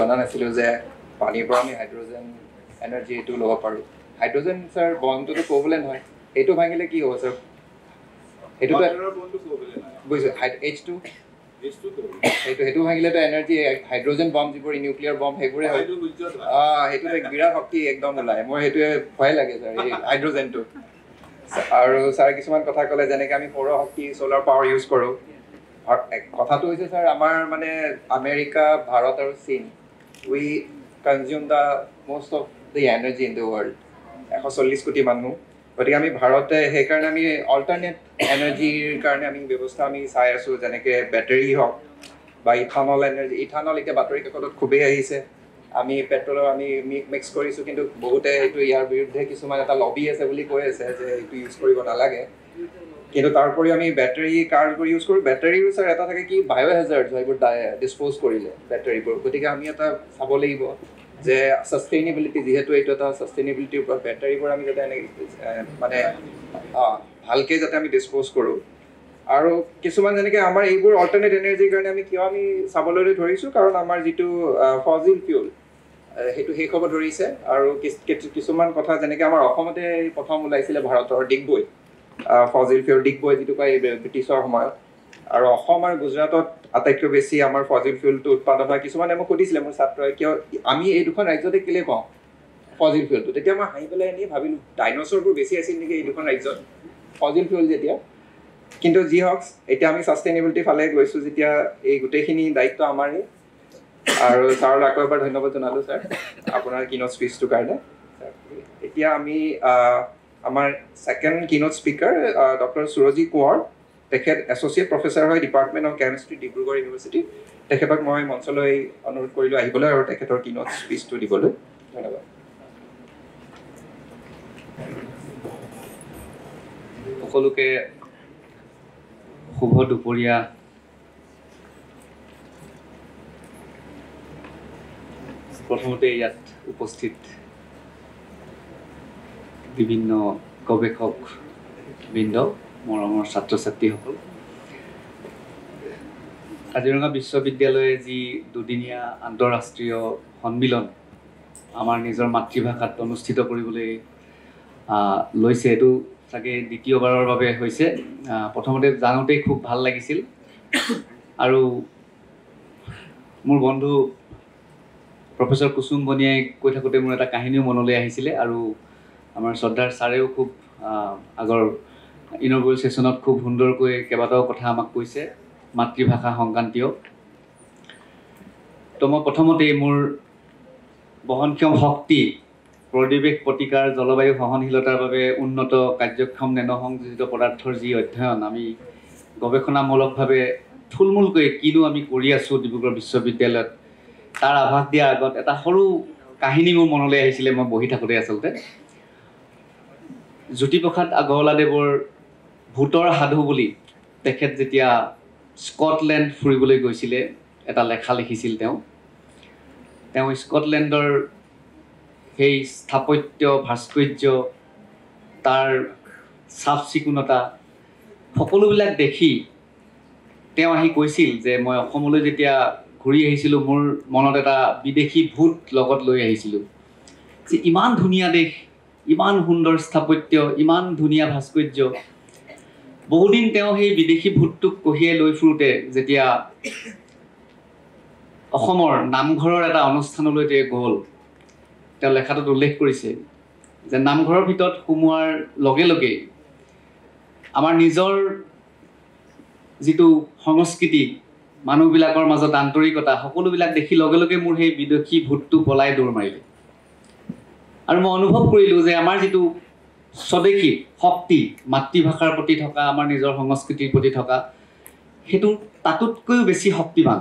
জনা নাছিলোঁ যে পানীৰ পৰা আমি হাইড্ৰজেন এনাৰ্জি এইটো ল'ব পাৰোঁ। হাইড্ৰজেন ছাৰ বনটোতো ক'বলৈ নহয়, সেইটো ভাঙিলে কি হ'ব ছাৰ? সেইটোতো বুজিছোঁ, H2 সেইটো ভাঙিলেতো এনাৰ্জি হাইড্ৰজেন বম্ব যিবোৰ নিউক্লিয়াৰ বম্ব সেইবোৰে হয়। সেইটোতো বিৰাট শক্তি একদম ওলায়। মোৰ সেইটোৱে ভয় লাগে ছাৰ, এই হাইড্ৰজেনটো। আৰু ছাৰ কিছুমান কথা ক'লে যেনেকৈ আমি সৌৰ শক্তি ছ'লাৰ পাৱাৰ ইউজ কৰোঁ। কথাটো হৈছে ছাৰ আমাৰ মানে আমেৰিকা, ভাৰত আৰু চীন we consume the most of the energy in the world. 140 কোটি মানুহ। গতিকে আমি ভাৰতে সেইকাৰণে আমি অল্টাৰনেট এনাৰ্জিৰ কাৰণে আমি ব্যৱস্থা আমি চাই আছোঁ, যেনেকৈ বেটাৰী হওক বা ইথানল এনাৰ্জি। ইথানল এতিয়া বাতৰি কাকতত খুবেই আহিছে। আমি পেট্ৰলৰ আমি মিক্স কৰিছোঁ, কিন্তু বহুতে এইটো ইয়াৰ বিৰুদ্ধে কিছুমান এটা লবি আছে বুলি কৈ আছে যে এইটো ইউজ কৰিব নালাগে। কিন্তু তাৰ উপৰিও আমি বেটাৰী কাৰবোৰ ইউজ কৰোঁ। বেটাৰীৰো ছাৰ এটা থাকে কি বায়' হেজাৰ্ড হয়, এইবোৰ ডিছপ'জ কৰিলে বেটাৰীবোৰ। গতিকে আমি এটা চাব লাগিব যে ছাষ্টেইনেবিলিটি, যিহেতু এইটো এটা ছাষ্টেইনেবিলিটিৰ ওপৰত বেটাৰীবোৰ আমি যাতে মানে ভালকৈ যাতে আমি ডিছপ'জ কৰোঁ। আৰু কিছুমান যেনেকৈ আমাৰ এইবোৰ অল্টাৰনেট এনাৰ্জিৰ কাৰণে আমি কিয় আমি চাবলৈ ধৰিছোঁ, কাৰণ আমাৰ যিটো ফজিল ফিউল সেইটো শেষ হ'ব ধৰিছে। আৰু কিছুমান কথা যেনেকৈ আমাৰ অসমতে প্ৰথম ওলাইছিলে ভাৰতৰ ডিগবৈ ফজিল ফিউল, ডিগবৈ যিটো কয় ব্ৰিটিছৰ সময়ত। আৰু অসম আৰু গুজৰাটত আটাইতকৈ বেছি আমাৰ ফজিল ফিউলটো উৎপাদন হয়। কিছুমানে মোক সুধিছিলে মোৰ ছাত্ৰই, কিয় আমি এই দুখন ৰাজ্যতে কেলৈ পাওঁ ফজিল ফিউলটো? তেতিয়া মই হাঁহি পেলাই এনেই ভাবিলোঁ, ডাইন'ছৰবোৰ বেছি আছিল নেকি এই দুখন ৰাজ্যত ফজিল ফিউল যেতিয়া। কিন্তু যি হওক, এতিয়া আমি ছাষ্টেইনেবিলিটিৰ ফালে গৈছোঁ যেতিয়া, এই গোটেইখিনি দায়িত্ব আমাৰেই। আৰু ছাৰক আকৌ এবাৰ ধন্যবাদ জনালোঁ ছাৰ আপোনাৰ কিন'ট স্পীচটোৰ কাৰণে। এতিয়া আমি আমাৰ second keynote speaker doctor Surajit Konwar, তেখেত এছ'চিয়েট প্ৰফেচাৰ হয় department of chemistry, Dibrugarh university. তেখেতক মই মঞ্চলৈ অনুৰোধ কৰিলোঁ আহিবলৈ আৰু তেখেতৰ কিন'ট স্পীচটো দিবলৈ। ধন্যবাদ। সকলোকে শুভ দুপৰীয়া। প্ৰথমতে ইয়াত উপস্থিত বিভিন্ন গৱেষক বৃন্দ, মৰমৰ ছাত্ৰ ছাত্ৰীসকল, কাজিৰঙা বিশ্ববিদ্যালয়ে যি দুদিনীয়া আন্তঃৰাষ্ট্ৰীয় সন্মিলন আমাৰ নিজৰ মাতৃভাষাত অনুষ্ঠিত কৰিবলৈ লৈছে, এইটো চাগে দ্বিতীয়বাৰৰ বাবে হৈছে। প্ৰথমতে জানোতেই খুব ভাল লাগিছিল। আৰু মোৰ বন্ধু প্ৰফেচৰ কুসুম বনিয়াই কৈ থাকোঁতে মোৰ এটা কাহিনীও মনলৈ আহিছিলে। আৰু আমাৰ শ্ৰদ্ধাৰ ছাৰেও খুব আগৰ ইন'গ্ৰেল ছেশ্যনত খুব সুন্দৰকৈ কেইবাটাও কথা আমাক কৈছে মাতৃভাষা সংক্ৰান্তীয়। তো মই প্ৰথমতেই মোৰ বহনক্ষম শক্তি, পৰিৱেশ প্ৰতিকাৰ, জলবায়ু সহনশীলতাৰ বাবে উন্নত কাৰ্যক্ষম নেনো সংযোজিত পদাৰ্থৰ যি অধ্যয়ন আমি গৱেষণামূলকভাৱে থুলমূলকৈ কিনো আমি কৰি আছোঁ ডিব্ৰুগড় বিশ্ববিদ্যালয়ত, তাৰ আভাস দিয়াৰ আগত এটা সৰু কাহিনী মোৰ মনলৈ আহিছিলে মই বহি থাকোঁতে। আচলতে জ্যোতিপ্ৰসাদ আগৰৱালাদেৱৰ ভূতৰ সাধু বুলি তেখেত যেতিয়া স্কটলেণ্ড ফুৰিবলৈ গৈছিলে, এটা লেখা লিখিছিল তেওঁ স্কটলেণ্ডৰ সেই স্থাপত্য ভাস্কৰ্য, তাৰ চাফ চিকুণতা, সকলোবিলাক দেখি তেওঁ আহি কৈছিল যে মই অসমলৈ যেতিয়া ঘূৰি আহিছিলোঁ, মোৰ মনত এটা বিদেশী ভূত লগত লৈ আহিছিলোঁ, যে ইমান ধুনীয়া দেশ, ইমান সুন্দৰ স্থাপত্য, ইমান ধুনীয়া ভাস্কৰ্য। বহুদিন তেওঁ সেই বিদেশী ভূতটোক কঢ়িয়াই লৈ ফুৰোঁতে যেতিয়া অসমৰ নামঘৰৰ এটা অনুষ্ঠানলৈ তেওঁ গ'ল, তেওঁ লেখাটোত উল্লেখ কৰিছে যে নামঘৰৰ ভিতৰত সোমোৱাৰ লগে লগেই আমাৰ নিজৰ যিটো সংস্কৃতি, মানুহবিলাকৰ মাজত আন্তৰিকতা, সকলোবিলাক দেখি লগে লগে মোৰ সেই বিদেশী ভূতটো পলাই দৌৰ মাৰিলে। আৰু মই অনুভৱ কৰিলোঁ যে আমাৰ যিটো স্বদেশী শক্তি, মাতৃভাষাৰ প্ৰতি থকা, আমাৰ নিজৰ সংস্কৃতিৰ প্ৰতি থকা, সেইটো তাতোতকৈও বেছি শক্তিবান।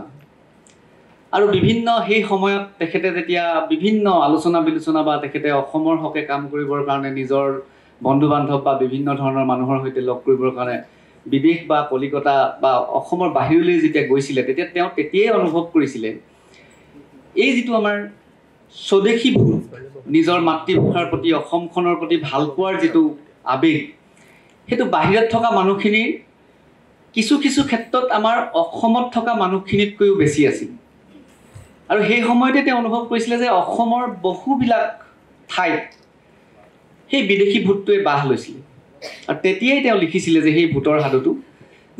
আৰু বিভিন্ন সেই সময়ত তেখেতে যেতিয়া বিভিন্ন আলোচনা বিলোচনা বা তেখেতে অসমৰ হকে কাম কৰিবৰ কাৰণে নিজৰ বন্ধু বান্ধৱ বা বিভিন্ন ধৰণৰ মানুহৰ সৈতে লগ কৰিবৰ কাৰণে বিদেশ বা কলিকতা বা অসমৰ বাহিৰলৈ যেতিয়া গৈছিলে, তেতিয়া তেওঁ তেতিয়াই অনুভৱ কৰিছিলে এই যিটো আমাৰ স্বদেশী ভূত, নিজৰ মাতৃভাষাৰ প্ৰতি, অসমখনৰ প্ৰতি ভাল পোৱাৰ যিটো আবেগ, সেইটো বাহিৰত থকা মানুহখিনিৰ কিছু কিছু ক্ষেত্ৰত আমাৰ অসমত থকা মানুহখিনিতকৈও বেছি আছিল। আৰু সেই সময়তে তেওঁ অনুভৱ কৰিছিলে যে অসমৰ বহুবিলাক ঠাইত সেই বিদেশী ভূতটোৱে বাহ লৈছিলে আৰু তেতিয়াই তেওঁ লিখিছিলে যে সেই ভূতৰ সাধুটো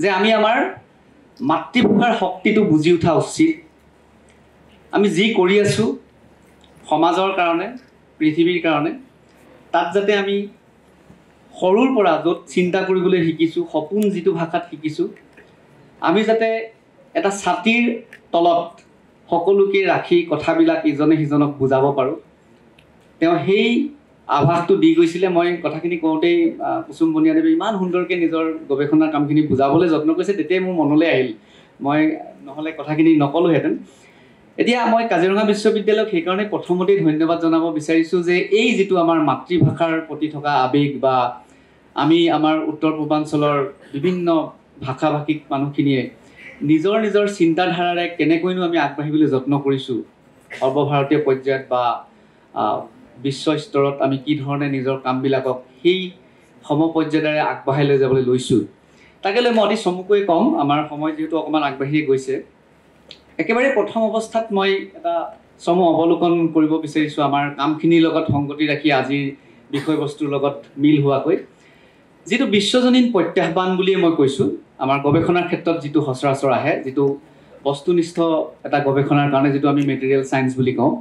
যে আমি আমাৰ মাতৃভাষাৰ শক্তিটো বুজি উঠা উচিত আমি যি কৰি আছোঁ সমাজৰ কাৰণে পৃথিৱীৰ কাৰণে তাত যাতে আমি সৰুৰ পৰা য'ত চিন্তা কৰিবলৈ শিকিছোঁ সপোন যিটো ভাষাত শিকিছোঁ আমি যাতে এটা ছাতিৰ তলত সকলোকে ৰাখি কথাবিলাক ইজনে সিজনক বুজাব পাৰোঁ তেওঁ সেই আভাসটো দি গৈছিলে মই কথাখিনি কওঁতেই কুসুম বনিয়াদেৱে ইমান সুন্দৰকৈ নিজৰ গৱেষণাৰ কামখিনি বুজাবলৈ যত্ন কৰিছে তেতিয়াই মোৰ মনলৈ আহিল মই নহ'লে কথাখিনি নকলোহেঁতেন এতিয়া মই কাজিৰঙা বিশ্ববিদ্যালয়ক সেইকাৰণে প্ৰথমতেই ধন্যবাদ জনাব বিচাৰিছোঁ যে এই যিটো আমাৰ মাতৃভাষাৰ প্ৰতি থকা আৱেগ বা আমি আমাৰ উত্তৰ পূৰ্বাঞ্চলৰ বিভিন্ন ভাষা ভাষিক মানুহখিনিয়ে নিজৰ নিজৰ চিন্তাধাৰাৰে কেনেকৈনো আমি আগবাঢ়িবলৈ যত্ন কৰিছোঁ সৰ্বভাৰতীয় পৰ্যায়ত বা বিশ্ব স্তৰত আমি কি ধৰণে নিজৰ কামবিলাকক সেই সমপৰ্যায়েৰে আগবঢ়াই লৈ যাবলৈ লৈছোঁ তাকে লৈ মই অতি চমুকৈ ক'ম আমাৰ সময় যিহেতু অকণমান আগবাঢ়িয়ে গৈছে একেবাৰে প্ৰথম অৱস্থাত মই এটা চমু অৱলোকন কৰিব বিচাৰিছোঁ আমাৰ কামখিনিৰ লগত সংগতি ৰাখি আজিৰ বিষয়বস্তুৰ লগত মিল হোৱাকৈ যিটো বিশ্বজনীন প্ৰত্যাহ্বান বুলিয়ে মই কৈছোঁ আমাৰ গৱেষণাৰ ক্ষেত্ৰত যিটো সচৰাচৰ আহে যিটো বস্তুনিষ্ঠ এটা গৱেষণাৰ কাৰণে যিটো আমি মেটেৰিয়েল ছায়েন্স বুলি কওঁ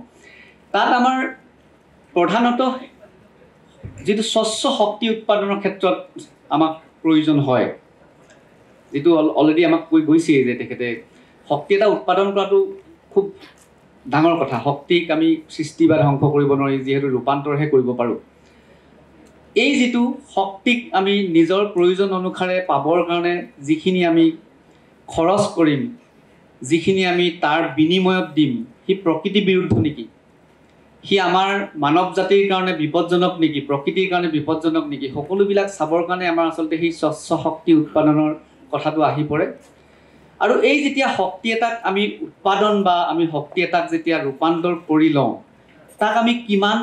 তাত আমাৰ প্ৰধানত যিটো স্বচ্ছ শক্তি উৎপাদনৰ ক্ষেত্ৰত আমাক প্ৰয়োজন হয় যিটো অলৰেডি আমাক কৈ গৈছেই যে তেখেতে শক্তি এটা উৎপাদন কৰাটো খুব ডাঙৰ কথা শক্তিক আমি সৃষ্টি বা ধ্বংস কৰিব নোৱাৰি যিহেতু ৰূপান্তৰহে কৰিব পাৰোঁ এই যিটো শক্তিক আমি নিজৰ প্ৰয়োজন অনুসাৰে পাবৰ কাৰণে যিখিনি আমি খৰচ কৰিম যিখিনি আমি তাৰ বিনিময়ত দিম সি প্ৰকৃতি বিৰুদ্ধ নেকি সি আমাৰ মানৱ জাতিৰ কাৰণে বিপদজনক নেকি প্ৰকৃতিৰ কাৰণে বিপদজনক নেকি সকলোবিলাক চাবৰ কাৰণে আমাৰ আচলতে সেই স্বচ্ছ শক্তি উৎপাদনৰ কথাটো আহি পৰে আৰু এই যেতিয়া শক্তি এটাক আমি উৎপাদন বা আমি শক্তি এটাক যেতিয়া ৰূপান্তৰ কৰি লওঁ তাক আমি কিমান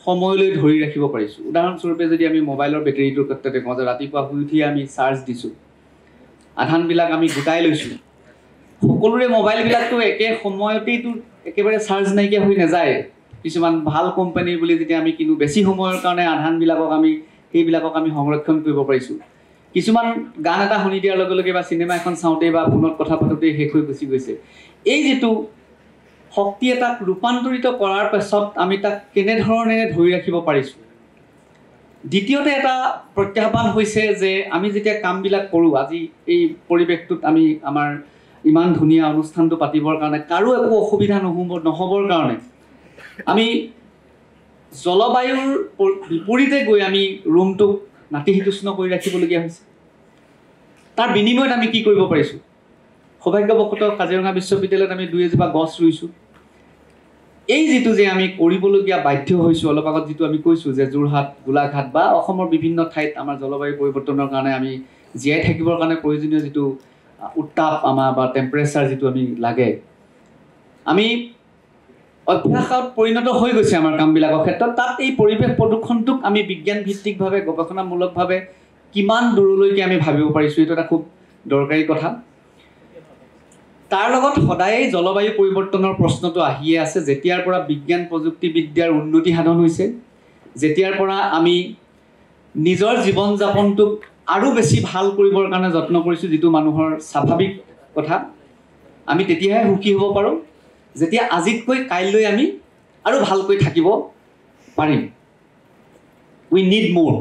সময়লৈ ধৰি ৰাখিব পাৰিছোঁ উদাহৰণস্বৰূপে যদি আমি মোবাইলৰ বেটেৰীটোৰ ক্ষেত্ৰতে কওঁ যে ৰাতিপুৱা শুই উঠি আমি চাৰ্জ দিছোঁ আধানবিলাক আমি গোটাই লৈছোঁ সকলোৰে মোবাইলবিলাকতো একে সময়তেইতো একেবাৰে চাৰ্জ নাইকিয়া হৈ নাযায় কিছুমান ভাল কোম্পানীৰ বুলি যেতিয়া আমি কিনো বেছি সময়ৰ কাৰণে আধানবিলাকক আমি সেইবিলাকক আমি সংৰক্ষণ কৰিব পাৰিছোঁ কিছুমান গান এটা শুনি দিয়াৰ লগে লগে বা চিনেমা এখন চাওঁতে বা ফোনত কথা পাতোঁতেই শেষ হৈ গুচি গৈছে এই যিটো শক্তি এটাক ৰূপান্তৰিত কৰাৰ পাছত আমি তাক কেনেধৰণে ধৰি ৰাখিব পাৰিছোঁ দ্বিতীয়তে এটা প্ৰত্যাহ্বান হৈছে যে আমি যেতিয়া কামবিলাক কৰোঁ আজি এই পৰিৱেশটোত আমি আমাৰ ইমান ধুনীয়া অনুষ্ঠানটো পাতিবৰ কাৰণে কাৰো একো অসুবিধা নহ'বৰ কাৰণে আমি জলবায়ুৰ বিপৰীতে গৈ আমি ৰুমটোক নাতিশীতোষ্ণ কৰি ৰাখিবলগীয়া হৈছে তাৰ বিনিময়ত আমি কি কৰিব পাৰিছোঁ সৌভাগ্যবশতঃ কাজিৰঙা বিশ্ববিদ্যালয়ত আমি 2 এজোপা গছ ৰুইছোঁ এই যিটো যে আমি কৰিবলগীয়া বাধ্য হৈছোঁ অলপ আগত যিটো আমি কৈছোঁ যে যোৰহাট গোলাঘাট বা অসমৰ বিভিন্ন ঠাইত আমাৰ জলবায়ু পৰিৱৰ্তনৰ কাৰণে আমি জীয়াই থাকিবৰ কাৰণে প্ৰয়োজনীয় যিটো উত্তাপ আমাৰ বা টেম্পাৰেচাৰ যিটো আমি লাগে আমি অভ্যাসত পৰিণত হৈ গৈছে আমাৰ কামবিলাকৰ ক্ষেত্ৰত তাত এই পৰিৱেশ প্ৰদূষণটোক আমি বিজ্ঞান ভিত্তিকভাৱে গৱেষণামূলকভাৱে কিমান দূৰলৈকে আমি ভাবিব পাৰিছোঁ এইটো এটা খুব দৰকাৰী কথা তাৰ লগত সদায়েই জলবায়ু পৰিৱৰ্তনৰ প্ৰশ্নটো আহিয়ে আছে যেতিয়াৰ পৰা বিজ্ঞান প্ৰযুক্তিবিদ্যাৰ উন্নতি সাধন হৈছে যেতিয়াৰ পৰা আমি নিজৰ জীৱন যাপনটোক আৰু বেছি ভাল কৰিবৰ কাৰণে যত্ন কৰিছোঁ যিটো মানুহৰ স্বাভাৱিক কথা আমি তেতিয়াহে সুখী হ'ব পাৰোঁ যেতিয়া আজিতকৈ কাইলৈ আমি আৰু ভালকৈ থাকিব পাৰিম উই নিড মোৰ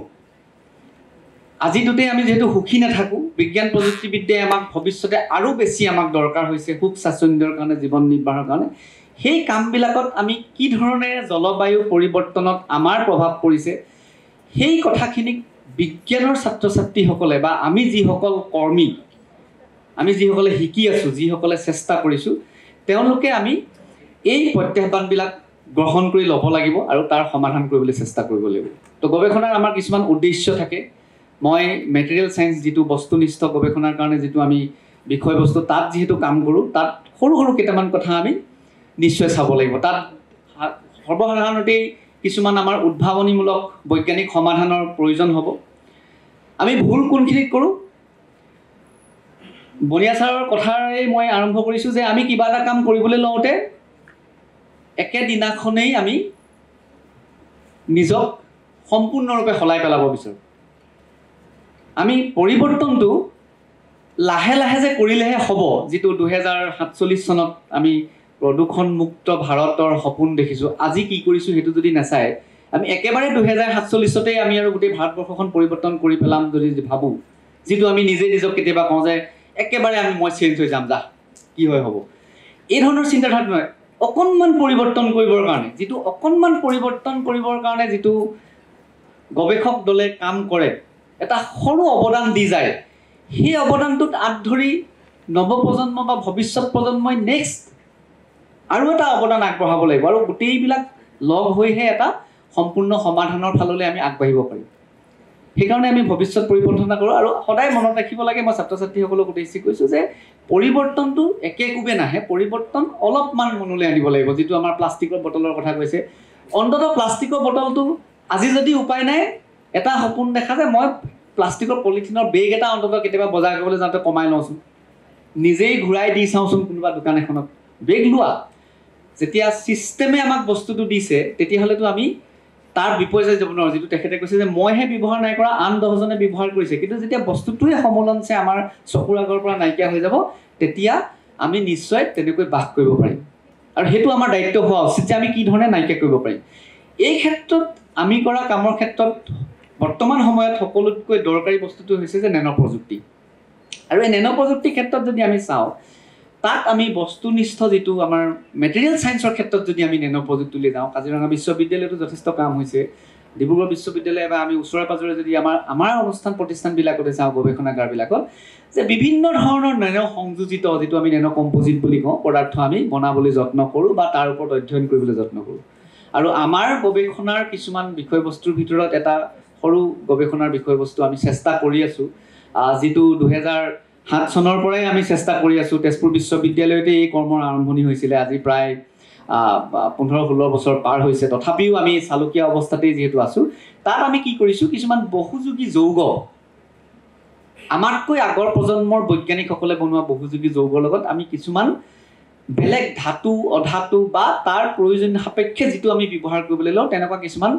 আজিটোতে আমি যেহেতু সুখী নাথাকোঁ বিজ্ঞান প্ৰযুক্তিবিদ্যাই আমাক ভৱিষ্যতে আৰু বেছি আমাক দৰকাৰ হৈছে সুখ স্বাচ্ছন্দ্যৰ কাৰণে জীৱন নিৰ্বাহৰ কাৰণে সেই কামবিলাকত আমি কি ধৰণে জলবায়ু পৰিৱৰ্তনত আমাৰ প্ৰভাৱ পৰিছে সেই কথাখিনিক বিজ্ঞানৰ ছাত্ৰ ছাত্ৰীসকলে বা আমি যিসকল কৰ্মী আমি যিসকলে শিকি আছোঁ যিসকলে চেষ্টা কৰিছোঁ তেওঁলোকে আমি এই প্ৰত্যাহ্বানবিলাক গ্ৰহণ কৰি ল'ব লাগিব আৰু তাৰ সমাধান কৰিবলৈ চেষ্টা কৰিব লাগিব তো গৱেষণাৰ আমাৰ কিছুমান উদ্দেশ্য থাকে মই মেটেৰিয়েল ছায়েন্স যিটো বস্তুনিষ্ঠ গৱেষণাৰ কাৰণে যিটো আমি বিষয়বস্তু তাত যিহেতু কাম কৰোঁ তাত সৰু সৰু কেইটামান কথা আমি নিশ্চয় চাব লাগিব তাত সৰ্বসাধাৰণতেই কিছুমান আমাৰ উদ্ভাৱনীমূলক বৈজ্ঞানিক সমাধানৰ প্ৰয়োজন হ'ব আমি ভুল কোনখিনিত কৰোঁ বনিয়া ছাৰৰ কথাৰে মই আৰম্ভ কৰিছোঁ যে আমি কিবা এটা কাম কৰিবলৈ লওঁতে একেদিনাখনেই আমি নিজক সম্পূৰ্ণৰূপে সলাই পেলাব বিচাৰোঁ। আমি পৰিৱৰ্তনটো লাহে লাহে যে কৰিলেহে হ'ব, যিটো 2047 চনত আমি প্ৰদূষণমুক্ত ভাৰতৰ সপোন দেখিছোঁ, আজি কি কৰিছোঁ সেইটো যদি নাচায়, আমি একেবাৰে 2047তেই আমি আৰু গোটেই ভাৰতবৰ্ষখন পৰিৱৰ্তন কৰি পেলাম যদি ভাবোঁ, যিটো আমি নিজে নিজক কেতিয়াবা কওঁ যে একেবাৰে মই চেঞ্জ হৈ যাম, যা কি হয় হ'ব, এই ধৰণৰ চিন্তাধাৰা নহয়। অকণমান পৰিৱৰ্তন কৰিবৰ কাৰণে, যিটো অকণমান পৰিৱৰ্তন কৰিবৰ কাৰণে যিটো গৱেষক দলে কাম কৰে, এটা সৰু অৱদান দি যায়, সেই অৱদানটোত আঁত ধৰি নৱপ্ৰজন্ম বা ভৱিষ্যত প্ৰজন্মই নেক্সট আৰু এটা অৱদান আগবঢ়াব লাগিব, আৰু গোটেইবিলাক লগ হৈহে এটা সম্পূৰ্ণ সমাধানৰ ফাললৈ আমি আগবাঢ়িব পাৰিম। সেইকাৰণে আমি ভৱিষ্যত পৰিকল্পনা কৰোঁ, আৰু সদায় মনত ৰাখিব লাগে, মই ছাত্ৰ ছাত্ৰীসকলক উদ্দেশ্যি কৈছোঁ যে পৰিৱৰ্তনটো একেকোবে নাহে, পৰিৱৰ্তন অলপমান মনলৈ আনিব লাগিব। যিটো আমাৰ প্লাষ্টিকৰ বটলৰ কথা কৈছে, অন্ততঃ প্লাষ্টিকৰ বটলটো আজি যদি উপায় নাই, এটা সপোন দেখা যে মই প্লাষ্টিকৰ পলিথিনৰ বেগ এটা অন্ততঃ কেতিয়াবা বজাৰ কৰিবলৈ যাওঁতে কমাই লওঁচোন, নিজেই ঘূৰাই দি চাওঁচোন কোনোবা দোকান এখনত, বেগ লোৱা। যেতিয়া ছিষ্টেমে আমাক বস্তুটো দিছে, তেতিয়াহ'লেতো আমি তাৰ বিপৰীতে যাব নোৱাৰোঁ। যিটো তেখেতে কৈছে যে মইহে ব্যৱহাৰ নাই কৰা, আন 10জনে ব্যৱহাৰ কৰিছে, কিন্তু যেতিয়া বস্তুটোৱে সমলঞ্চে আমাৰ চকুৰ আগৰ পৰা নাইকিয়া হৈ যাব, তেতিয়া আমি নিশ্চয় তেনেকৈ বাস কৰিব পাৰিম। আৰু সেইটো আমাৰ দায়িত্ব হোৱা উচিত যে আমি কি ধৰণে নাইকিয়া কৰিব পাৰিম। এই ক্ষেত্ৰত আমি কৰা কামৰ ক্ষেত্ৰত বৰ্তমান সময়ত সকলোতকৈ দৰকাৰী বস্তুটো হৈছে যে নেনো প্ৰযুক্তি। আৰু এই নেনো প্ৰযুক্তিৰ ক্ষেত্ৰত যদি আমি চাওঁ, তাত আমি বস্তুনিষ্ঠ যিটো আমাৰ মেটেৰিয়েল ছায়েন্সৰ ক্ষেত্ৰত যদি আমি নেনো প্ৰযুক্তিলৈ যাওঁ, কাজিৰঙা বিশ্ববিদ্যালয়তো যথেষ্ট কাম হৈছে, ডিব্ৰুগড় বিশ্ববিদ্যালয় বা আমি ওচৰে পাজৰে যদি আমাৰ অনুষ্ঠান প্ৰতিষ্ঠানবিলাকতে চাওঁ, গৱেষণাগাৰবিলাকত, যে বিভিন্ন ধৰণৰ নেনো সংযোজিত, যিটো আমি নেনো কম্পজিট বুলি কওঁ, পদাৰ্থ আমি বনাবলৈ যত্ন কৰোঁ বা তাৰ ওপৰত অধ্যয়ন কৰিবলৈ যত্ন কৰোঁ। আৰু আমাৰ গৱেষণাৰ কিছুমান বিষয়বস্তুৰ ভিতৰত এটা সৰু গৱেষণাৰ বিষয়বস্তু আমি চেষ্টা কৰি আছোঁ, যিটো 2007 চনৰ পৰাই আমি চেষ্টা কৰি আছোঁ। তেজপুৰ বিশ্ববিদ্যালয়তে এই কৰ্মৰ আৰম্ভণি হৈছিলে, আজি প্ৰায় 15-16 বছৰ পাৰ হৈছে। তথাপিও আমি চালুকীয়া অৱস্থাতেই যিহেতু আছোঁ, তাত আমি কি কৰিছোঁ, কিছুমান বহুযোগী যৌগ, আমাতকৈ আগৰ প্ৰজন্মৰ বৈজ্ঞানিকসকলে বনোৱা বহুযোগী যৌগৰ লগত আমি কিছুমান বেলেগ ধাতু, অধাতু বা তাৰ প্ৰয়োজন সাপেক্ষে যিটো আমি ব্যৱহাৰ কৰিবলৈ লওঁ, তেনেকুৱা কিছুমান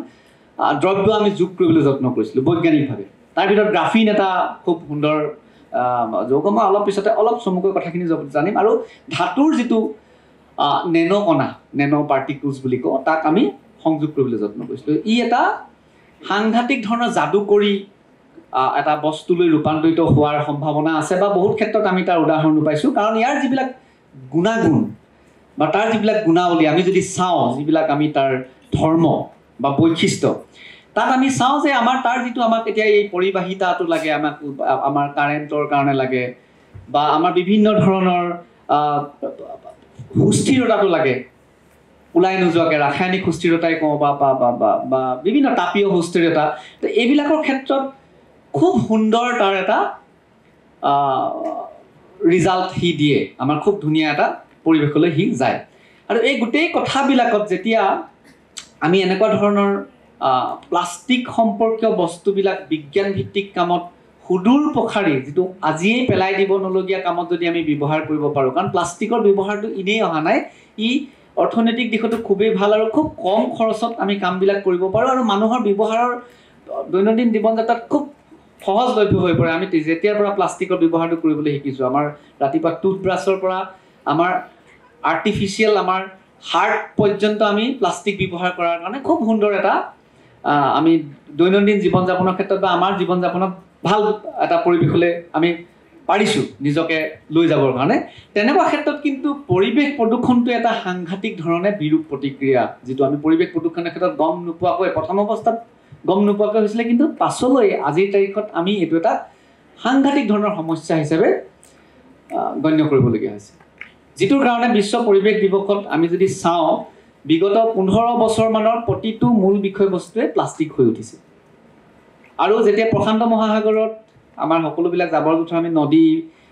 দ্ৰব্য আমি যোগ কৰিবলৈ যত্ন কৰিছিলোঁ বৈজ্ঞানিকভাৱে। তাৰ ভিতৰত গ্ৰাফিন এটা খুব সুন্দৰ যৌগ, মই অলপ পিছতে অলপ চমুকৈ কথাখিনি জানিম। আৰু ধাতুৰ যিটো নেনো কণা, নেনো পাৰ্টিকুলছ বুলি কওঁ, তাক আমি সংযোগ কৰিবলৈ যত্ন কৰিছিলোঁ। ই এটা সাংঘাতিক ধৰণৰ যাদুকৰী এটা বস্তুলৈ ৰূপান্তৰিত হোৱাৰ সম্ভাৱনা আছে, বা বহুত ক্ষেত্ৰত আমি তাৰ উদাহৰণো পাইছোঁ। কাৰণ ইয়াৰ যিবিলাক গুণাগুণ বা তাৰ যিবিলাক গুণাৱলী আমি যদি চাওঁ, যিবিলাক আমি তাৰ ধৰ্ম বা বৈশিষ্ট্য, তাত আমি চাওঁ যে তাৰ যিটো আমাক এতিয়া এই পৰিবাহিতাটো লাগে, আমাৰ কাৰেণ্টৰ কাৰণে লাগে, বা আমাৰ বিভিন্ন ধৰণৰ সুস্থিৰতাটো লাগে, ওলাই নোযোৱাকৈ ৰাসায়নিক সুস্থিৰতাই কওঁ বা বিভিন্ন তাপীয় সুস্থিৰতা, তো এইবিলাকৰ ক্ষেত্ৰত খুব সুন্দৰ তাৰ এটা ৰিজাল্ট সি দিয়ে, আমাৰ খুব ধুনীয়া এটা পৰিৱেশলৈ সি যায়। আৰু এই গোটেই কথাবিলাকত যেতিয়া আমি এনেকুৱা ধৰণৰ প্লাষ্টিক সম্পৰ্কীয় বস্তুবিলাক বিজ্ঞানভিত্তিক কামত সুদূৰ প্ৰসাৰী, যিটো আজিয়েই পেলাই দিব নলগীয়া কামত যদি আমি ব্যৱহাৰ কৰিব পাৰোঁ, কাৰণ প্লাষ্টিকৰ ব্যৱহাৰটো এনেই অহা নাই, ই অৰ্থনৈতিক দিশতো খুবেই ভাল, আৰু খুব কম খৰচত আমি কামবিলাক কৰিব পাৰোঁ, আৰু মানুহৰ ব্যৱহাৰৰ দৈনন্দিন জীৱন যাত্ৰাত খুব সহজলভ্য হৈ পৰে। আমি যেতিয়াৰ পৰা প্লাষ্টিকৰ ব্যৱহাৰটো কৰিবলৈ শিকিছোঁ, আমাৰ ৰাতিপুৱা টুথব্ৰাছৰ পৰা আমাৰ আৰ্টিফিচিয়েল আমাৰ হাৰ্ট পৰ্যন্ত আমি প্লাষ্টিক ব্যৱহাৰ কৰাৰ কাৰণে খুব সুন্দৰ এটা আমি দৈনন্দিন জীৱন যাপনৰ ক্ষেত্ৰত বা আমাৰ জীৱন যাপনত ভাল এটা পৰিৱেশলৈ আমি পাৰিছোঁ নিজকে লৈ যাবৰ কাৰণে। তেনেকুৱা ক্ষেত্ৰত কিন্তু পৰিৱেশ প্ৰদূষণটো এটা সাংঘাতিক ধৰণে বিৰূপ প্ৰতিক্ৰিয়া, যিটো আমি পৰিৱেশ প্ৰদূষণৰ ক্ষেত্ৰত গম নোপোৱাকৈ, প্ৰথম অৱস্থাত গম নোপোৱাকৈ হৈছিলে, কিন্তু পাছলৈ আজিৰ তাৰিখত আমি এইটো এটা সাংঘাতিক ধৰণৰ সমস্যা হিচাপে গণ্য কৰিবলগীয়া হৈছে। যিটোৰ কাৰণে বিশ্ব পৰিৱেশ দিৱসত আমি যদি চাওঁ, বিগত 15 বছৰমানৰ প্ৰতিটো মূল বিষয়বস্তুৱে প্লাষ্টিক হৈ উঠিছে। আৰু যেতিয়া প্ৰশান্ত মহাসাগৰত আমাৰ সকলোবিলাক জাবৰ জোঁথৰ আমি নদী,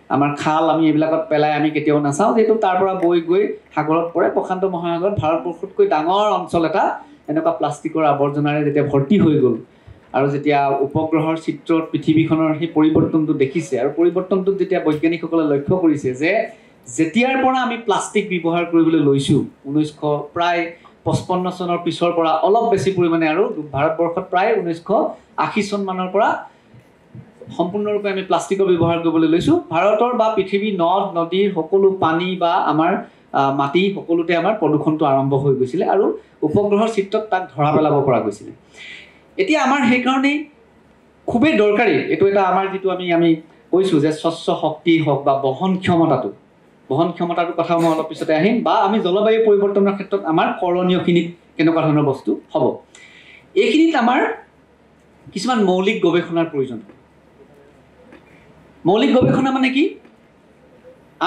আমাৰ খাল, আমি এইবিলাকত পেলাই আমি কেতিয়াও নাচাওঁ, যিহেতু তাৰ পৰা বৈ গৈ সাগৰত পৰে। প্ৰশান্ত মহাসাগৰত ভাৰতবৰ্ষতকৈ ডাঙৰ অঞ্চল এটা এনেকুৱা প্লাষ্টিকৰ আৱৰ্জনাৰে যেতিয়া ভৰ্তি হৈ গ'ল, আৰু যেতিয়া উপগ্ৰহৰ চিত্ৰত পৃথিৱীখনৰ সেই পৰিৱৰ্তনটো দেখিছে, আৰু পৰিৱৰ্তনটোত যেতিয়া বৈজ্ঞানিকসকলে লক্ষ্য কৰিছে যে যেতিয়াৰ পৰা আমি প্লাষ্টিক ব্যৱহাৰ কৰিবলৈ লৈছোঁ 1955 চনৰ পিছৰ পৰা অলপ বেছি পৰিমাণে আৰু ভাৰতবৰ্ষত প্ৰায় 1980 চন মানৰ পৰা সম্পূৰ্ণৰূপে আমি প্লাষ্টিকৰ ব্যৱহাৰ কৰিবলৈ লৈছোঁ ভাৰতৰ বা পৃথিৱীৰ নদ নদীৰ সকলো পানী বা আমাৰ মাটি সকলোতে আমাৰ প্ৰদূষণটো আৰম্ভ হৈ গৈছিলে আৰু উপগ্ৰহৰ চিত্ৰত তাক ধৰা পেলাব পৰা গৈছিলে এতিয়া আমাৰ সেইকাৰণে খুবেই দৰকাৰী এইটো এটা আমাৰ যিটো আমি কৈছোঁ যে স্বচ্ছ শক্তি হওক বা বহন ক্ষমতাটোৰ কথা মই অলপ পিছতে আহিম বা আমি জলবায়ু পৰিৱৰ্তনৰ ক্ষেত্ৰত আমাৰ কৰণীয়খিনিত কেনেকুৱা ধৰণৰ বস্তু হ'ব এইখিনিত আমাৰ কিছুমান মৌলিক গৱেষণাৰ প্ৰয়োজন মৌলিক গৱেষণা মানে কি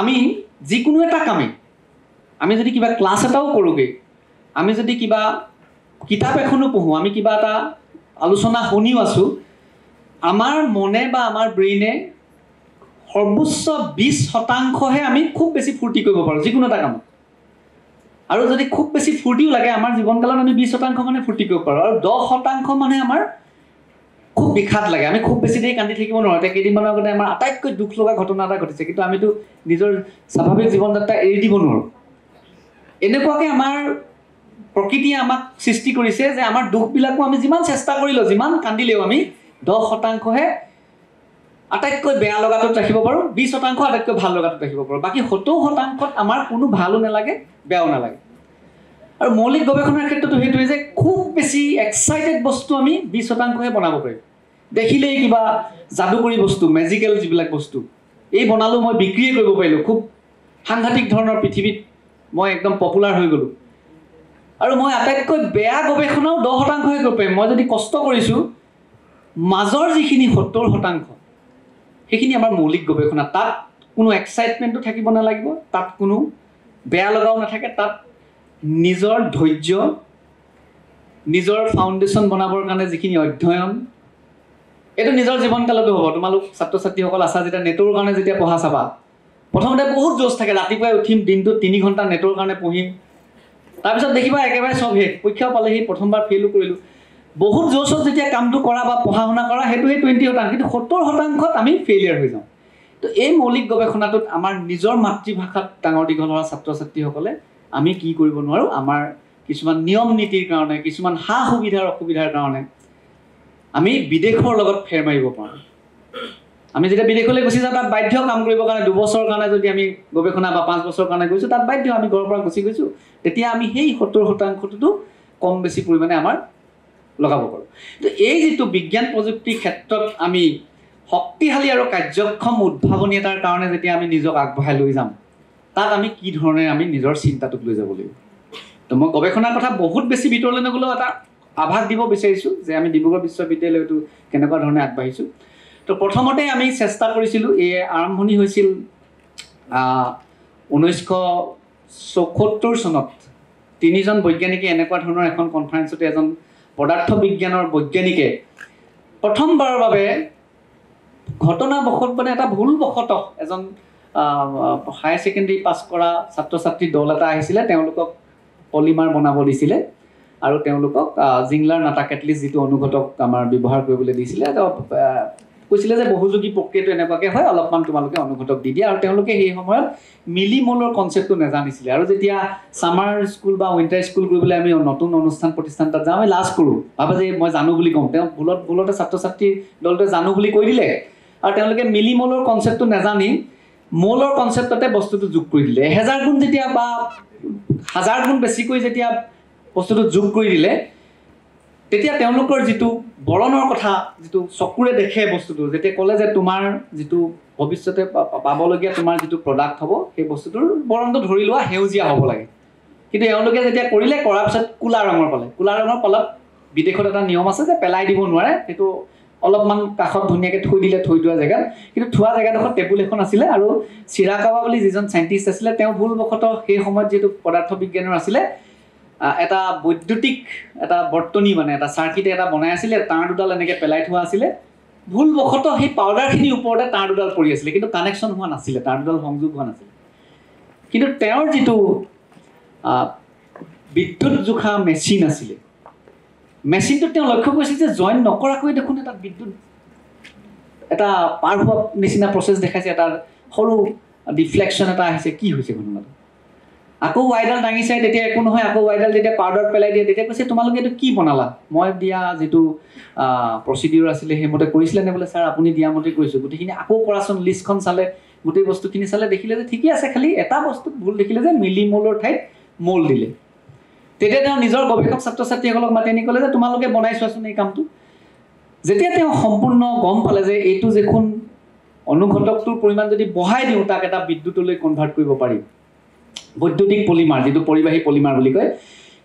আমি যিকোনো এটা কামে আমি যদি কিবা ক্লাছ এটাও কৰোঁগৈ আমি যদি কিবা কিতাপ এখনো পঢ়োঁ আমি কিবা এটা আলোচনা শুনিও আছোঁ আমাৰ মনে বা আমাৰ ব্ৰেইনে সৰ্বোচ্চ 20% আমি খুব বেছি ফূৰ্তি কৰিব পাৰোঁ যিকোনো এটা কামত আৰু যদি খুব বেছি ফূৰ্তিও লাগে আমাৰ জীৱনকালত আমি 20% মানে ফূৰ্তি কৰিব পাৰোঁ আৰু 10% মানে আমাৰ খুব বিষাদ লাগে আমি খুব বেছি দেৰি কান্দি থাকিব নোৱাৰোঁ এতিয়া কেইদিনমানৰ আগতে আমাৰ আটাইতকৈ দুখ লগা ঘটনা এটা ঘটিছে কিন্তু আমিতো নিজৰ স্বাভাৱিক জীৱন যাত্ৰা এৰি দিব নোৱাৰোঁ এনেকুৱাকৈ আমাৰ প্ৰকৃতিয়ে আমাক সৃষ্টি কৰিছে যে আমাৰ দুখবিলাকো আমি যিমান চেষ্টা কৰিলেও যিমান কান্দিলেও আমি 10%হে আটাইতকৈ বেয়া লগাটোত ৰাখিব পাৰোঁ 20% আটাইতকৈ ভাল লগাটোত ৰাখিব পাৰোঁ বাকী 70%ত আমাৰ কোনো ভালো নালাগে বেয়াও নালাগে আৰু মৌলিক গৱেষণাৰ ক্ষেত্ৰতো সেইটোৱে যে খুব বেছি এক্সাইটেড বস্তু আমি 20%হে বনাব পাৰিম দেখিলেই কিবা যাদুকৰী বস্তু মেজিকেল যিবিলাক বস্তু এই বনালোঁ মই বিক্ৰীয়ে কৰিব পাৰিলোঁ খুব সাংঘাতিক ধৰণৰ পৃথিৱীত মই একদম পপুলাৰ হৈ গ'লোঁ আৰু মই আটাইতকৈ বেয়া গৱেষণাও 10%হে কৰিব পাৰিম মই যদি কষ্ট কৰিছোঁ মাজৰ যিখিনি 70% সেইখিনি আমাৰ মৌলিক গৱেষণা তাত কোনো এক্সাইটমেণ্টো থাকিব নালাগিব তাত কোনো বেয়া লগাও নাথাকে তাত নিজৰ ধৈৰ্য নিজৰ ফাউণ্ডেশ্যন বনাবৰ কাৰণে যিখিনি অধ্যয়ন এইটো নিজৰ জীৱনকালতো হ'ব তোমালোক ছাত্ৰ ছাত্ৰীসকল আছা যেতিয়া নেটৰ কাৰণে যেতিয়া পঢ়া চাবা প্ৰথমতে বহুত জোচ থাকে ৰাতিপুৱাই উঠিম দিনটোত 3 ঘণ্টা নেটৰ কাৰণে পঢ়িম তাৰপিছত দেখিবা একেবাৰে চব শেষ পৰীক্ষাও পালেহি প্ৰথমবাৰ ফেইলো কৰিলোঁ বহুত জোচত যেতিয়া কামটো কৰা বা পঢ়া শুনা কৰা সেইটো 20% কিন্তু 70%ত আমি ফেইলিয়াৰ হৈ যাওঁ তো এই মৌলিক গৱেষণাটোত আমাৰ নিজৰ মাতৃভাষাত ডাঙৰ দীঘল হোৱা ছাত্ৰ ছাত্ৰীসকলে আমি কি কৰিব নোৱাৰোঁ আমাৰ কিছুমান নিয়ম নীতিৰ কাৰণে কিছুমান সা সুবিধাৰ অসুবিধাৰ কাৰণে আমি বিদেশৰ লগত ফেৰ মাৰিব পাৰোঁ আমি যেতিয়া বিদেশলৈ গুচি যাওঁ তাত বাধ্য কাম কৰিবৰ কাৰণে 2 বছৰৰ কাৰণে যদি আমি গৱেষণা বা 5 বছৰৰ কাৰণে গৈছোঁ তাত বাধ্য আমি ঘৰৰ পৰা গুচি গৈছোঁ তেতিয়া আমি সেই 70%টো কম বেছি পৰিমাণে আমাৰ লগাব পাৰোঁ তো এই যিটো বিজ্ঞান প্ৰযুক্তিৰ ক্ষেত্ৰত আমি শক্তিশালী আৰু কাৰ্যক্ষম উদ্ভাৱনী এটাৰ কাৰণে যেতিয়া আমি নিজক আগবঢ়াই লৈ যাম তাত আমি কি ধৰণে আমি নিজৰ চিন্তাটোক লৈ যাব লাগিব তো মই গৱেষণাৰ কথা বহুত বেছি ভিতৰলৈ নগ'লেও এটা আভাস দিব বিচাৰিছোঁ যে আমি ডিব্ৰুগড় বিশ্ববিদ্যালয়টো কেনেকুৱা ধৰণে আগবাঢ়িছোঁ তো প্ৰথমতে আমি চেষ্টা কৰিছিলোঁ এই আৰম্ভণি হৈছিল 1974 চনত 3জন বৈজ্ঞানিকে এনেকুৱা ধৰণৰ এখন কনফাৰেন্সতে এজন পদাৰ্থ বিজ্ঞানৰ বৈজ্ঞানিকে প্ৰথমবাৰৰ বাবে ঘটনাবশত মানে এটা ভুলবশতঃ এজন হায়াৰ ছেকেণ্ডেৰী পাছ কৰা ছাত্ৰ ছাত্ৰীৰ দল এটা আহিছিলে তেওঁলোকক পলিমাৰ বনাব দিছিলে আৰু তেওঁলোকক জিংলাৰ নাটা কেটলিষ্ট যিটো অনুঘটক আমাৰ ব্যৱহাৰ কৰিবলৈ দিছিলে কৈছিলে যে বহুযোগী প্ৰক্ৰিয়াটো এনেকুৱাকৈ হয় অলপমান তোমালোকে অনুঘটক দি দিয়া আৰু তেওঁলোকে সেই সময়ত মিলিমলৰ কনচেপ্টটো নাজানিছিলে আৰু যেতিয়া ছামাৰ স্কুল বা উইণ্টাৰ স্কুল কৰিবলৈ আমি নতুন অনুষ্ঠান প্ৰতিষ্ঠান তাত যাওঁ আমি লাজ কৰোঁ ভাবে যে মই জানো বুলি কওঁ তেওঁ ভুলতে ছাত্ৰ ছাত্ৰীৰ দলটোৱে জানো বুলি কৈ দিলে আৰু তেওঁলোকে মিলিমলৰ কনচেপ্টটো নাজানি মলৰ কনচেপ্টতে বস্তুটো যোগ কৰি দিলে 1000 গুণ যেতিয়া বা 1000 গুণ বেছিকৈ যেতিয়া বস্তুটো যোগ কৰি দিলে তেতিয়া তেওঁলোকৰ যিটো বৰণৰ কথা যিটো চকুৰে দেখে বস্তুটো যেতিয়া ক'লে যে তোমাৰ যিটো ভৱিষ্যতে পাবলগীয়া তোমাৰ যিটো প্ৰডাক্ট হ'ব সেই বস্তুটোৰ বৰণটো ধৰি লোৱা সেউজীয়া হ'ব লাগে কিন্তু এওঁলোকে যেতিয়া কৰিলে কৰাৰ পিছত ক'লা ৰঙৰ পালে বিদেশত এটা নিয়ম আছে যে পেলাই দিব নোৱাৰে সেইটো অলপমান কাষত ধুনীয়াকৈ থৈ দিলে থৈ যোৱা জেগাত কিন্তু থোৱা জেগাডোখৰত টেবুল এখন আছিলে আৰু চিৰাকাৱা বুলি যিজন চাইণ্টিষ্ট আছিলে তেওঁ ভুলবশতঃ সেই সময়ত যিটো পদাৰ্থ বিজ্ঞানৰ আছিলে এটা বৈদ্যুতিক এটা বৰ্তনী মানে এটা চাৰ্কিট এটা বনাই আছিলে তাঁৰ দুডাল এনেকৈ পেলাই থোৱা আছিলে ভুলবশতঃ সেই পাউডাৰখিনিৰ ওপৰতে তাঁৰ দুডাল পৰি আছিলে কিন্তু কানেকশ্যন হোৱা নাছিলে তাঁৰ দুডাল সংযোগ হোৱা নাছিলে কিন্তু তেওঁৰ যিটো বিদ্যুৎ জোখা মেচিন আছিলে মেচিনটোত তেওঁ লক্ষ্য কৰিছিল যে জইন নকৰাকৈ দেখোন এটা বিদ্যুৎ এটা পাৰ হোৱা নিচিনা প্ৰচেছ দেখাইছে এটা সৰু ডিফ্লেকশ্যন এটা আহিছে কি হৈছে ঘটনাটো আকৌ ৱাইডাল দাঙি চাই তেতিয়া একো নহয় আকৌ ৱাইডাল যেতিয়া পাউডাৰত পেলাই দিয়ে তেতিয়া কৈছে তোমালোকে এইটো কি বনালা মই দিয়া যিটো প্ৰচিডিউৰ আছিলে সেইমতে কৰিছিলে নে বোলে ছাৰ আপুনি দিয়া মতে কৰিছোঁ গোটেইখিনি আকৌ কৰাচোন লিষ্টখন চালে গোটেই বস্তুখিনি চালে দেখিলে যে ঠিকেই আছে খালি এটা বস্তুত ভুল দেখিলে যে মিলিমলৰ ঠাইত মল দিলে তেতিয়া তেওঁ নিজৰ গৱেষক ছাত্ৰ ছাত্ৰীসকলক মাতি আনি ক'লে যে তোমালোকে বনাই চোৱাচোন এই কামটো যেতিয়া তেওঁ সম্পূৰ্ণ গম পালে যে এইটো দেখোন অনুঘটকটোৰ পৰিমাণ যদি বঢ়াই দিওঁ তাক এটা বিদ্যুতলৈ কনভাৰ্ট কৰিব পাৰি বৈদ্যুতিক পলিমাৰ যিটো পৰিবাহী পলিমাৰ বুলি কয়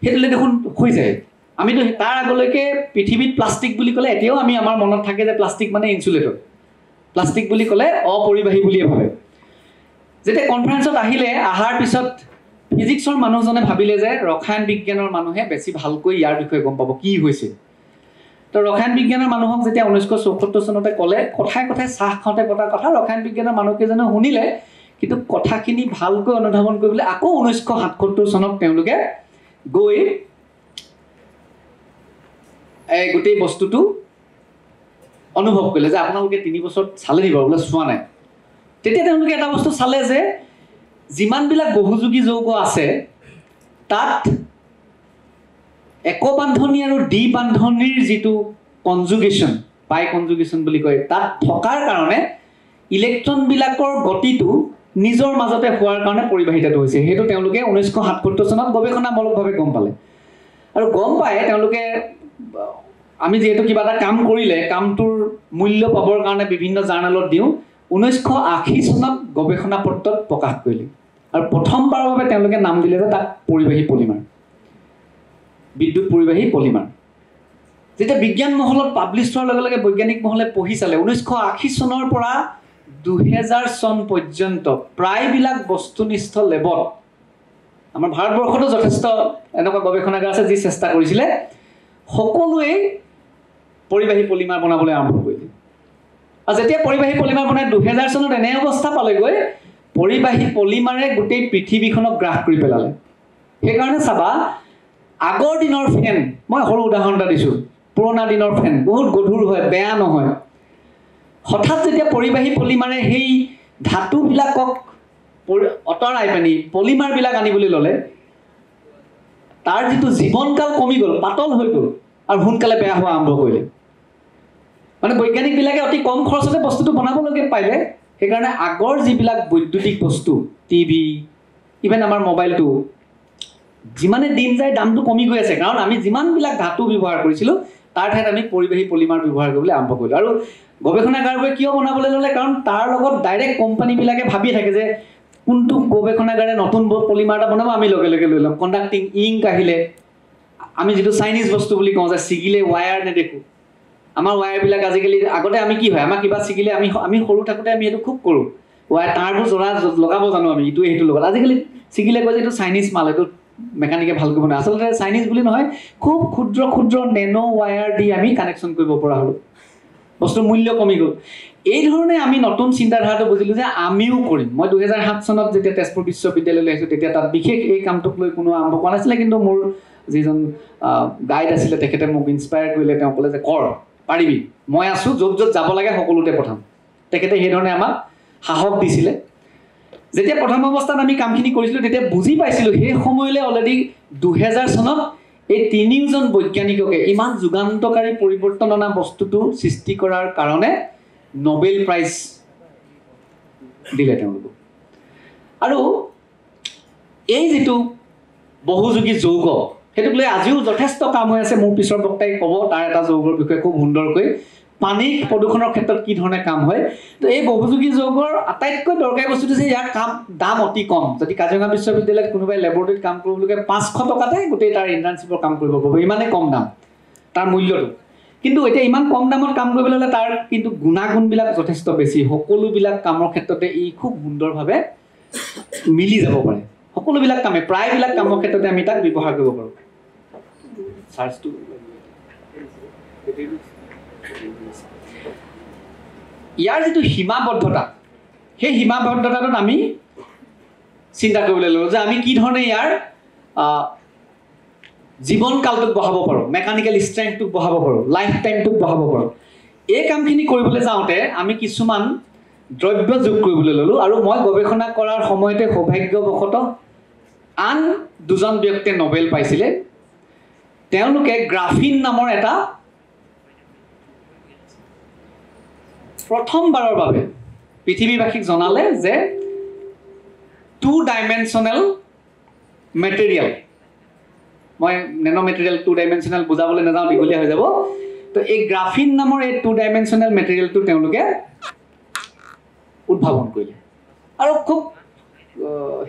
সেইটোলৈ দেখোন হৈ যায় আমিতো তাৰ আগলৈকে পৃথিৱীত প্লাষ্টিক বুলি ক'লে এতিয়াও আমি আমাৰ মনত থাকে যে প্লাষ্টিক মানে ইনচুলেটৰ প্লাষ্টিক বুলি ক'লে অপৰিবাহী বুলিয়ে ভাবে যেতিয়া কনফাৰেন্সত আহিলে আহাৰ পিছত ফিজিক্সৰ মানুহজনে ভাবিলে যে ৰসায়ন বিজ্ঞানৰ মানুহে বেছি ভালকৈ ইয়াৰ বিষয়ে গম পাব কি হৈছে তো ৰসায়ন বিজ্ঞানৰ মানুহক যেতিয়া 1974 চনতে ক'লে কথাই কথাই চাহ খাওঁতে পতা কথা ৰসায়ন বিজ্ঞানৰ মানুহকেইজনে শুনিলে কিন্তু কথাখিনি ভালকৈ অনুধাৱন কৰিবলৈ আকৌ 1977 চনত তেওঁলোকে গৈ এই গোটেই বস্তুটো অনুভৱ কৰিলে যে আপোনালোকে 3 বছৰ চালে দিব বোলে চোৱা নাই তেতিয়া তেওঁলোকে এটা বস্তু চালে যে যিমানবিলাক বহুযোগী যৌগ আছে তাত একবান্ধনী আৰু ডি বান্ধনীৰ যিটো কনজুগেশ্যন বাই কনজুগেশ্যন বুলি কয় তাত থকাৰ কাৰণে ইলেক্ট্ৰনবিলাকৰ গতিটো নিজৰ মাজতে হোৱাৰ কাৰণে পৰিবাহিতাটো হৈছে সেইটো তেওঁলোকে 1977 চনত গৱেষণামূলকভাৱে গম পালে আৰু গম পায় তেওঁলোকে আমি যেহেতু কিবা এটা কাম কৰিলে কামটোৰ মূল্য পাবৰ কাৰণে বিভিন্ন জাৰ্নেলত দিওঁ 1980 চনত গৱেষণা পত্ৰত প্ৰকাশ কৰিলে আৰু প্ৰথমবাৰৰ বাবে তেওঁলোকে নাম দিলে যে তাক পৰিবাহী পলিমাৰ বিদ্যুৎ পৰিবাহী পলিমাৰ যেতিয়া বিজ্ঞান মহলত পাব্লিছ হোৱাৰ লগে লগে বৈজ্ঞানিক মহলে পঢ়ি চালে 1980 চনৰ পৰা 2000 চন পৰ্যন্ত প্ৰায়বিলাক বস্তুনিষ্ঠ লেবত আমাৰ ভাৰতবৰ্ষতো যথেষ্ট এনেকুৱা গৱেষণাগাৰ আছে যি চেষ্টা কৰিছিলে সকলোৱে পৰিবাহী পলিমাৰ বনাবলৈ আৰম্ভ কৰিলে আৰু যেতিয়া পৰিবাহী পলিমাৰ বনাই 2000 চনত এনে অৱস্থা পালেগৈ পৰিবাহী পলিমাৰে গোটেই পৃথিৱীখনক গ্ৰাস কৰি পেলালে সেইকাৰণে চাবা আগৰ দিনৰ ফেন মই সৰু উদাহৰণ এটা দিছোঁ পুৰণা দিনৰ ফেন বহুত গধুৰ হয় বেয়া নহয় হঠাৎ যেতিয়া পৰিবাহী পলিমাৰে সেই ধাতুবিলাকক অতৰাই পানি পলিমাৰবিলাক আনিবলৈ ল'লে তাৰ যিটো জীৱনকাল কমি গ'ল পাতল হৈ গ'ল আৰু সোনকালে বেয়া হোৱা আৰম্ভ কৰিলে মানে বৈজ্ঞানিকবিলাকে অতি কম খৰচতে বস্তুটো বনাবলৈকে পাইলে সেইকাৰণে আগৰ যিবিলাক বৈদ্যুতিক বস্তু টিভি ইভেন আমাৰ মোবাইলটো যিমানে দিন যায় দামটো কমি গৈ আছে কাৰণ আমি যিমানবিলাক ধাতু ব্যৱহাৰ কৰিছিলোঁ তাৰ ঠাইত আমি পৰিবাহী পলিমাৰ ব্যৱহাৰ কৰিবলৈ আৰম্ভ কৰিলোঁ আৰু গৱেষণাগাৰবোৰে কিয় বনাবলৈ ল'লে কাৰণ তাৰ লগত ডাইৰেক্ট কোম্পানীবিলাকে ভাবি থাকে যে কোনটো গৱেষণাগাৰে নতুন পলিমাৰ এটা বনাব আমি লগে লগে লৈ ল'ম কণ্ডাক্টিং ইংক আহিলে আমি যিটো চাইনিজ বস্তু বুলি কওঁ যে ছিগিলে ৱায়াৰ নেদেখোঁ আমাৰ ৱায়াৰবিলাক আজিকালি আগতে আমি কি হয় আমাৰ কিবা ছিগিলে আমি সৰু থাকোঁতে আমি এইটো খুব কৰোঁ ৱায়াৰ তাঁৰবোৰ লগাব জানো আমি ইটোৱে সেইটো লগত আজিকালি ছিগিলে কয় যে এইটো চাইনিজ মাল এইটো মেকানিকে ভালকৈ বনায় আচলতে চাইনিজ বুলি নহয় খুব ক্ষুদ্ৰ ক্ষুদ্ৰ নেনো ৱায়াৰ দি আমি কানেকশ্যন কৰিব পৰা হ'লোঁ বস্তুৰ মূল্য কমি গ'ল এই ধৰণে আমি নতুন চিন্তাধাৰাটো বুজিলোঁ যে আমিও কৰিম মই 2007 চনত যেতিয়া তেজপুৰ বিশ্ববিদ্যালয়লৈ আহিছোঁ তেতিয়া তাত বিশেষ এই কামটোক লৈ কোনো আৰম্ভ কৰা নাছিলে কিন্তু মোৰ যিজন গাইড আছিলে তেখেতে মোক ইনস্পায়াৰ কৰিলে তেওঁ ক'লে যে কৰ পাৰিবি মই আছোঁ য'ত য'ত যাব লাগে সকলোতে পঠাম তেখেতে সেইধৰণে আমাক সাহস দিছিলে যেতিয়া প্ৰথম অৱস্থাত আমি কামখিনি কৰিছিলোঁ তেতিয়া বুজি পাইছিলোঁ সেই সময়লৈ অলৰেডি 2000 চনত এই তিনিওজন বৈজ্ঞানিককে ইমান যুগান্তকাৰী পৰিৱৰ্তন অনা বস্তুটো সৃষ্টি কৰাৰ কাৰণে নোবেল প্ৰাইজ দিলে তেওঁলোকক আৰু এই যিটো বহুযোগী যৌগ সেইটোক লৈ আজিও যথেষ্ট কাম হৈ আছে মোৰ পিছৰ বক্তাই ক'ব তাৰ এটা যৌগৰ বিষয়ে খুব সুন্দৰকৈ পানী প্ৰদূষণৰ ক্ষেত্ৰত কি ধৰণে কাম হয় তো এই বহুযোগী যৌগৰ আটাইতকৈ দৰকাৰী বস্তুটো যে ইয়াৰ দাম অতি কম যদি কাজিৰঙা বিশ্ববিদ্যালয়ত কোনোবাই লেবৰেটৰীত কাম কৰিবলৈকে 500 টকাতে গোটেই তাৰ ইণ্টাৰ্ণশ্বিপৰ কাম কৰিব পাৰিব ইমানেই কম দাম তাৰ মূল্যটো কিন্তু এতিয়া ইমান কম দামত কাম কৰিবলৈ হ'লে তাৰ কিন্তু গুণাগুণবিলাক যথেষ্ট বেছি সকলোবিলাক কামৰ ক্ষেত্ৰতে ই খুব সুন্দৰভাৱে মিলি যাব পাৰে সকলোবিলাক কামে প্ৰায়বিলাক কামৰ ক্ষেত্ৰতে আমি তাক ব্যৱহাৰ কৰিব পাৰোঁ চাৰ্জটো ইয়াৰ যিটো সীমাবদ্ধতা সেই সীমাবদ্ধতাটোত আমি চিন্তা কৰিবলৈ ল'লোঁ যে আমি কি ধৰণে ইয়াৰ জীৱনকালটোক বঢ়াব পাৰোঁ মেকানিকেল ষ্ট্ৰেংথটোক বঢ়াব পাৰোঁ লাইফ টাইমটোক বঢ়াব পাৰোঁ এই কামখিনি কৰিবলৈ যাওঁতে আমি কিছুমান দ্ৰব্য যোগ কৰিবলৈ ল'লোঁ আৰু মই গৱেষণা কৰাৰ সময়তে সৌভাগ্যবশতঃ আন দুজন ব্যক্তিয়ে নোবেল পাইছিলে তেওঁলোকে গ্ৰাফিন নামৰ এটা প্ৰথমবাৰৰ বাবে পৃথিৱীবাসীক জনালে যে 2 ডাইমেনশ্যনেল মেটেৰিয়েল মই নেনো মেটেৰিয়েল 2 ডাইমেনশ্যনেল বুজাবলৈ নাযাওঁ দীঘলীয়া হৈ যাব তো এই গ্ৰাফিন নামৰ এই 2 ডাইমেনশ্যনেল মেটেৰিয়েলটো তেওঁলোকে উদ্ভাৱন কৰিলে আৰু খুব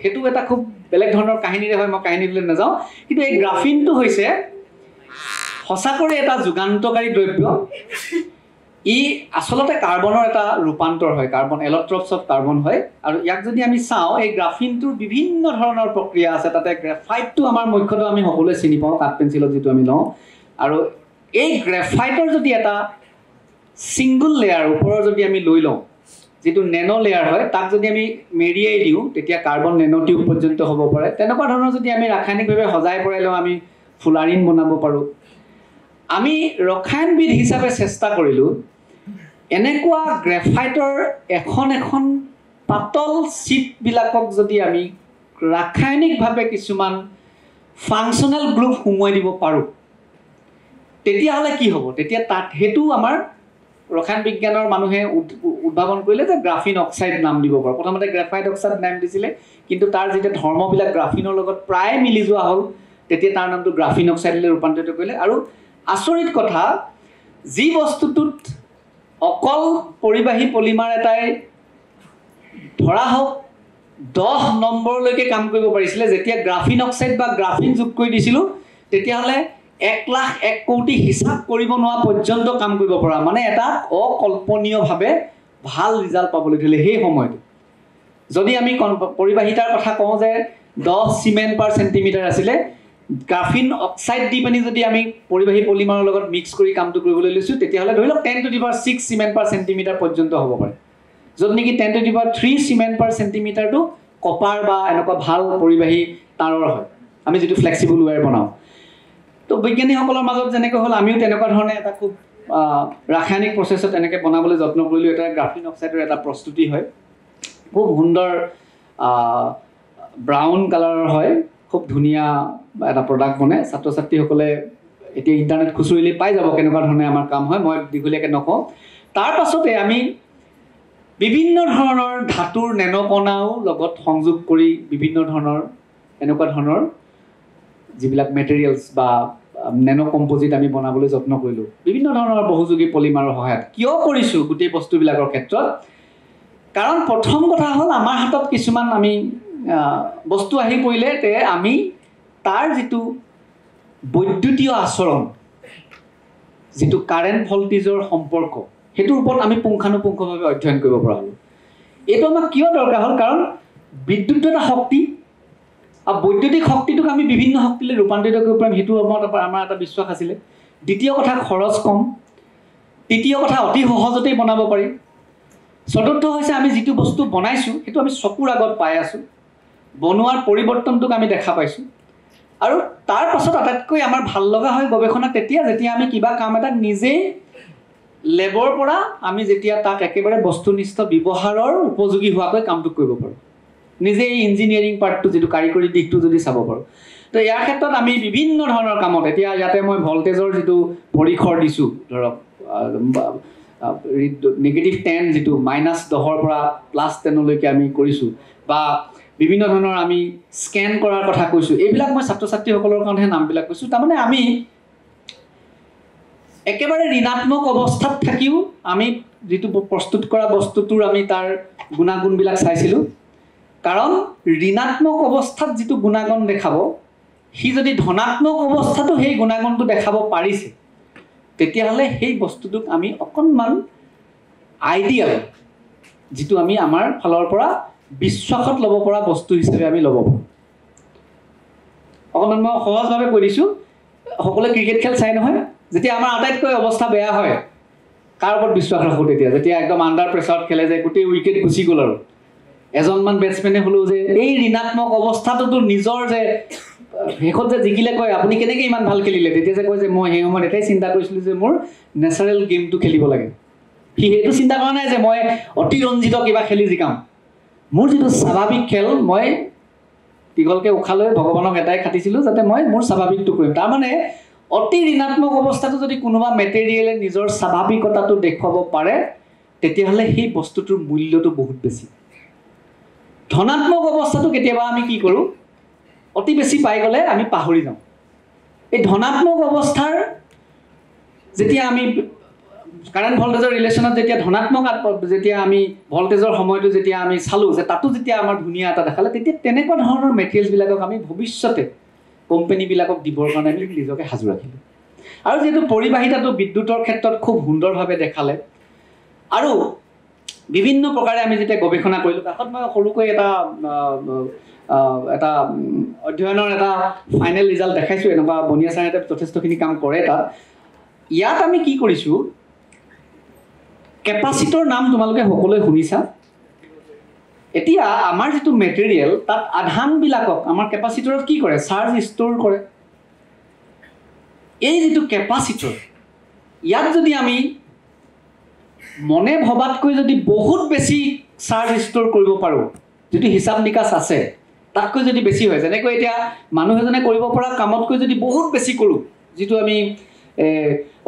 হেতু এটা খুব বেলেগ ধৰণৰ কাহিনীৰে হয় মই কাহিনীলৈ নাযাওঁ কিন্তু এই গ্ৰাফিনটো হৈছে সঁচাকৈ এটা যুগান্তকাৰী দ্ৰব্য ই আচলতে কাৰ্বনৰ এটা ৰূপান্তৰ হয় কাৰ্বন এলট্ৰপছ অফ কাৰ্বন হয় আৰু ইয়াক যদি আমি চাওঁ এই গ্ৰাফিনটোৰ বিভিন্ন ধৰণৰ প্ৰক্ৰিয়া আছে তাতে গ্ৰেফাইটটো আমাৰ মুখ্যতঃ আমি সকলোৱে চিনি পাওঁ কাঠ পেঞ্চিলত যিটো আমি লওঁ আৰু এই গ্ৰেফাইটৰ যদি এটা ছিংগল লেয়াৰ ওপৰৰ যদি আমি লৈ লওঁ যেটো নেনো লেয়াৰ হয় তাক যদি আমি মেৰিয়াই দিওঁ তেতিয়া কাৰ্বন নেনো টিউব পৰ্যন্ত হ'ব পাৰে তেনেকুৱা ধৰণৰ যদি আমি ৰাসায়নিকভাৱে সজাই পৰাই লওঁ আমি ফুলাৰিন বনাব পাৰোঁ আমি ৰসায়নবিদ হিচাপে চেষ্টা কৰিলোঁ এনেকুৱা গ্ৰেফাইটৰ এখন পাতল চিটবিলাকক যদি আমি ৰাসায়নিকভাৱে কিছুমান ফাংচনেল গ্ৰুপ সোমোৱাই দিব পাৰোঁ তেতিয়াহ'লে কি হ'ব তেতিয়া তাত হেতু আমাৰ ৰসায়ন বিজ্ঞানৰ মানুহে উদ্ভাৱন কৰিলে যে গ্ৰাফিন অক্সাইড নাম দিব পাৰোঁ প্ৰথমতে গ্ৰেফাইট অক্সাইড নাম দিছিলে কিন্তু তাৰ যেতিয়া ধৰ্মবিলাক গ্ৰাফিনৰ লগত প্ৰায় মিলি যোৱা হ'ল তেতিয়া তাৰ নামটো গ্ৰাফিন অক্সাইডলৈ ৰূপান্তৰিত কৰিলে আৰু আচৰিত কথা যি বস্তুটোত অকল পৰিবাহী পলিমাৰ এটাই ধৰা হওক 10 নম্বৰলৈকে কাম কৰিব পাৰিছিলে যেতিয়া গ্ৰাফিন অক্সাইড বা গ্ৰাফিন যোগ কৰি দিছিলোঁ তেতিয়াহ'লে 1,01,000 কোটি হিচাপ কৰিব নোৱাৰা পৰ্যন্ত কাম কৰিব পৰা মানে এটা অকল্পনীয়ভাৱে ভাল ৰিজাল্ট পাবলৈ ধৰিলে সেই সময়ত যদি আমি পৰিবাহিতাৰ কথা কওঁ যে 10 চিমেণ্ট পাৰ চেণ্টিমিটাৰ আছিলে গ্ৰাফিন অক্সাইড দি পানি যদি আমি পৰিবাহী পলিমাৰৰ লগত মিক্স কৰি কামটো কৰিবলৈ লৈছোঁ তেতিয়াহ'লে ধৰি লওক 10⁶ চিমেণ্ট পাৰ চেণ্টিমিটাৰ পৰ্যন্ত হ'ব পাৰে য'ত নেকি 10�3 চিমেণ্ট পাৰ চেণ্টিমিটাৰটো কপাৰ বা এনেকুৱা ভাল পৰিবাহী তাঁৰৰ হয় আমি যিটো ফ্লেক্সিবল ৱায়াৰ বনাওঁ তো বৈজ্ঞানিকসকলৰ মাজত যেনেকৈ হ'ল আমিও তেনেকুৱা ধৰণে এটা খুব ৰাসায়নিক প্ৰচেছত এনেকৈ বনাবলৈ যত্ন কৰিলোঁ এটা গ্ৰাফিন অক্সাইডৰ এটা প্ৰস্তুতি হয় খুব সুন্দৰ ব্ৰাউন কালাৰৰ হয় খুব ধুনীয়া এটা প্ৰডাক্ট বনে ছাত্ৰ ছাত্ৰীসকলে এতিয়া ইণ্টাৰনেট খুচুৰিলে পাই যাব কেনেকুৱা ধৰণে আমাৰ কাম হয় মই দীঘলীয়াকৈ নকওঁ তাৰ পাছতে আমি বিভিন্ন ধৰণৰ ধাতুৰ নেনকণাও লগত সংযোগ কৰি বিভিন্ন ধৰণৰ এনেকুৱা ধৰণৰ যিবিলাক মেটেৰিয়েলছ বা নেনো কম্পজিট আমি বনাবলৈ যত্ন কৰিলোঁ বিভিন্ন ধৰণৰ বহুযোগী পলিমাৰৰ সহায়ত কিয় কৰিছোঁ গোটেই বস্তুবিলাকৰ ক্ষেত্ৰত কাৰণ প্ৰথম কথা হ'ল আমাৰ হাতত কিছুমান আমি বস্তু আহি পৰিলে তে আমি তাৰ যিটো বৈদ্যুতীয় আচৰণ যিটো কাৰেণ্ট ভল্টেজৰ সম্পৰ্ক সেইটোৰ ওপৰত আমি পুংখানুপুংখভাৱে অধ্যয়ন কৰিব পৰা হ'লোঁ এইটো আমাক কিয় দৰকাৰ হ'ল কাৰণ বিদ্যুৎ এটা শক্তি আৰু বৈদ্যুতিক শক্তিটোক আমি বিভিন্ন শক্তিলৈ ৰূপান্তৰিত কৰিব পাৰিম সেইটো আমাৰ এটা বিশ্বাস আছিলে দ্বিতীয় কথা খৰচ কম তৃতীয় কথা অতি সহজতেই বনাব পাৰি চতুৰ্থ হৈছে আমি যিটো বস্তু বনাইছোঁ সেইটো আমি চকুৰ আগত পাই আছোঁ বনোৱাৰ পৰিৱৰ্তনটোক আমি দেখা পাইছোঁ আৰু তাৰ পাছত আটাইতকৈ আমাৰ ভাল লগা হয় গৱেষণা যেতিয়া আমি কিবা কাম এটা নিজেই লেবৰ পৰা আমি যেতিয়া তাক একেবাৰে বস্তুনিষ্ঠ ব্যৱহাৰৰ উপযোগী হোৱাকৈ কামটো কৰিব পাৰোঁ নিজে এই ইঞ্জিনিয়াৰিং পাৰ্টটো যিটো কাৰিকৰী দিশটো যদি চাব পাৰোঁ তো ইয়াৰ ক্ষেত্ৰত আমি বিভিন্ন ধৰণৰ কামত এতিয়া ইয়াতে মই ভল্টেজৰ যিটো পৰিসৰ দিছোঁ ধৰক -10 যিটো -10ৰ পৰা +10লৈকে আমি কৰিছোঁ বা বিভিন্ন ধৰণৰ আমি স্কেন কৰাৰ কথা কৈছোঁ এইবিলাক মই ছাত্ৰ ছাত্ৰীসকলৰ কাৰণেহে নামবিলাক কৈছোঁ তাৰমানে আমি একেবাৰে ঋণাত্মক অৱস্থাত থাকিও আমি যিটো প্ৰস্তুত কৰা বস্তুটোৰ আমি তাৰ গুণাগুণবিলাক চাইছিলোঁ কাৰণ ঋণাত্মক অৱস্থাত যিটো গুণাগুণ দেখাব সি যদি ধনাত্মক অৱস্থাতো সেই গুণাগুণটো দেখাব পাৰিছে তেতিয়াহ'লে সেই বস্তুটোক আমি অকণমান আইডিয়েল যিটো আমি আমাৰ ফালৰ পৰা বিশ্বাসত ল'ব পৰা বস্তু হিচাপে আমি ল'ব পাৰোঁ অকণমান মই সহজভাৱে কৈ দিছোঁ সকলোৱে ক্ৰিকেট খেল চাই নহয় যেতিয়া আমাৰ আটাইতকৈ অৱস্থা বেয়া হয় কাৰ ওপৰত বিশ্বাস ৰাখোঁ যেতিয়া একদম আণ্ডাৰ প্ৰেছাৰত খেলে যে গোটেই উইকেট গুচি গ'ল আৰু এজনমান বেটছমেনে হ'লেও যে এই ঋণাত্মক অৱস্থাটোতো নিজৰ যে শেষত যে জিকিলে কয় আপুনি কেনেকৈ ইমান ভাল খেলিলে তেতিয়া যে কয় যে মই সেই সময়ত এটাই চিন্তা কৰিছিলোঁ যে মোৰ নেচাৰেল গেমটো খেলিব লাগে সি সেইটো চিন্তা কৰা নাই যে মই অতিৰঞ্জিত কিবা খেলি জিকাম। মোৰ যিটো স্বাভাৱিক খেল, মই দীঘলকৈ উশাহ লৈ ভগৱানক এটাই খাটিছিলোঁ যাতে মই মোৰ স্বাভাৱিকটো কৰিম। তাৰমানে অতি ঋণাত্মক অৱস্থাটো যদি কোনোবা মেটেৰিয়েলে নিজৰ স্বাভাৱিকতাটো দেখুৱাব পাৰে, তেতিয়াহ'লে সেই বস্তুটোৰ মূল্যটো বহুত বেছি। ধনাত্মক অৱস্থাটো কেতিয়াবা আমি কি কৰোঁ, অতি বেছি পাই গ'লে আমি পাহৰি যাওঁ। এই ধনাত্মক অৱস্থাৰ যেতিয়া আমি কাৰেণ্ট ভল্টেজৰ ৰিলেশ্যনত যেতিয়া ধনাত্মক যেতিয়া আমি ভল্টেজৰ সময়টো যেতিয়া আমি চালোঁ যে তাতো যেতিয়া আমাৰ ধুনীয়া এটা দেখালে, তেতিয়া তেনেকুৱা ধৰণৰ মেটেৰিয়েলছবিলাকক আমি ভৱিষ্যতে কোম্পানীবিলাকক দিবৰ কাৰণে আমি নিজকে সাজু ৰাখিলোঁ। আৰু যিহেতু পৰিবাহিতাটো বিদ্যুতৰ ক্ষেত্ৰত খুব সুন্দৰভাৱে দেখালে, আৰু বিভিন্ন প্ৰকাৰে আমি যেতিয়া গৱেষণা কৰিলোঁ, কাষত মই সৰুকৈ এটা অধ্যয়নৰ এটা ফাইনেল ৰিজাল্ট দেখাইছোঁ। এনেকুৱা বনিয়া ছাৰহঁতে যথেষ্টখিনি কাম কৰে তাত। ইয়াত আমি কি কৰিছোঁ, কেপাচিটৰ নাম তোমালোকে সকলোৱে শুনিছা। এতিয়া আমাৰ যিটো মেটেৰিয়েল, তাত আধানবিলাকক আমাৰ কেপাচিটৰত কি কৰে, চাৰ্জ ষ্ট'ৰ কৰে। এই যিটো কেপাচিটৰ, ইয়াত যদি আমি মনে ভবাতকৈ যদি বহুত বেছি চাৰ্জ ষ্ট'ৰ কৰিব পাৰোঁ, যিটো হিচাপ নিকাচ আছে তাতকৈ যদি বেছি হয়, যেনেকৈ এতিয়া মানুহ এজনে কৰিব পৰা কামতকৈ যদি বহুত বেছি কৰোঁ, যিটো আমি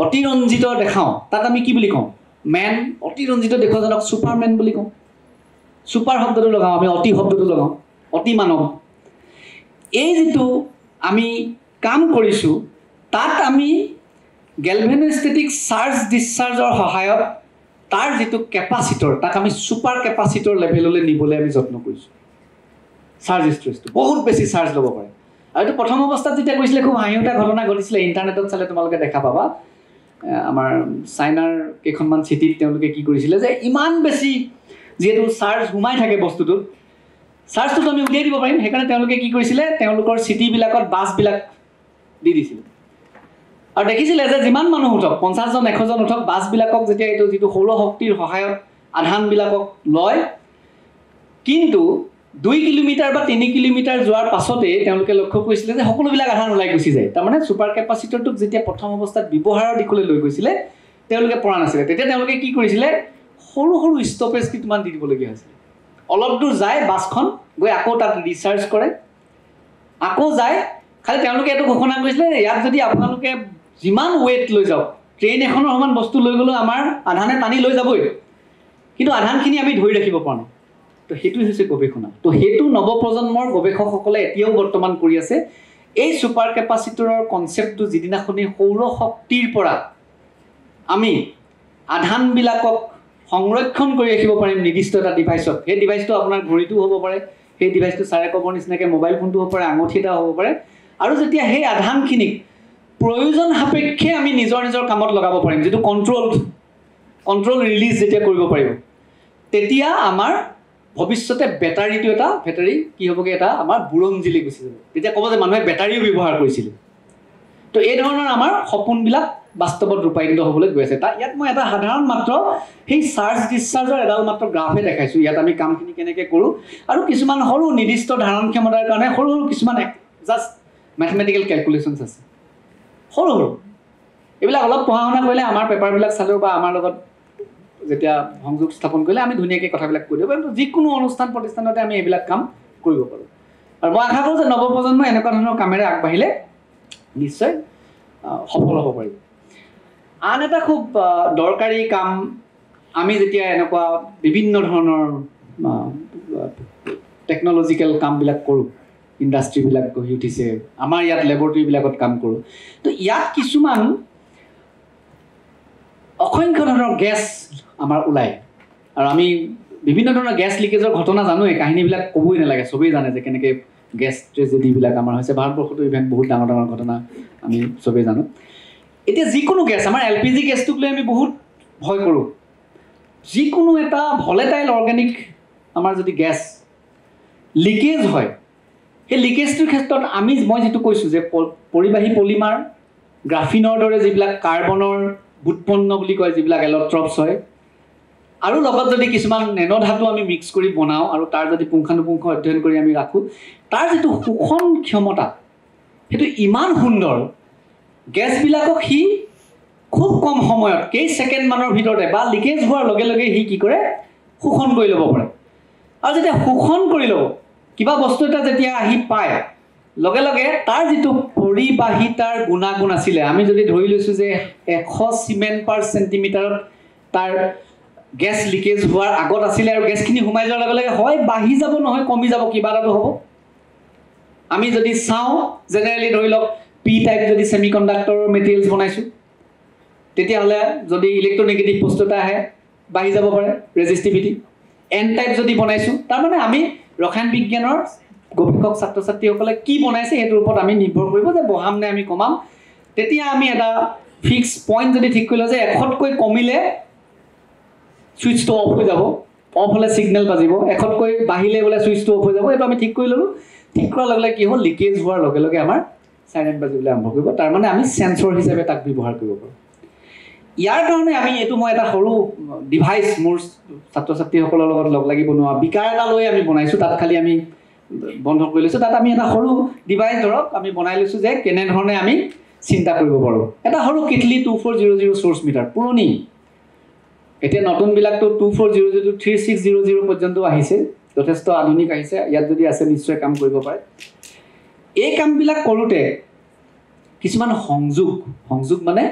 অতিৰঞ্জিত দেখাওঁ, তাত আমি কি বুলি কওঁ, মেন। অতিৰঞ্জিত দেখুৱাজনক ছুপাৰমেন বুলি কওঁ। ছুপাৰ শব্দটো লগাওঁ, আমি অতি শব্দটো লগাওঁ, অতি মানৱ। এই যিটো আমি কাম কৰিছোঁ, তাত আমি গেলভেনোষ্টেটিক চাৰ্জ ডিছচাৰ্জৰ সহায়ত তাৰ যিটো কেপাচিটৰ, তাক আমি ছুপাৰ কেপাচিটৰ লেভেললৈ নিবলৈ আমি যত্ন কৰিছোঁ। চাৰ্জ ষ্ট্ৰেচটো বহুত বেছি চাৰ্জ ল'ব পাৰে। আৰু এইটো প্ৰথম অৱস্থাত যেতিয়া কৈছিলে, খুব হাঁহি উঠা ঘটনা ঘটিছিলে। ইণ্টাৰনেটত চালে তোমালোকে দেখা পাবা। আমাৰ চাইনাৰ কেইখনমান চিটিত তেওঁলোকে কি কৰিছিলে যে ইমান বেছি যিহেতু চাৰ্জ সোমাই থাকে বস্তুটোত, চাৰ্জটোতো আমি উলিয়াই দিব পাৰিম। সেইকাৰণে তেওঁলোকে কি কৰিছিলে, তেওঁলোকৰ চিটিবিলাকত বাছবিলাক দি দিছিলে। আৰু দেখিছিলে যে যিমান মানুহ উঠক, 50 জন 100 জন উঠক, বাছবিলাকক যেতিয়া এইটো যিটো সৌৰশক্তিৰ সহায়ত আধানবিলাকক লয়, কিন্তু 2 কিলোমিটাৰ বা 3 কিলোমিটাৰ যোৱাৰ পাছতে তেওঁলোকে লক্ষ্য কৰিছিলে যে সকলোবিলাক আধান ওলাই গুচি যায়। তাৰমানে ছুপাৰ কেপাচিটৰটোক যেতিয়া প্ৰথম অৱস্থাত ব্যৱহাৰৰ দিশলৈ লৈ গৈছিলে, তেওঁলোকে পৰা নাছিলে। তেতিয়া তেওঁলোকে কি কৰিছিলে, সৰু সৰু ষ্টপেজ কিছুমান দি দিবলগীয়া হৈছিলে। অলপ দূৰ যায় বাছখন, গৈ আকৌ তাত ৰিচাৰ্জ কৰে, আকৌ যায়। খালি তেওঁলোকে এইটো ঘোষণা কৰিছিলে, ইয়াত যদি আপোনালোকে যিমান ৱেইট লৈ যাওক, ট্ৰেইন এখনৰ সমান বস্তু লৈ গ'লেও আমাৰ আধানে টানি লৈ যাবই, কিন্তু আধানখিনি আমি ধৰি ৰাখিব পৰা নাই। তো সেইটোৱে হৈছে গৱেষণা। তো সেইটো নৱপ্ৰজন্মৰ গৱেষকসকলে এতিয়াও বৰ্তমান কৰি আছে। এই ছুপাৰ কেপাচিটৰৰ কনচেপ্টটো যিদিনাখনি সৌৰশক্তিৰ পৰা আমি আধানবিলাকক সংৰক্ষণ কৰি ৰাখিব পাৰিম নিৰ্দিষ্ট এটা ডিভাইচত, সেই ডিভাইচটো আপোনাৰ ঘড়ীটো হ'ব পাৰে, সেই ডিভাইচটো চাৰে ক'বৰ নিচিনাকৈ মোবাইল ফোনটো হ'ব পাৰে, আঙুঠি এটা হ'ব পাৰে। আৰু যেতিয়া সেই আধানখিনিক প্ৰয়োজন সাপেক্ষে আমি নিজৰ নিজৰ কামত লগাব পাৰিম, যিটো কণ্ট্ৰল ৰিলিজ যেতিয়া কৰিব পাৰিব, তেতিয়া আমাৰ ভৱিষ্যতে বেটাৰীটো বেটাৰী কি হ'বগৈ, এটা আমাৰ বুৰঞ্জীলৈ গুচি যাব। তেতিয়া ক'ব যে মানুহে বেটাৰীও ব্যৱহাৰ কৰিছিল। তো এই ধৰণৰ আমাৰ সপোনবিলাক বাস্তৱত ৰূপায়িত হ'বলৈ গৈ আছে। ইয়াত মই এটা সাধাৰণ মাত্ৰ সেই চাৰ্জ ডিছচাৰ্জৰ এডাল মাত্ৰ গ্ৰাফে দেখাইছোঁ। ইয়াত আমি কামখিনি কেনেকৈ কৰোঁ, আৰু কিছুমান সৰু নিৰ্দিষ্ট ধাৰণ ক্ষমতাৰ কাৰণে সৰু সৰু কিছুমান জাষ্ট মেথমেটিকেল কেলকুলেশ্যনছ আছে, সৰু সৰু। এইবিলাক অলপ পঢ়া শুনা কৰিলে, আমাৰ পেপাৰবিলাক চালেও বা আমাৰ লগত যেতিয়া সংযোগ স্থাপন কৰিলে আমি ধুনীয়াকৈ কথাবিলাক কৈ দিব পাৰিম। যিকোনো অনুষ্ঠান প্ৰতিষ্ঠানতে আমি এইবিলাক কাম কৰিব পাৰোঁ। আৰু মই আশা কৰোঁ যে নৱপ্ৰজন্মই এনেকুৱা ধৰণৰ কামেৰে আগবাঢ়িলে নিশ্চয় সফল হ'ব পাৰিব। আন এটা খুব দৰকাৰী কাম, আমি যেতিয়া এনেকুৱা বিভিন্ন ধৰণৰ টেকন'লজিকেল কামবিলাক কৰোঁ, ইণ্ডাষ্ট্ৰীবিলাক গঢ়ি উঠিছে, আমাৰ ইয়াত লেবৰেটৰীবিলাকত কাম কৰোঁ, তো ইয়াত কিছুমান অসংখ্য ধৰণৰ গেছ আমাৰ ওলায়। আৰু আমি বিভিন্ন ধৰণৰ গেছ লিকেজৰ ঘটনা জানোৱেই, কাহিনীবিলাক ক'বই নালাগে, চবেই জানে যে কেনেকৈ গেছ ট্ৰেজেডিবিলাক আমাৰ হৈছে। ভাৰতবৰ্ষতো ইভেন বহুত ডাঙৰ ডাঙৰ ঘটনা আমি চবেই জানো। এতিয়া যিকোনো গেছ, আমাৰ LPG গেছটোক লৈ আমি বহুত ভয় কৰোঁ। যিকোনো এটা ভলেটাইল অৰ্গেনিক আমাৰ যদি গেছ লিকেজ হয়, সেই লিকেজটোৰ ক্ষেত্ৰত মই যিটো কৈছোঁ যে পৰিবাহী পলিমাৰ, গ্ৰাফিনৰ দৰে যিবিলাক কাৰ্বনৰ বুৎপন্ন বুলি কয়, যিবিলাক এল'ট্ৰপছ হয়, আৰু লগত যদি কিছুমান নেনো ধাতু আমি মিক্স কৰি বনাওঁ আৰু তাৰ যদি পুংখানুপুংখ অধ্যয়ন কৰি আমি ৰাখোঁ, তাৰ যিটো শোষণ ক্ষমতা সেইটো ইমান সুন্দৰ, গেছবিলাকক সি খুব কম সময়ত কেই ছেকেণ্ডমানৰ ভিতৰতে বা লিকেজ হোৱাৰ লগে লগে সি কি কৰে শোষণ কৰি ল'ব পাৰে আৰু যেতিয়া শোষণ কৰি ল'ব কিবা বস্তু এটা যেতিয়া আহি পায় লগে লগে তাৰ যিটো পৰিবাহিতাৰ গুণাগুণ আছিলে আমি যদি ধৰি লৈছোঁ যে 100 চিমেণ্ট পাৰ চেণ্টিমিটাৰত তাৰ গেছ লিকেজ হোৱাৰ আগত আছিলে আৰু গেছখিনি সোমাই যোৱাৰ লগে লগে হয় বাঢ়ি যাব নহয় কমি যাব কিবা এটাতো হ'ব আমি যদি চাওঁ জেনেৰেলি ধৰি লওক পি টাইপ যদি ছেমিকণ্ডাক্টৰৰ মেটেৰিয়েলছ বনাইছোঁ তেতিয়াহ'লে যদি ইলেক্ট্ৰনেগেটিভ বস্তু এটা আহে বাঢ়ি যাব পাৰে ৰেজিষ্টিভিটি এন টাইপ যদি বনাইছোঁ তাৰমানে আমি ৰসায়ন বিজ্ঞানৰ গৱেষক ছাত্ৰ ছাত্ৰীসকলে কি বনাইছে সেইটোৰ ওপৰত আমি নিৰ্ভৰ কৰিব যে বঢ়াম নে আমি কমাম তেতিয়া আমি এটা ফিক্স পইণ্ট যদি ঠিক কৰি লওঁ যে 100তকৈ কমিলে ছুইচটো অফ হৈ যাব অফ হ'লে ছিগনেল বাজিব 100তকৈ বাঢ়িলে বোলে ছুইচটো অফ হৈ যাব এইটো আমি ঠিক কৰি ল'লোঁ ঠিক কৰাৰ লগে লগে কি হ'ল লিকেজ হোৱাৰ লগে লগে আমাৰ চাইলেণ্ট বাজিবলৈ আৰম্ভ কৰিব তাৰমানে আমি চেঞ্চৰ হিচাপে তাক ব্যৱহাৰ কৰিব পাৰোঁ ইয়াৰ কাৰণে আমি এইটো মই এটা সৰু ডিভাইচ মোৰ ছাত্ৰ ছাত্ৰীসকলৰ লগত লগ লাগি বনোৱা বিকাৰ এটা লৈ আমি বনাইছোঁ তাত খালি আমি বন্ধ কৰি লৈছোঁ তাত আমি এটা সৰু ডিভাইচ ধৰক আমি বনাই লৈছোঁ যে কেনেধৰণে আমি চিন্তা কৰিব পাৰোঁ এটা সৰু কিটলি 2400 চ'ৰ্চ মিটাৰ পুৰণি এতিয়া নতুনবিলাকতো 2400 3600 পৰ্যন্ত আহিছে যথেষ্ট আধুনিক আহিছে ইয়াত যদি আছে নিশ্চয় কাম কৰিব পাৰে এই কামবিলাক কৰোঁতে কিছুমান সংযোগ মানে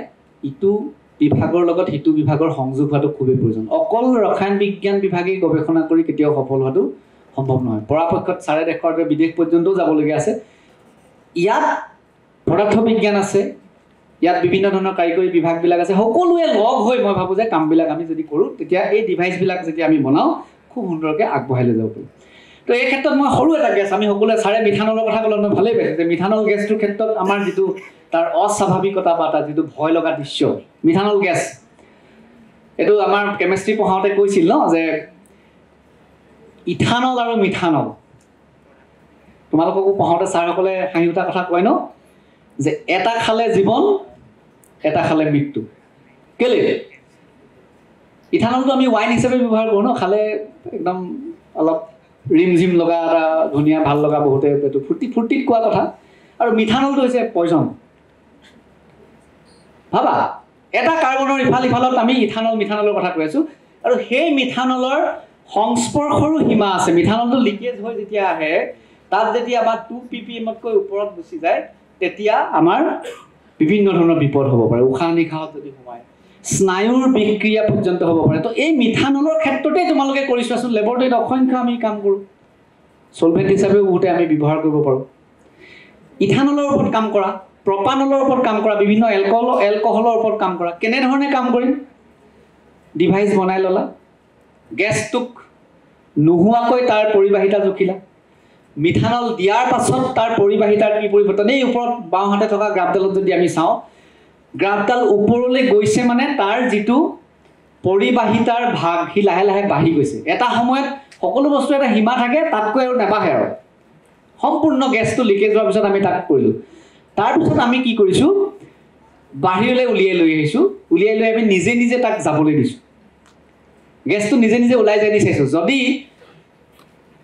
ইটো বিভাগৰ লগত সিটো বিভাগৰ সংযোগ হোৱাটো খুবেই প্ৰয়োজন অকল ৰসায়ন বিজ্ঞান বিভাগে গৱেষণা কৰি কেতিয়াও সফল হোৱাটো সম্ভৱ নহয় পৰাপক্ষত চাৰে দেশৰ বিদেশ পৰ্যন্তও যাবলগীয়া আছে ইয়াত পদাৰ্থ বিজ্ঞান আছে ইয়াত বিভিন্ন ধৰণৰ কাৰিকৰী বিভাগবিলাক আছে সকলোৱে লগ হৈ মই ভাবোঁ যে কামবিলাক আমি যদি কৰোঁ তেতিয়া এই ডিভাইচবিলাক যেতিয়া আমি বনাওঁ খুব সুন্দৰকৈ আগবঢ়াই লৈ যাব পাৰিম তো এই ক্ষেত্ৰত মই সৰু এটা গেছ আমি সকলোৱে চাৰে মিথানলৰ কথা ক'লে মই ভালেই পাইছোঁ যে মিথানল গেছটোৰ ক্ষেত্ৰত আমাৰ যিটো তাৰ অস্বাভাৱিকতা বা তাৰ যিটো ভয় লগা দৃশ্য মিথানল গেছ এইটো আমাৰ কেমেষ্ট্ৰি পঢ়াওঁতে কৈছিল ন যে ইথানল আৰু মিথানল তোমালোককো পঢ়াওঁতে ছাৰসকলে হাঁহি উঠা কথা কয় ন যে এটা খালে জীৱন এটা খালে মৃত্যু কেলে ইথানলটো আমি ৱাইন হিচাপে ব্যৱহাৰ কৰোঁ ন খালে একদম অলপ ৰিমঝিম লগা এটা ধুনীয়া ভাল লগা বহুতে এইটো ফূৰ্তিত কোৱা কথা আৰু মিথানলটো হৈছে পয়জন ভাবা এটা কাৰ্বনৰ ইফালত আমি মিথানলৰ কথা কৈ আছোঁ আৰু সেই মিথানলৰ সংস্পৰ্শৰো সীমা আছে মিথানলটো লিকেজ হৈ যেতিয়া আহে তাত যেতিয়া আমাৰ 2 ppmতকৈ ওপৰত গুচি যায় তেতিয়া আমাৰ বিভিন্ন ধৰণৰ বিপদ হ'ব পাৰে উশাহ নিশাহত যদি সোমায় স্নায়ুৰ বিক্ৰিয়া পৰ্যন্ত হ'ব পাৰে তো এই মিথানলৰ ক্ষেত্ৰতে তোমালোকে কৰি চোৱাচোন লেবৰেটৰীত অসংখ্য আমি কাম কৰোঁ চলভেণ্ট হিচাপেও বহুতে আমি ব্যৱহাৰ কৰিব পাৰোঁ ইথানলৰ ওপৰত কাম কৰা প্ৰপানলৰ ওপৰত কাম কৰা বিভিন্ন এলকহলৰ ওপৰত কাম কৰা কেনেধৰণে কাম কৰিম ডিভাইচ বনাই ল'লা গেছটোক নোহোৱাকৈ তাৰ পৰিবাহিতা জুখিলা মিথানল দিয়াৰ পাছত তাৰ পৰিবাহিতাৰ কি পৰিৱৰ্তন এই ওপৰত বাওঁহাতে থকা গ্ৰাফডালত যদি আমি চাওঁ গ্ৰাফডাল ওপৰলৈ গৈছে মানে তাৰ যিটো পৰিবাহিতাৰ ভাগ সি লাহে লাহে বাঢ়ি গৈছে এটা সময়ত সকলো বস্তু এটা সীমা থাকে তাতকৈ আৰু নাবাঢ়ে আৰু সম্পূৰ্ণ গেছটো লিকেজ হোৱাৰ পিছত আমি তাক কৰিলোঁ তাৰপিছত আমি কি কৰিছোঁ বাহিৰলৈ উলিয়াই লৈ আহিছোঁ উলিয়াই লৈ আমি নিজে নিজে তাক যাবলৈ দিছোঁ গেছটো নিজে নিজে ওলাই যায় নি চাইছোঁ যদি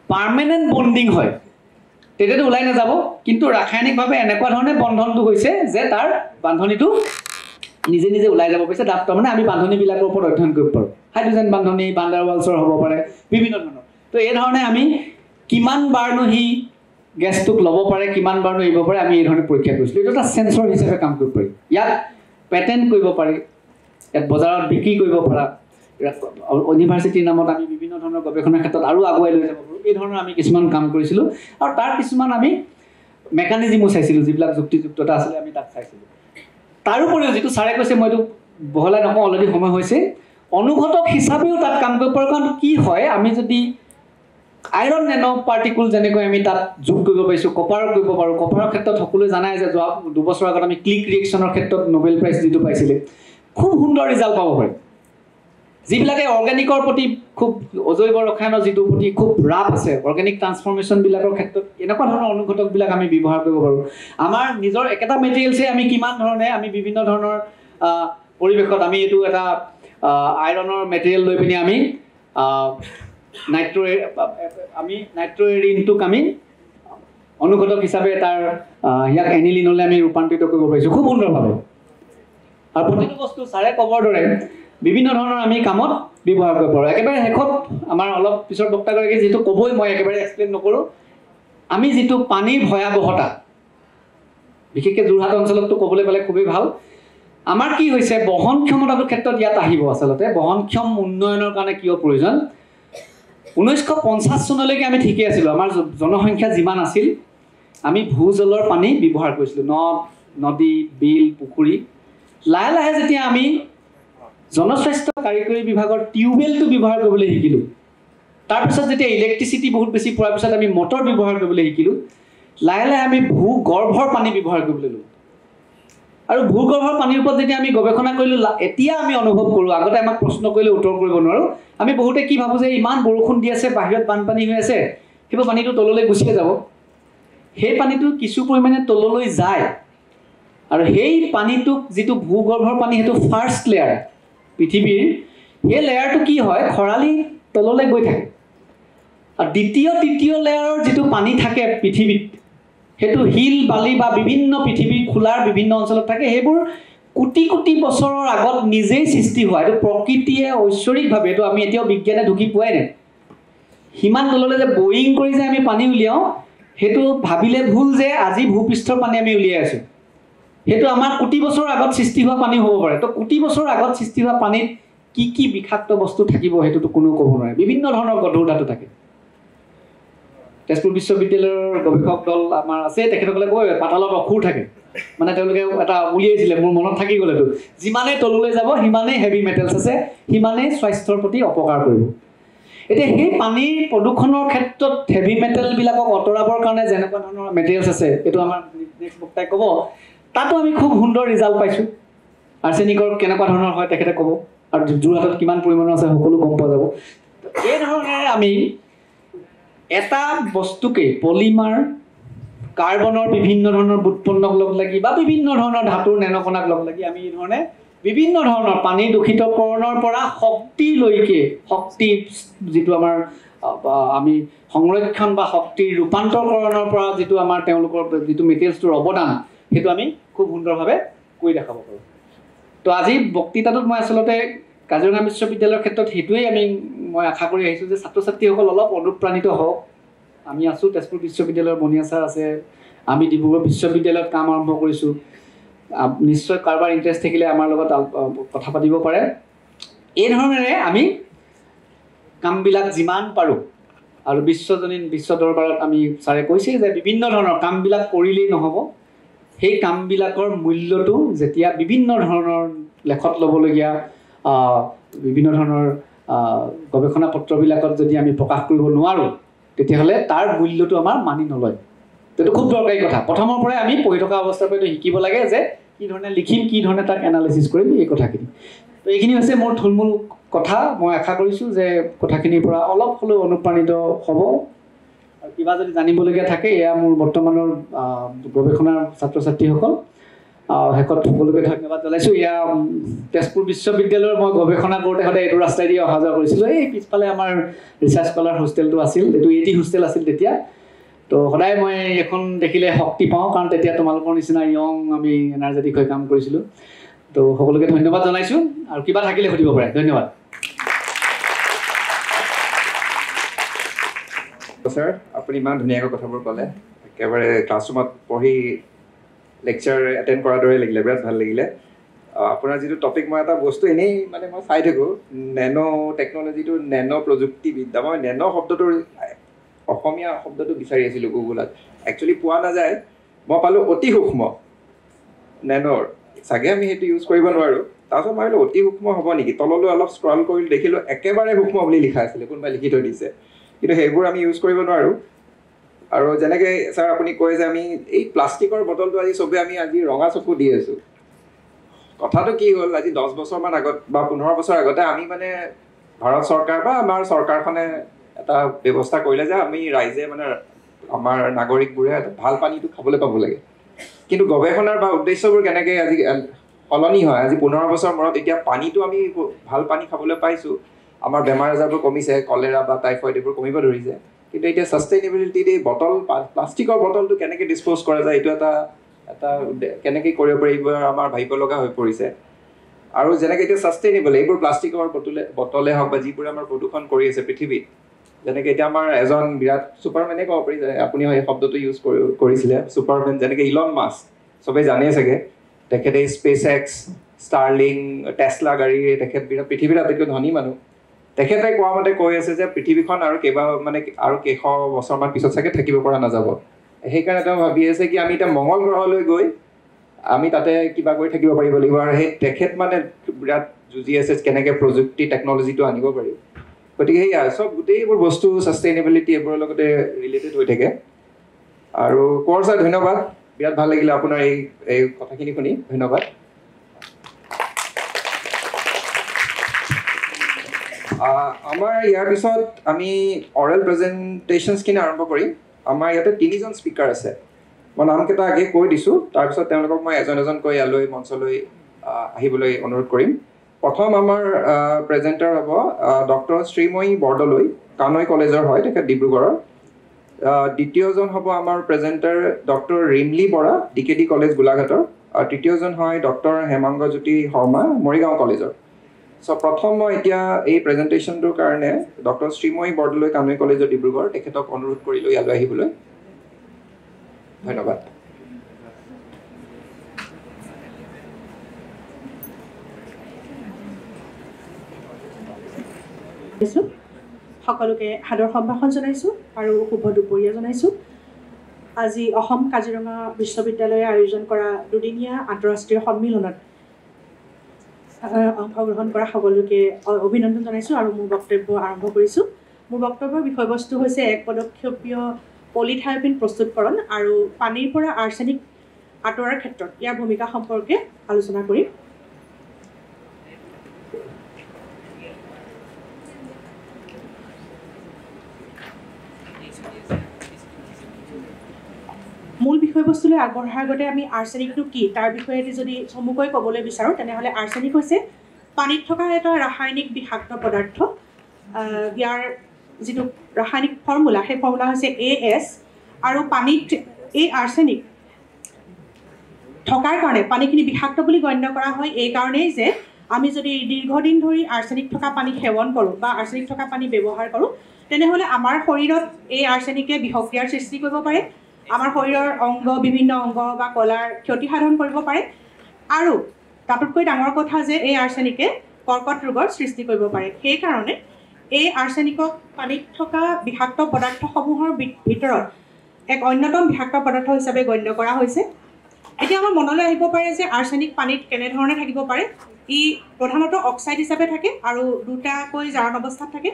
পাৰ্মানেণ্ট বণ্ডিং হয় তেতিয়াতো ওলাই নাযাব কিন্তু ৰাসায়নিকভাৱে এনেকুৱা ধৰণে বন্ধনটো হৈছে যে তাৰ বান্ধনীটো নিজে নিজে ওলাই যাব পাৰিছে তাত তাৰমানে আমি বান্ধনীবিলাকৰ ওপৰত অধ্যয়ন কৰিব পাৰোঁ হাইড্ৰজেন বান্ধনী ভাণ্ডাৰৱালছৰ হ'ব পাৰে বিভিন্ন ধৰণৰ তো এই ধৰণে আমি কিমান বাৰনো সি গেছটোক ল'ব পাৰে কিমান বাৰনো এৰিব পাৰে আমি এই ধৰণে পৰীক্ষা কৰিছিলোঁ এইটো এটা চেঞ্চৰ হিচাপে কাম কৰিব পাৰি ইয়াত পেটেণ্ট কৰিব পাৰি ইয়াত বজাৰত বিক্ৰী কৰিব পৰা ইউনিভাৰ্চিটিৰ নামত আমি বিভিন্ন ধৰণৰ গৱেষণাৰ ক্ষেত্ৰত আৰু আগুৱাই লৈ যাব পাৰোঁ এই ধৰণৰ আমি কিছুমান কাম কৰিছিলোঁ আৰু তাৰ কিছুমান আমি মেকানিজিমো চাইছিলোঁ যিবিলাক যুক্তিযুক্ততা আছিলে আমি তাক চাইছিলোঁ তাৰোপৰিও যিটো ছাৰে কৈছে মই এইটো বহলাই নকওঁ অলৰেডি সময় হৈছে অনুঘটক হিচাপেও তাত কাম কৰিব পাৰোঁ কাৰণ কি হয় আমি যদি আইৰণ নেনো পাৰ্টিকুল যেনেকৈ আমি তাত যোগ কৰিব পাৰিছোঁ কপাৰ কৰিব পাৰোঁ কপাৰৰ ক্ষেত্ৰত সকলোৱে জানাই যে যোৱা 2 বছৰ আগত আমি ক্লিক ৰিয়েকশ্যনৰ ক্ষেত্ৰত নোবেল প্ৰাইজ যিটো পাইছিলে খুব সুন্দৰ ৰিজাল্ট পাব পাৰি যিবিলাকে অৰ্গেনিকৰ প্ৰতি খুব অজৈব ৰসায়নৰ যিটো প্ৰতি খুব ৰাপ আছে অৰ্গেনিক ট্ৰান্সফৰ্মেশ্যনবিলাকৰ ক্ষেত্ৰত এনেকুৱা ধৰণৰ অনুঘটকবিলাক আমি ব্যৱহাৰ কৰিব পাৰোঁ আমাৰ নিজৰ একেটা মেটেৰিয়েলছে আমি কিমান ধৰণে আমি বিভিন্ন ধৰণৰ পৰিৱেশত আমি এইটো এটা আইৰণৰ মেটেৰিয়েল লৈ পিনি আমি নাইট্ৰ'এৰিনটোক আমি অনুঘটক হিচাপে তাৰ ইয়াক এনিলিনলৈ আমি ৰূপান্তৰিত কৰিব পাৰিছোঁ খুব সুন্দৰভাৱে আৰু প্ৰতিটো বস্তু ছাৰে ক'বৰ দৰে বিভিন্ন ধৰণৰ আমি কামত ব্যৱহাৰ কৰিব পাৰোঁ। একেবাৰে শেষত আমাৰ অলপ পিছৰ বক্তাগৰাকী যিটো ক'বই, মই একেবাৰে এক্সপ্লেইন নকৰোঁ, আমি যিটো পানীৰ ভয়াৱহতা, বিশেষকৈ যোৰহাট অঞ্চলততো ক'বলৈ গ'লে খুবেই ভাল। আমাৰ কি হৈছে, বহন ক্ষমতাটোৰ ক্ষেত্ৰত ইয়াত আহিব। আচলতে বহনক্ষম উন্নয়নৰ কাৰণে কিয় প্ৰয়োজন, 1950 চনলৈকে আমি ঠিকেই আছিলোঁ। আমাৰ জনসংখ্যা যিমান আছিল, আমি ভূজলৰ পানী ব্যৱহাৰ কৰিছিলোঁ, নদ নদী, বিল, পুখুৰী। লাহে লাহে যেতিয়া আমি জনস্বাস্থ্য কাৰিকৰী বিভাগৰ টিউবৱেলটো ব্যৱহাৰ কৰিবলৈ শিকিলোঁ, তাৰপিছত যেতিয়া ইলেক্ট্ৰিচিটি বহুত বেছি পোৱাৰ পিছত আমি মটৰ ব্যৱহাৰ কৰিবলৈ শিকিলোঁ, লাহে লাহে আমি ভূগৰ্ভৰ পানী ব্যৱহাৰ কৰিবলৈ ল'লোঁ। আৰু ভূগৰ্ভৰ পানীৰ ওপৰত যেতিয়া আমি গৱেষণা কৰিলোঁ, এতিয়া আমি অনুভৱ কৰোঁ, আগতে আমাক প্ৰশ্ন কৰিলে উত্তৰ কৰিব নোৱাৰোঁ। আমি বহুতে কি ভাবোঁ যে ইমান বৰষুণ দি আছে, বাহিৰত বানপানী হৈ আছে, সেইবোৰ পানীটো তললৈ গুচিয়ে যাব। সেই পানীটো কিছু পৰিমাণে তললৈ যায়, আৰু সেই পানীটোক যিটো ভূগৰ্ভৰ পানী, সেইটো ফাৰ্ষ্ট লেয়াৰ পৃথিৱীৰ, সেই লেয়াৰটো কি হয়, খৰালি তললৈ গৈ থাকে। আৰু তৃতীয় লেয়াৰৰ যিটো পানী থাকে পৃথিৱীত, সেইটো শিল বালি বা বিভিন্ন পৃথিৱীৰ খোলাৰ বিভিন্ন অঞ্চলত থাকে। সেইবোৰ কোটি কোটি বছৰৰ আগত নিজেই সৃষ্টি হোৱা, এইটো প্ৰকৃতিয়ে ঐশ্বৰিকভাৱে, এইটো আমি এতিয়াও বিজ্ঞানে ঢুকি পোৱাই নাই। সিমান তললৈ যে বয়িং কৰি যে আমি পানী উলিয়াওঁ, সেইটো ভাবিলে ভুল যে আজি ভূপৃষ্ঠৰ পানী আমি উলিয়াই আছোঁ। সেইটো আমাৰ কোটি বছৰ আগত সৃষ্টি হোৱা পানী হ'ব পাৰে। তো কোটি বছৰ আগত সৃষ্টি হোৱা পানীত কি কি বিষাক্ত বস্তু থাকিব, সেইটোতো কোনো ক'ব নোৱাৰে। বিভিন্ন ধৰণৰ গধুৰ ধাতু থাকে। তেজপুৰ বিশ্ববিদ্যালয়ৰ গৱেষক দল আমাৰ আছে, তেখেতসকলে কয় পাতালত অসুৰ থাকে, মানে তেওঁলোকে এটা উলিয়াইছিলে, মোৰ মনত থাকি গ'ল এইটো। যিমানেই তললৈ যাব সিমানেই হেভি মেটেলছ আছে, সিমানেই স্বাস্থ্যৰ প্ৰতি অপকাৰ কৰিব। এতিয়া সেই পানীৰ প্ৰদূষণৰ ক্ষেত্ৰত হেভি মেটেলবিলাকক আঁতৰাবৰ কাৰণে যেনেকুৱা ধৰণৰ মেটেৰিয়েলছ আছে, এইটো আমাৰ নেক্সট বক্তাই ক'ব, তাতো আমি খুব সুন্দৰ ৰিজাল্ট পাইছোঁ। আৰ্ছেনিকৰ কেনেকুৱা ধৰণৰ হয় তেখেতে ক'ব, আৰু যোৰহাটত কিমান পৰিমাণৰ আছে সকলো গম পোৱা যাব। এই ধৰণেৰে আমি এটা বস্তুকে পলিমাৰ, কাৰ্বনৰ বিভিন্ন ধৰণৰ বুৎপন্নক লগ লাগি বা বিভিন্ন ধৰণৰ ধাতুৰ নেনকণাক লগ লাগি আমি এই ধৰণে বিভিন্ন ধৰণৰ পানী দূষিতকৰণৰ পৰা শক্তিলৈকে, শক্তি যিটো আমাৰ আমি সংৰক্ষণ বা শক্তিৰ ৰূপান্তৰকৰণৰ পৰা যিটো আমাৰ তেওঁলোকৰ যিটো মেটেৰিয়েলছটোৰ অৱদান, সেইটো আমি খুব সুন্দৰভাৱে কৰি দেখাব পাৰোঁ। তো আজি বক্তৃতাটোত মই আচলতে কাজিৰঙা বিশ্ববিদ্যালয়ৰ ক্ষেত্ৰত সেইটোৱেই মই আশা কৰি আহিছোঁ যে ছাত্ৰ ছাত্ৰীসকল অলপ অনুপ্ৰাণিত হওক। আমি আছোঁ, তেজপুৰ বিশ্ববিদ্যালয়ৰ বনিয়া ছাৰ আছে, আমি ডিব্ৰুগড় বিশ্ববিদ্যালয়ত কাম আৰম্ভ কৰিছোঁ। নিশ্চয় কাৰোবাৰ ইণ্টাৰেষ্ট থাকিলে আমাৰ লগত কথা পাতিব পাৰে। এই ধৰণেৰে আমি কামবিলাক যিমান পাৰোঁ, আৰু বিশ্ব দৰবাৰত আমি ছাৰে কৈছে যে বিভিন্ন ধৰণৰ কামবিলাক কৰিলেই নহ'ব, সেই কামবিলাকৰ মূল্যটো যেতিয়া বিভিন্ন ধৰণৰ লেখত ল'বলগীয়া বিভিন্ন ধৰণৰ গৱেষণা পত্ৰবিলাকত যদি আমি প্ৰকাশ কৰিব নোৱাৰোঁ, তেতিয়াহ'লে তাৰ মূল্যটো আমাৰ মানি নলয়। এইটো খুব দৰকাৰী কথা। প্ৰথমৰ পৰাই আমি পঢ়ি থকা অৱস্থাৰ পৰা শিকিব লাগে যে কি ধৰণে লিখিম, কি ধৰণে তাক এনালাইচিছ কৰিম, এই কথাখিনি। তো এইখিনি হৈছে মোৰ থুলমূল কথা। মই আশা কৰিছোঁ যে কথাখিনিৰ পৰা অলপ হ'লেও অনুপ্ৰাণিত হ'ব। আৰু কিবা যদি জানিবলগীয়া থাকে, এয়া মোৰ বৰ্তমানৰ গৱেষণাৰ ছাত্ৰ ছাত্ৰীসকল। শেষত সকলোকে ধন্যবাদ জনাইছোঁ। এয়া তেজপুৰ বিশ্ববিদ্যালয়ৰ মই গৱেষণা কৰোঁতে সদায় এইটো ৰাস্তাই দি অহা যোৱা কৰিছিলোঁ। এই পিছফালে আমাৰ ৰিচাৰ্চ স্কলাৰ হোষ্টেলটো আছিল, এইটো এটি হোষ্টেল আছিল তেতিয়া। তো সদায় মই এখন দেখিলে শক্তি পাওঁ, কাৰণ তেতিয়া তোমালোকৰ নিচিনা য়ং আমি এনাৰ্জেটিক হৈ কাম কৰিছিলোঁ। তো সকলোকে ধন্যবাদ জনাইছোঁ, আৰু কিবা থাকিলে সুধিব পাৰে। ধন্যবাদ। ছাৰ, আপুনি ইমান ধুনীয়াকৈ কথাবোৰ ক'লে, একেবাৰে ক্লাছৰুমত পঢ়ি লেকচাৰ এটেণ্ড কৰাৰ দৰে লাগিলে, বিৰাট ভাল লাগিলে। আপোনাৰ যিটো টপিক, মই এটা বস্তু এনেই মানে মই চাই থাকোঁ, নেনো টেকন'লজিটো, নেনো প্ৰযুক্তিবিদ্যা। মই নেনো শব্দটোৰ অসমীয়া শব্দটো বিচাৰি আছিলোঁ গুগলত, একচুৱেলি পোৱা নাযায়। মই পালোঁ অতি সূক্ষ্ম নেনোৰ, চাগে আমি সেইটো ইউজ কৰিব নোৱাৰোঁ। তাৰপিছত মই ভাবিলোঁ অতি সূক্ষ্ম হ'ব নেকি, তললৈ অলপ স্ক্ৰল কৰি দেখিলোঁ একেবাৰে সূক্ষ্ম বুলি লিখা আছিলে, কোনোবাই লিখি থৈ দিছে। কিন্তু সেইবোৰ আমি ইউজ কৰিব নোৱাৰোঁ। আৰু যেনেকৈ ছাৰ আপুনি কয় যে আমি এই প্লাষ্টিকৰ বটলটো আজি চবেই আমি আজি ৰঙা চকু দি আছোঁ। কথাটো কি হ'ল, আজি 10 বছৰমান আগত বা 15 বছৰ আগতে আমি মানে ভাৰত চৰকাৰ বা আমাৰ চৰকাৰখনে এটা ব্যৱস্থা কৰিলে যে আমি ৰাইজে মানে আমাৰ নাগৰিকবোৰে ভাল পানীটো খাবলৈ পাব লাগে। কিন্তু গৱেষণাৰ বা উদ্দেশ্যবোৰ কেনেকৈ আজি সলনি হয়। আজি 15 বছৰ মূৰত এতিয়া পানীটো আমি ভাল পানী খাবলৈ পাইছোঁ, আমাৰ বেমাৰ আজাৰবোৰ কমিছে, কলেৰা বা টাইফইড এইবোৰ কমিব ধৰিছে। কিন্তু এতিয়া ছাষ্টেইনেবিলিটিত এই বটল, প্লাষ্টিকৰ বটলটো কেনেকৈ ডিছপ'জ কৰা যায়, এইটো এটা কেনেকৈ কৰিব পাৰিব আমাৰ ভাবিব লগা হৈ পৰিছে। আৰু যেনেকৈ এতিয়া ছাষ্টেইনেবল এইবোৰ প্লাষ্টিকৰ বটলে হওক বা যিবোৰে আমাৰ প্ৰদূষণ কৰি আছে পৃথিৱীত, যেনেকৈ এতিয়া আমাৰ এজন বিৰাট ছুপাৰমেনে ক'ব পাৰি, আপুনি এই শব্দটো ইউজ কৰিছিলে, ছুপাৰমেন, যেনেকৈ ইলন মাস্ক, চবেই জানেই চাগে, তেখেতে স্পেচ এক্স, ষ্টাৰলিং, টেছলা গাড়ী, তেখেত পৃথিৱীৰ আটাইতকৈ ধনী মানুহ। তেখেতে কোৱা মতে কৈ আছে যে পৃথিৱীখন আৰু কেইশ বছৰমান পিছত চাগে থাকিব পৰা নাযাব। সেইকাৰণে তেওঁ ভাবি আছে কি আমি এতিয়া মংগল গ্ৰহলৈ গৈ আমি তাতে কিবা কৰি থাকিব পাৰিব লাগিব। আৰু সেই তেখেত বিৰাট যুঁজি আছে কেনেকৈ প্ৰযুক্তি টেকন'লজিটো আনিব পাৰি। গতিকে সেয়া চব গোটেইবোৰ বস্তু ছাষ্টেইনেবিলিটি এইবোৰৰ লগতে ৰিলেটেড হৈ থাকে। আৰু কোঁৱৰ ছাৰ ধন্যবাদ, বিৰাট ভাল লাগিলে আপোনাৰ এই কথাখিনি শুনি, ধন্যবাদ। আমাৰ ইয়াৰ পিছত আমি অৰেল প্ৰেজেণ্টেশ্যনছখিনি আৰম্ভ কৰিম। আমাৰ ইয়াতে 3জন স্পীকাৰ আছে, মই নামকেইটা আগে কৈ দিছোঁ, তাৰপিছত তেওঁলোকক মই এজন এজনকৈ ইয়ালৈ মঞ্চলৈ আহিবলৈ অনুৰোধ কৰিম। প্ৰথম আমাৰ প্ৰেজেণ্টাৰ হ'ব ডক্টৰ শ্ৰীময়ী বৰদলৈ, কানৈ কলেজৰ হয় তেখেত, ডিব্ৰুগড়ৰ। দ্বিতীয়জন হ'ব আমাৰ presenter doctor Rimli Bora, DKD college গোলাঘাটৰ। আৰু তৃতীয়জন হয় ডক্টৰ হেমাংগজ্যোতি শৰ্মা, মৰিগাঁও কলেজৰ। প্ৰথম মই এতিয়া এই প্ৰেজেণ্টেশ্যনটোৰ কাৰণে ডক্টৰ শ্ৰীময়ী বৰদলৈ, কানৈ কলেজৰ ডিব্ৰুগড়, তেখেতক অনুৰোধ কৰিলোঁ ইয়ালৈ আহিবলৈ। ধন্যবাদ। সকলোকে সাদৰ সম্ভাষণ জনাইছোঁ আৰু শুভ দুপৰীয়া জনাইছোঁ। আজি অসম কাজিৰঙা বিশ্ববিদ্যালয়ে আয়োজন কৰা দুদিনীয়া আন্তঃৰাষ্ট্ৰীয় সন্মিলনত অংশগ্ৰহণ কৰা সকলোকে অভিনন্দন জনাইছোঁ আৰু মোৰ বক্তব্য আৰম্ভ কৰিছোঁ। মোৰ বক্তব্যৰ বিষয়বস্তু হৈছে এক পদক্ষেপীয় পলিথাইপিন প্ৰস্তুতকৰণ আৰু পানীৰ পৰা আৰ্ছেনিক আঁতৰোৱাৰ ক্ষেত্ৰত ইয়াৰ ভূমিকা সম্পৰ্কে আলোচনা কৰিম। মূল বিষয়বস্তুলৈ আগবঢ়াৰ আগতে আমি আৰ্ছেনিকটো কি তাৰ বিষয়ে যদি চমুকৈ ক'বলৈ বিচাৰোঁ, তেনেহ'লে আৰ্ছেনিক হৈছে পানীত থকা এটা ৰাসায়নিক বিষাক্ত পদাৰ্থ। ইয়াৰ যিটো ৰাসায়নিক ফৰ্মুলা, সেই ফৰ্মুলা হৈছে AS। আৰু পানীত এই আৰ্ছেনিক থকাৰ কাৰণে পানীখিনি বিষাক্ত বুলি গণ্য কৰা হয় এই কাৰণেই যে আমি যদি দীৰ্ঘদিন ধৰি আৰ্ছেনিক থকা পানী সেৱন কৰোঁ বা আৰ্ছেনিক থকা পানী ব্যৱহাৰ কৰোঁ, তেনেহ'লে আমাৰ শৰীৰত এই আৰ্ছেনিকে বিষক্ৰিয়াৰ সৃষ্টি কৰিব পাৰে, আমাৰ শৰীৰৰ বিভিন্ন অংগ বা কলাৰ ক্ষতি সাধন কৰিব পাৰে। আৰু তাতোতকৈ ডাঙৰ কথা যে এই আৰ্ছেনিকে কৰ্কট ৰোগৰ সৃষ্টি কৰিব পাৰে। সেইকাৰণে এই আৰ্ছেনিকক পানীত থকা বিষাক্ত পদাৰ্থসমূহৰ ভিতৰত এক অন্যতম বিষাক্ত পদাৰ্থ হিচাপে গণ্য কৰা হৈছে। এতিয়া আমাৰ মনলৈ আহিব পাৰে যে আৰ্ছেনিক পানীত কেনেধৰণে থাকিব পাৰে। ই প্ৰধানতঃ অক্সাইড হিচাপে থাকে আৰু দুটাকৈ জাৰণ অৱস্থাত থাকে।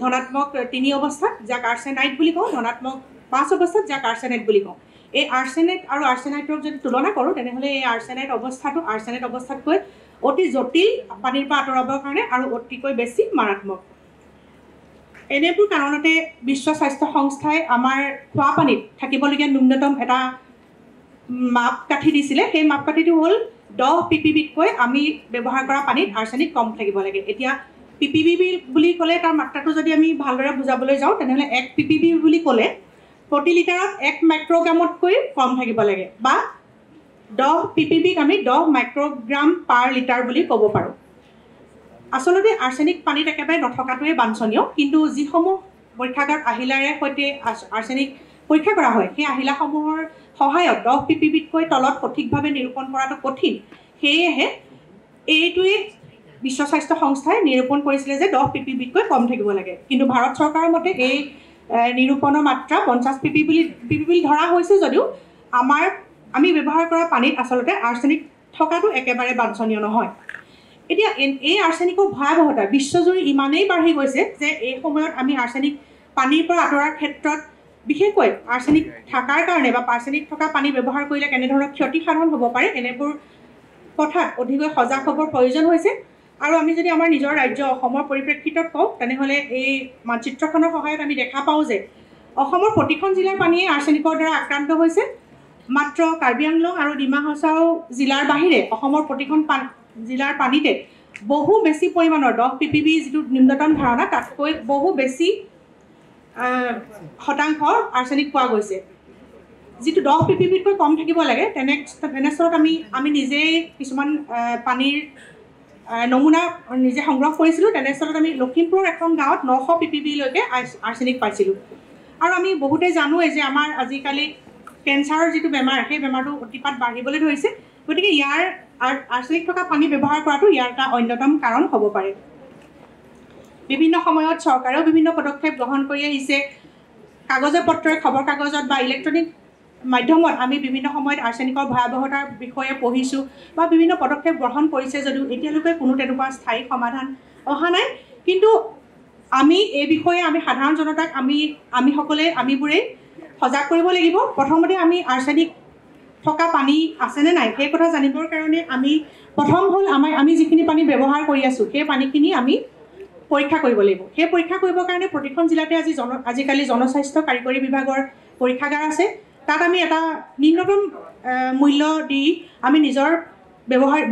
ধনাত্মক 3 অৱস্থাত, যাক আৰ্ছেনাইড বুলি কওঁ, ধনাত্মক 5 অৱস্থাত, যাক আৰ্ছেনেট বুলি কওঁ। এই আৰ্ছেনেট আৰু আৰ্ছেনাইটক যদি তুলনা কৰোঁ, তেনেহ'লে এই আৰ্ছেনাইট অৱস্থাটো আৰ্ছেনেট অৱস্থাতকৈ অতি জটিল পানীৰ পৰা আঁতৰাবৰ কাৰণে আৰু অতিকৈ বেছি মাৰাত্মক। এনেবোৰ কাৰণতে বিশ্ব স্বাস্থ্য সংস্থাই আমাৰ খোৱা পানীত থাকিবলগীয়া ন্যূনতম এটা মাপকাঠি দিছিলে। সেই মাপকাঠিটো হ'ল 10 ppbতকৈ আমি ব্যৱহাৰ কৰা পানীত আৰ্ছেনিক কম থাকিব লাগে। এতিয়া ppb বুলি ক'লে তাৰ মাত্ৰাটো যদি আমি ভালদৰে বুজাবলৈ যাওঁ, তেনেহ'লে 1 ppb বুলি ক'লে প্ৰতি লিটাৰত 1 মাইক্ৰগ্ৰামতকৈ কম থাকিব লাগে, বা 10 ppbক আমি 10 মাইক্ৰগ্ৰাম পাৰ লিটাৰ বুলি ক'ব পাৰোঁ। আচলতে আৰ্ছেনিক পানীত একেবাৰে নথকাটোৱে বাঞ্ছনীয়, কিন্তু যিসমূহ পৰীক্ষাগাৰত আহিলাৰে সৈতে আৰ্ছেনিক পৰীক্ষা কৰা হয়, সেই আহিলাসমূহৰ সহায়ত 10 ppbতকৈ তলত সঠিকভাৱে নিৰূপণ কৰাটো কঠিন। সেয়েহে এইটোৱে বিশ্ব স্বাস্থ্য সংস্থাই নিৰূপণ কৰিছিলে যে 10 ppbতকৈ কম থাকিব লাগে। কিন্তু ভাৰত চৰকাৰৰ মতে এই নিৰূপণৰ মাত্ৰা 50 ppb বুলি ধৰা হৈছে যদিও আমি ব্যৱহাৰ কৰা পানীত আচলতে আৰ্ছেনিক থকাটো একেবাৰে বাঞ্ছনীয় নহয়। এতিয়া এই আৰ্ছেনিকৰ ভয়াৱহতা বিশ্বজুৰি ইমানেই বাঢ়ি গৈছে যে এই সময়ত আমি আৰ্ছেনিক পানীৰ পৰা আঁতৰাৰ ক্ষেত্ৰত, বিশেষকৈ আৰ্ছেনিক থকাৰ কাৰণে বা আৰ্ছেনিক থকা পানী ব্যৱহাৰ কৰিলে কেনেধৰণৰ ক্ষতি সাধন হ'ব পাৰে, এনেবোৰ কথাত অধিককৈ সজাগ হ'বৰ প্ৰয়োজন হৈছে। আৰু আমি যদি আমাৰ নিজৰ ৰাজ্য অসমৰ পৰিপ্ৰেক্ষিতত কওঁ, তেনেহ'লে এই মানচিত্ৰখনৰ সহায়ত আমি দেখা পাওঁ যে অসমৰ প্ৰতিখন জিলাৰ পানীয়ে আৰ্ছেনিকৰ দ্বাৰা আক্ৰান্ত হৈছে। মাত্ৰ কাৰ্বি আংলং আৰু ডিমা হাছাও জিলাৰ বাহিৰে অসমৰ প্ৰতিখন জিলাৰ পানীতে বহু বেছি পৰিমাণৰ 10 ppb যিটো নিম্নতম ধাৰণা, তাতকৈ বহু বেছি শতাংশ আৰ্ছেনিক পোৱা গৈছে। যিটো 10 ppbতকৈ কম থাকিব লাগে, তেনেস্থলত আমি নিজেই কিছুমান পানীৰ নমুনা নিজে সংগ্ৰহ কৰিছিলোঁ। তেনেস্থলত আমি লখিমপুৰৰ এখন গাঁৱত 900 ppbলৈকে আৰ্ছেনিক পাইছিলোঁ। আৰু আমি বহুতেই জানোৱেই যে আমাৰ আজিকালি কেঞ্চাৰৰ যিটো বেমাৰ, সেই বেমাৰটো অতিপাত বাঢ়িবলৈ ধৰিছে। গতিকে ইয়াৰ আৰ্ছেনিক থকা পানী ব্যৱহাৰ কৰাটো ইয়াৰ এটা অন্যতম কাৰণ হ'ব পাৰে। বিভিন্ন সময়ত চৰকাৰেও বিভিন্ন পদক্ষেপ গ্ৰহণ কৰি আহিছে। কাগজে পত্ৰই, খবৰ কাগজত বা ইলেক্ট্ৰনিক মাধ্যমত আমি বিভিন্ন সময়ত আৰ্ছেনিকৰ ভয়াৱহতাৰ বিষয়ে পঢ়িছোঁ বা বিভিন্ন পদক্ষেপ গ্ৰহণ কৰিছে যদিও এতিয়ালৈকে কোনো তেনেকুৱা স্থায়ী সমাধান অহা নাই। কিন্তু আমি এই বিষয়ে আমি সাধাৰণ জনতাক আমিবোৰেই সজাগ কৰিব লাগিব। প্ৰথমতে আমি আৰ্ছেনিক থকা পানী আছেনে নাই সেই কথা জানিবৰ কাৰণে প্ৰথম হ'ল আমি যিখিনি পানী ব্যৱহাৰ কৰি আছোঁ সেই পানীখিনি আমি পৰীক্ষা কৰিব লাগিব। সেই পৰীক্ষা কৰিবৰ কাৰণে প্ৰতিখন জিলাতে আজিকালি জনস্বাস্থ্য কাৰিকৰী বিভাগৰ পৰীক্ষাগাৰ আছে। তাত আমি এটা নিম্নতম মূল্য দি আমি নিজৰ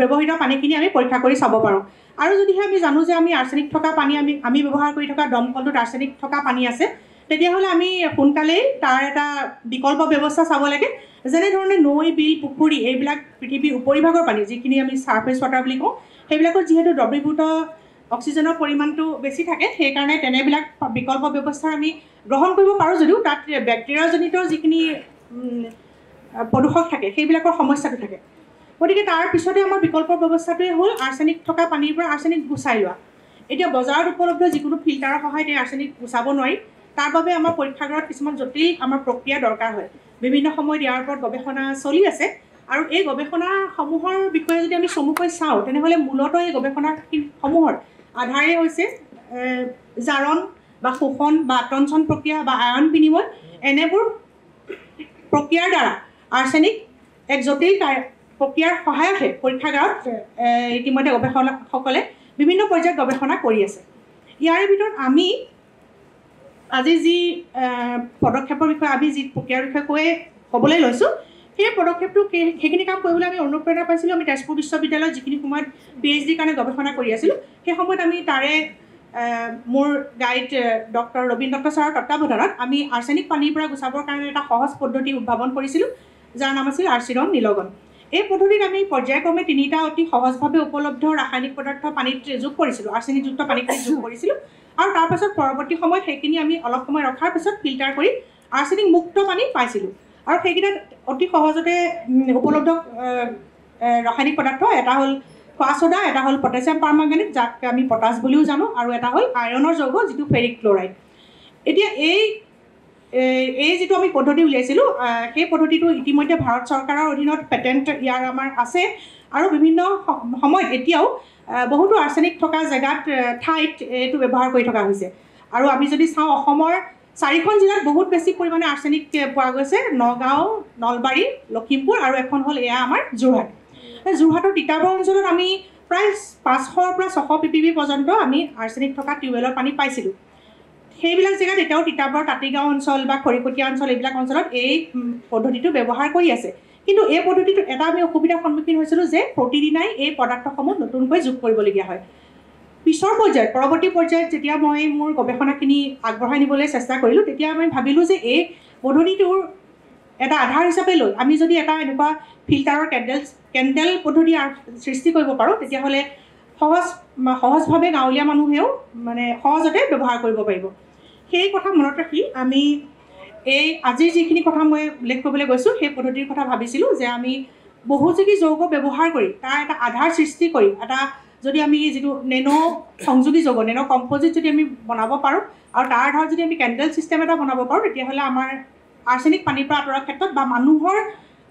ব্যৱহৃত পানীখিনি আমি পৰীক্ষা কৰি চাব পাৰোঁ। আৰু যদিহে আমি জানো যে আমি আৰ্ছেনিক থকা পানী আমি ব্যৱহাৰ কৰি থকা দমকলটোত আৰ্ছেনিক থকা পানী আছে, তেতিয়াহ'লে আমি সোনকালেই তাৰ এটা বিকল্প ব্যৱস্থা চাব লাগে। যেনেধৰণে নৈ, বিল, পুখুৰী এইবিলাক পৃথিৱীৰ উপৰিভাগৰ পানী, যিখিনি আমি ছাৰ্ফেচ ৱাটাৰ বুলি কওঁ, সেইবিলাকত যিহেতু দ্ৰৱীভূত অক্সিজেনৰ পৰিমাণটো বেছি থাকে, সেইকাৰণে তেনেবিলাক বিকল্প ব্যৱস্থা আমি গ্ৰহণ কৰিব পাৰোঁ যদিও তাত বেক্টেৰিয়াজনিত যিখিনি প্ৰদূষক থাকে সেইবিলাকৰ সমস্যাটো থাকে। গতিকে তাৰ পিছতে আমাৰ বিকল্প ব্যৱস্থাটোৱে হ'ল আৰ্ছেনিক থকা পানীৰ পৰা আৰ্ছেনিক গুচাই লোৱা। এতিয়া বজাৰত উপলব্ধ যিকোনো ফিল্টাৰৰ সহায়ত এই আৰ্ছেনিক গুচাব নোৱাৰি। তাৰ বাবে আমাৰ পৰীক্ষাগাৰত কিছুমান জটিল আমাৰ প্ৰক্ৰিয়া দৰকাৰ হয়। বিভিন্ন সময়ত ইয়াৰ ওপৰত গৱেষণা চলি আছে। আৰু এই গৱেষণাসমূহৰ বিষয়ে যদি আমি চমুকৈ চাওঁ, তেনেহ'লে মূলতঃ এই গৱেষণাসমূহৰ আধাৰেই হৈছে জাৰণ বা শোষণ বা আতঞ্চন প্ৰক্ৰিয়া বা আয়ন বিনিময়। এনেবোৰ প্ৰক্ৰিয়াৰ দ্বাৰা আৰ্ছেনিক এক জটিল প্ৰক্ৰিয়াৰ সহায়তহে পৰীক্ষাগাৰত ইতিমধ্যে গৱেষকসকলে বিভিন্ন পৰ্যায়ত গৱেষণা কৰি আছে। ইয়াৰে ভিতৰত আমি আজি যি পদক্ষেপৰ বিষয়ে আমি যি প্ৰক্ৰিয়াৰ বিষয়ে ক'বলৈ লৈছোঁ, সেই পদক্ষেপটো সেইখিনি কাম কৰিবলৈ আমি অনুপ্ৰেৰণা পাইছিলোঁ। আমি তেজপুৰ বিশ্ববিদ্যালয়ত যিখিনি সময়ত PhD কাৰণে গৱেষণা কৰি আছিলোঁ, সেই সময়ত আমি তাৰে মোৰ গাইড ডক্টৰ ৰবীন দত্ত ছাৰৰ তত্ত্বাৱধানত আমি আৰ্ছেনিক পানীৰ পৰা গুচাবৰ কাৰণে এটা সহজ পদ্ধতি উদ্ভাৱন কৰিছিলোঁ, যাৰ নাম আছিল আৰ্চিৰণ নিলগন। এই পদ্ধতিত আমি পৰ্যায়ক্ৰমে 3টা অতি সহজভাৱে উপলব্ধ ৰাসায়নিক পদাৰ্থ পানীত যোগ কৰিছিলোঁ, আৰ্ছেনিকযুক্ত পানীখিনি যোগ কৰিছিলোঁ। আৰু তাৰপাছত পৰৱৰ্তী সময়ত সেইখিনি আমি অলপ সময় ৰখাৰ পিছত ফিল্টাৰ কৰি আৰ্ছেনিক মুক্ত পানী পাইছিলোঁ। আৰু সেইকেইটাত অতি সহজতে উপলব্ধ ৰাসায়নিক পদাৰ্থ এটা হ'ল খোৱা ছ'ডা, এটা হ'ল পটাছিয়াম পাৰমাংগানেট, যাক আমি পটাছ বুলিও জানো, আৰু এটা হ'ল আইৰণৰ যৌগ, যিটো ফেৰিক ক্লৰাইড। এতিয়া এই যিটো আমি পদ্ধতি উলিয়াইছিলোঁ, সেই পদ্ধতিটো ইতিমধ্যে ভাৰত চৰকাৰৰ অধীনত পেটেণ্ট ইয়াৰ আমাৰ আছে। আৰু বিভিন্ন সময়ত এতিয়াও বহুতো আৰ্ছেনিক থকা ঠাইত এইটো ব্যৱহাৰ কৰি থকা হৈছে। আৰু আমি যদি চাওঁ, অসমৰ 4খন জিলাত বহুত বেছি পৰিমাণে আৰ্ছেনিক পোৱা গৈছে: নগাঁও, নলবাৰী, লখিমপুৰ, আৰু এখন হ'ল এয়া আমাৰ যোৰহাট। যোৰহাটৰ তিতাবৰ অঞ্চলত আমি প্ৰায় 500 পৰা 600 ppb পৰ্যন্ত আমি আৰ্ছেনিক থকা টিউবৱেলৰ পানী পাইছিলোঁ। সেইবিলাক জেগাত এতিয়াও তিতাবৰ, তাঁতিগাঁও অঞ্চল বা খৰিকটীয়া অঞ্চল, এইবিলাক অঞ্চলত এই পদ্ধতিটো ব্যৱহাৰ কৰি আছে। কিন্তু এই পদ্ধতিটোত এটা আমি অসুবিধাৰ সন্মুখীন হৈছিলোঁ যে প্ৰতিদিনাই এই পদাৰ্থসমূহ নতুনকৈ যোগ কৰিবলগীয়া হয়। পৰৱৰ্তী পৰ্যায়ত যেতিয়া মই মোৰ গৱেষণাখিনি আগবঢ়াই নিবলৈ চেষ্টা কৰিলোঁ, তেতিয়া মই ভাবিলোঁ যে এই পদ্ধতিটোৰ এটা আধাৰ হিচাপে লৈ আমি যদি এটা এনেকুৱা ফিল্টাৰৰ কেণ্ডেল পদ্ধতি সৃষ্টি কৰিব পাৰোঁ, তেতিয়াহ'লে সহজভাৱে গাঁৱলীয়া মানুহেও সহজতে ব্যৱহাৰ কৰিব পাৰিব। সেই কথা মনত ৰাখি আমি আজিৰ যিখিনি কথা মই উল্লেখ কৰিবলৈ গৈছোঁ, সেই পদ্ধতিৰ কথা ভাবিছিলোঁ যে আমি বহুযোগী যৌগ ব্যৱহাৰ কৰি তাৰ এটা আধাৰ সৃষ্টি কৰি যদি আমি যিটো নেনো সংযোগী যৌগ, নেনো কম্পজিট যদি আমি বনাব পাৰোঁ, আৰু তাৰ আধাৰত যদি আমি কেণ্ডেল ছিষ্টেম এটা বনাব পাৰোঁ, তেতিয়াহ'লে আমাৰ আৰ্ছেনিক পানীৰ পৰা আঁতৰাৰ ক্ষেত্ৰত বা মানুহৰ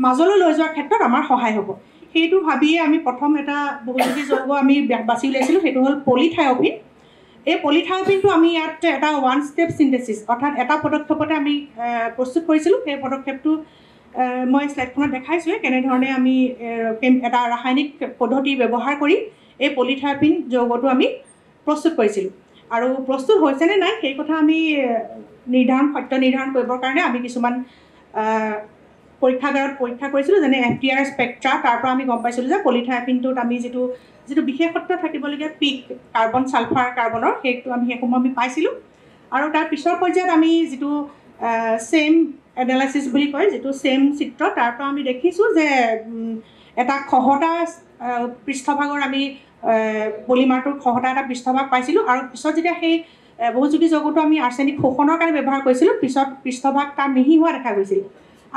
মাজলৈ লৈ যোৱাৰ ক্ষেত্ৰত আমাৰ সহায় হ'ব। সেইটো ভাবিয়ে আমি প্ৰথম এটা বহুযোগী যৌগ আমি বাছি উলিয়াইছিলোঁ, সেইটো হ'ল পলিথায়পিন। এই পলিথায়পিনটো আমি ইয়াত এটা 1 step চিন্থেচিছ, অৰ্থাৎ এটা পদক্ষেপতে আমি প্ৰস্তুত কৰিছিলোঁ। সেই পদক্ষেপটো মই শ্লাইডখনত দেখাইছোঁৱে, কেনেধৰণে আমি এটা ৰাসায়নিক পদ্ধতি ব্যৱহাৰ কৰি এই পলিথায়পিন যৌগটো আমি প্ৰস্তুত কৰিছিলোঁ। আৰু প্ৰস্তুত হৈছেনে নাই সেই কথা আমি সত্য নিৰ্ধাৰণ কৰিবৰ কাৰণে আমি কিছুমান পৰীক্ষাগাৰত পৰীক্ষা কৰিছিলোঁ, যেনে FTR স্পেক্ট্ৰা। তাৰ পৰা আমি গম পাইছিলোঁ যে পলিথায়পিনটোত আমি যিটো বিশেষত্ব থাকিবলগীয়া পিক, কাৰ্বন, ছালফাৰ, কাৰ্বনৰ, সেইসমূহ আমি পাইছিলোঁ। আৰু তাৰ পিছৰ পৰ্যায়ত আমি যিটো ছেম এনালাইচিছ বুলি কয়, যিটো ছেম চিত্ৰ, তাৰ পৰা আমি দেখিছোঁ যে এটা খহটা পৃষ্ঠভাগৰ আমি পলিমাৰটোৰ খহটা এটা পৃষ্ঠভাগ পাইছিলোঁ আৰু পিছত যেতিয়া সেই বহুযোগী যৌগটো আমি আৰ্ছেনিক শোষণৰ কাৰণে ব্যৱহাৰ কৰিছিলোঁ পিছত পৃষ্ঠভাগ তাৰ মিহি হোৱা দেখা গৈছিল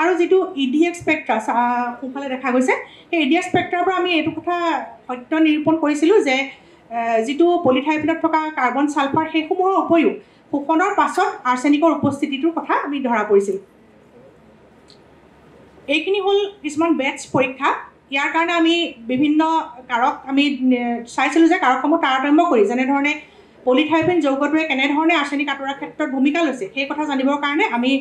আৰু যিটো EDX স্পেক্ট্ৰা সোঁফালে দেখা গৈছে সেই EDX স্পেক্ট্ৰাৰ পৰা আমি এইটো কথা সত্য নিৰূপণ কৰিছিলোঁ যে যিটো পলিথাইপিনত থকা কাৰ্বন ছালফাৰ সেইসমূহৰ উপৰিও শোষণৰ পাছত আৰ্ছেনিকৰ উপস্থিতিটোৰ কথা আমি ধৰা পৰিছিলোঁ এইখিনি হ'ল কিছুমান বেটছ পৰীক্ষা ইয়াৰ কাৰণে আমি বিভিন্ন কাৰক আমি চাইছিলোঁ যে কাৰকসমূহ তাৰতম্য কৰি যেনেধৰণে পলিথাইপিন যৌগটোৱে কেনেধৰণে আৰ্ছেনিক আঁতৰোৱাৰ ক্ষেত্ৰত ভূমিকা লৈছে সেই কথা জানিবৰ কাৰণে আমি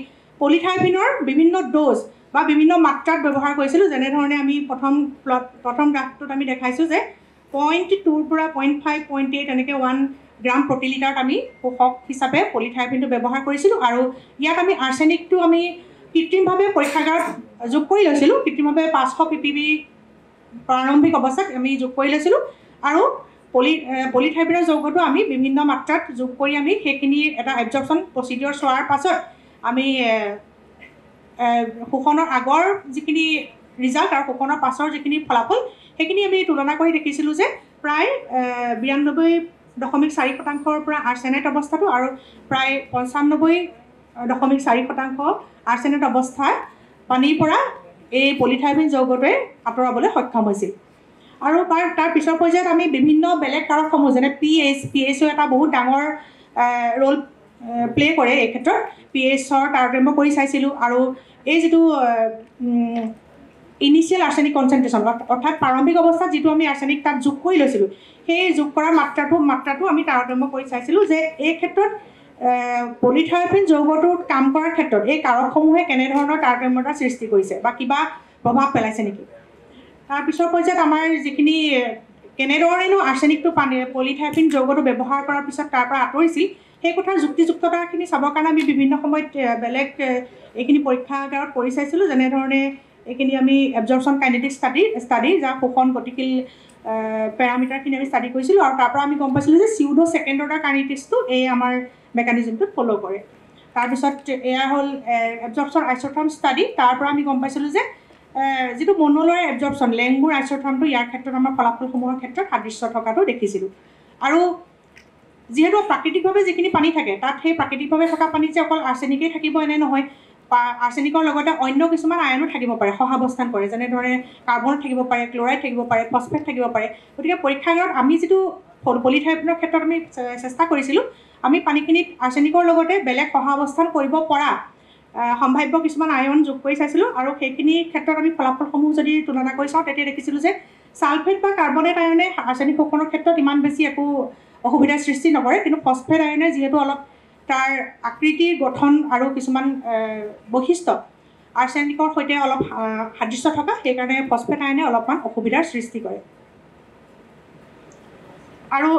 পলিথাইপিনৰ বিভিন্ন ড'জ বা বিভিন্ন মাত্ৰাত ব্যৱহাৰ কৰিছিলোঁ যেনেধৰণে আমি প্ৰথম গ্ৰাফটোত আমি দেখাইছোঁ যে 0.2 পৰা 0.5 0.8 এনেকৈ 1 গ্ৰাম প্ৰতি লিটাৰত আমি শোষক হিচাপে পলিথাইপিনটো ব্যৱহাৰ কৰিছিলোঁ আৰু ইয়াত আমি আৰ্ছেনিকটো আমি কৃত্ৰিমভাৱে পৰীক্ষাগাৰত যোগ কৰি লৈছিলোঁ কৃত্ৰিমভাৱে 500 ppb প্ৰাৰম্ভিক অৱস্থাত আমি যোগ কৰি লৈছিলোঁ আৰু পলিথাইপিনৰ যৌগটো আমি বিভিন্ন মাত্ৰাত যোগ কৰি আমি সেইখিনি এটা এবজৰ্পশ্যন প্ৰচিডিঅ'ৰ চোৱাৰ পাছত আমি শোষণৰ আগৰ যিখিনি ৰিজাল্ট আৰু শোষণৰ পাছৰ যিখিনি ফলাফল সেইখিনি আমি তুলনা কৰি দেখিছিলোঁ যে প্ৰায় 92.4% পৰা আৰ্ছেনেট অৱস্থাটো আৰু প্ৰায় 95.4% আৰ্ছেনেট অৱস্থাত পানীৰ পৰা এই পলিথাইপিন যৌগটোৱে আঁতৰাবলৈ সক্ষম হৈছিল আৰু তাৰ পিছৰ পৰ্যায়ত আমি বিভিন্ন বেলেগ কাৰকসমূহ যেনে pHও এটা বহুত ডাঙৰ ৰোল প্লে কৰে এই ক্ষেত্ৰত pHৰ তাৰতম্য কৰি চাইছিলোঁ আৰু এই যিটো ইনিচিয়েল আৰ্ছেনিক কনচেন্ট্ৰেশ্যন অৰ্থাৎ প্ৰাৰম্ভিক অৱস্থাত যিটো আমি আৰ্ছেনিক তাত যোগ কৰি লৈছিলোঁ সেই যোগ কৰা মাত্ৰাটো আমি তাৰতম্য কৰি চাইছিলোঁ যে এই ক্ষেত্ৰত পলিথাইপিন যৌগটোত কাম কৰাৰ ক্ষেত্ৰত এই কাৰকসমূহে কেনেধৰণৰ তাৰতম্যতাৰ সৃষ্টি কৰিছে বা কিবা প্ৰভাৱ পেলাইছে নেকি তাৰপিছৰ পৰ্যায়ত আমাৰ যিখিনি কেনেধৰণেনো আৰ্ছেনিকটো পলিথাইপিন যৌগটো ব্যৱহাৰ কৰাৰ পিছত তাৰ পৰা আঁতৰিছিল সেই কথাৰ যুক্তিযুক্ততাখিনি চাবৰ কাৰণে আমি বিভিন্ন সময়ত বেলেগ এইখিনি পৰীক্ষাগাৰত কৰি চাইছিলোঁ যেনেধৰণে এইখিনি আমি এবজৰ্পশ্যন কাইনেটিক ষ্টাডি যাৰ শোষণ গতিশীল পেৰামিটাৰখিনি আমি ষ্টাডি কৰিছিলোঁ আৰু তাৰ পৰা আমি গম পাইছিলোঁ যে চিউডো ছেকেণ্ড অৰ্ডাৰ কাইনেটিক্সটো এই আমাৰ মেকানিজমটোত ফ'ল' কৰে তাৰপিছত এয়া হ'ল এবজৰ্পশ্যন আইচ'থৰ্ম ষ্টাডি তাৰ পৰা আমি গম পাইছিলোঁ যে যিটো মনোলাৰ এবজৰ্পশ্যন লেংগুৰ আইচ'থৰ্মটো ইয়াৰ ক্ষেত্ৰত আমাৰ ফলাফলসমূহৰ ক্ষেত্ৰত সাদৃশ্য থকাটো দেখিছিলোঁ আৰু যিহেতু প্ৰাকৃতিকভাৱে যিখিনি পানী থাকে তাত সেই প্ৰাকৃতিকভাৱে থকা পানীত যে অকল আৰ্ছেনিকেই থাকিব এনে নহয় আৰ্ছেনিকৰ লগতে অন্য কিছুমান আয়নো থাকিব পাৰে সহাৱস্থান কৰে যেনেধৰণে কাৰ্বন থাকিব পাৰে ক্লৰাইড থাকিব পাৰে ফছফেট থাকিব পাৰে গতিকে পৰীক্ষাগাৰত আমি যিটো পলিথাইপিনৰ ক্ষেত্ৰত আমি চেষ্টা কৰিছিলোঁ আমি পানীখিনিত আৰ্ছেনিকৰ লগতে বেলেগ সহাৱস্থান কৰিব পৰা সম্ভাৱ্য কিছুমান আয়ন যোগ কৰি চাইছিলোঁ আৰু সেইখিনি ক্ষেত্ৰত আমি ফলাফলসমূহ যদি তুলনা কৰি চাওঁ তেতিয়া দেখিছিলোঁ যে ছালফেট বা কাৰ্বনেট আয়নে আৰ্ছেনিক শোষণৰ ক্ষেত্ৰত ইমান বেছি একো অসুবিধাৰ সৃষ্টি নকৰে কিন্তু ফছফেট আয়নে যিহেতু অলপ তাৰ আকৃতিৰ গঠন আৰু কিছুমান বৈশিষ্ট্য আৰ্ছেনিকৰ সৈতে অলপ সাদৃশ্য থকা সেইকাৰণে ফছফেট আয়নে অলপমান অসুবিধাৰ সৃষ্টি কৰে আৰু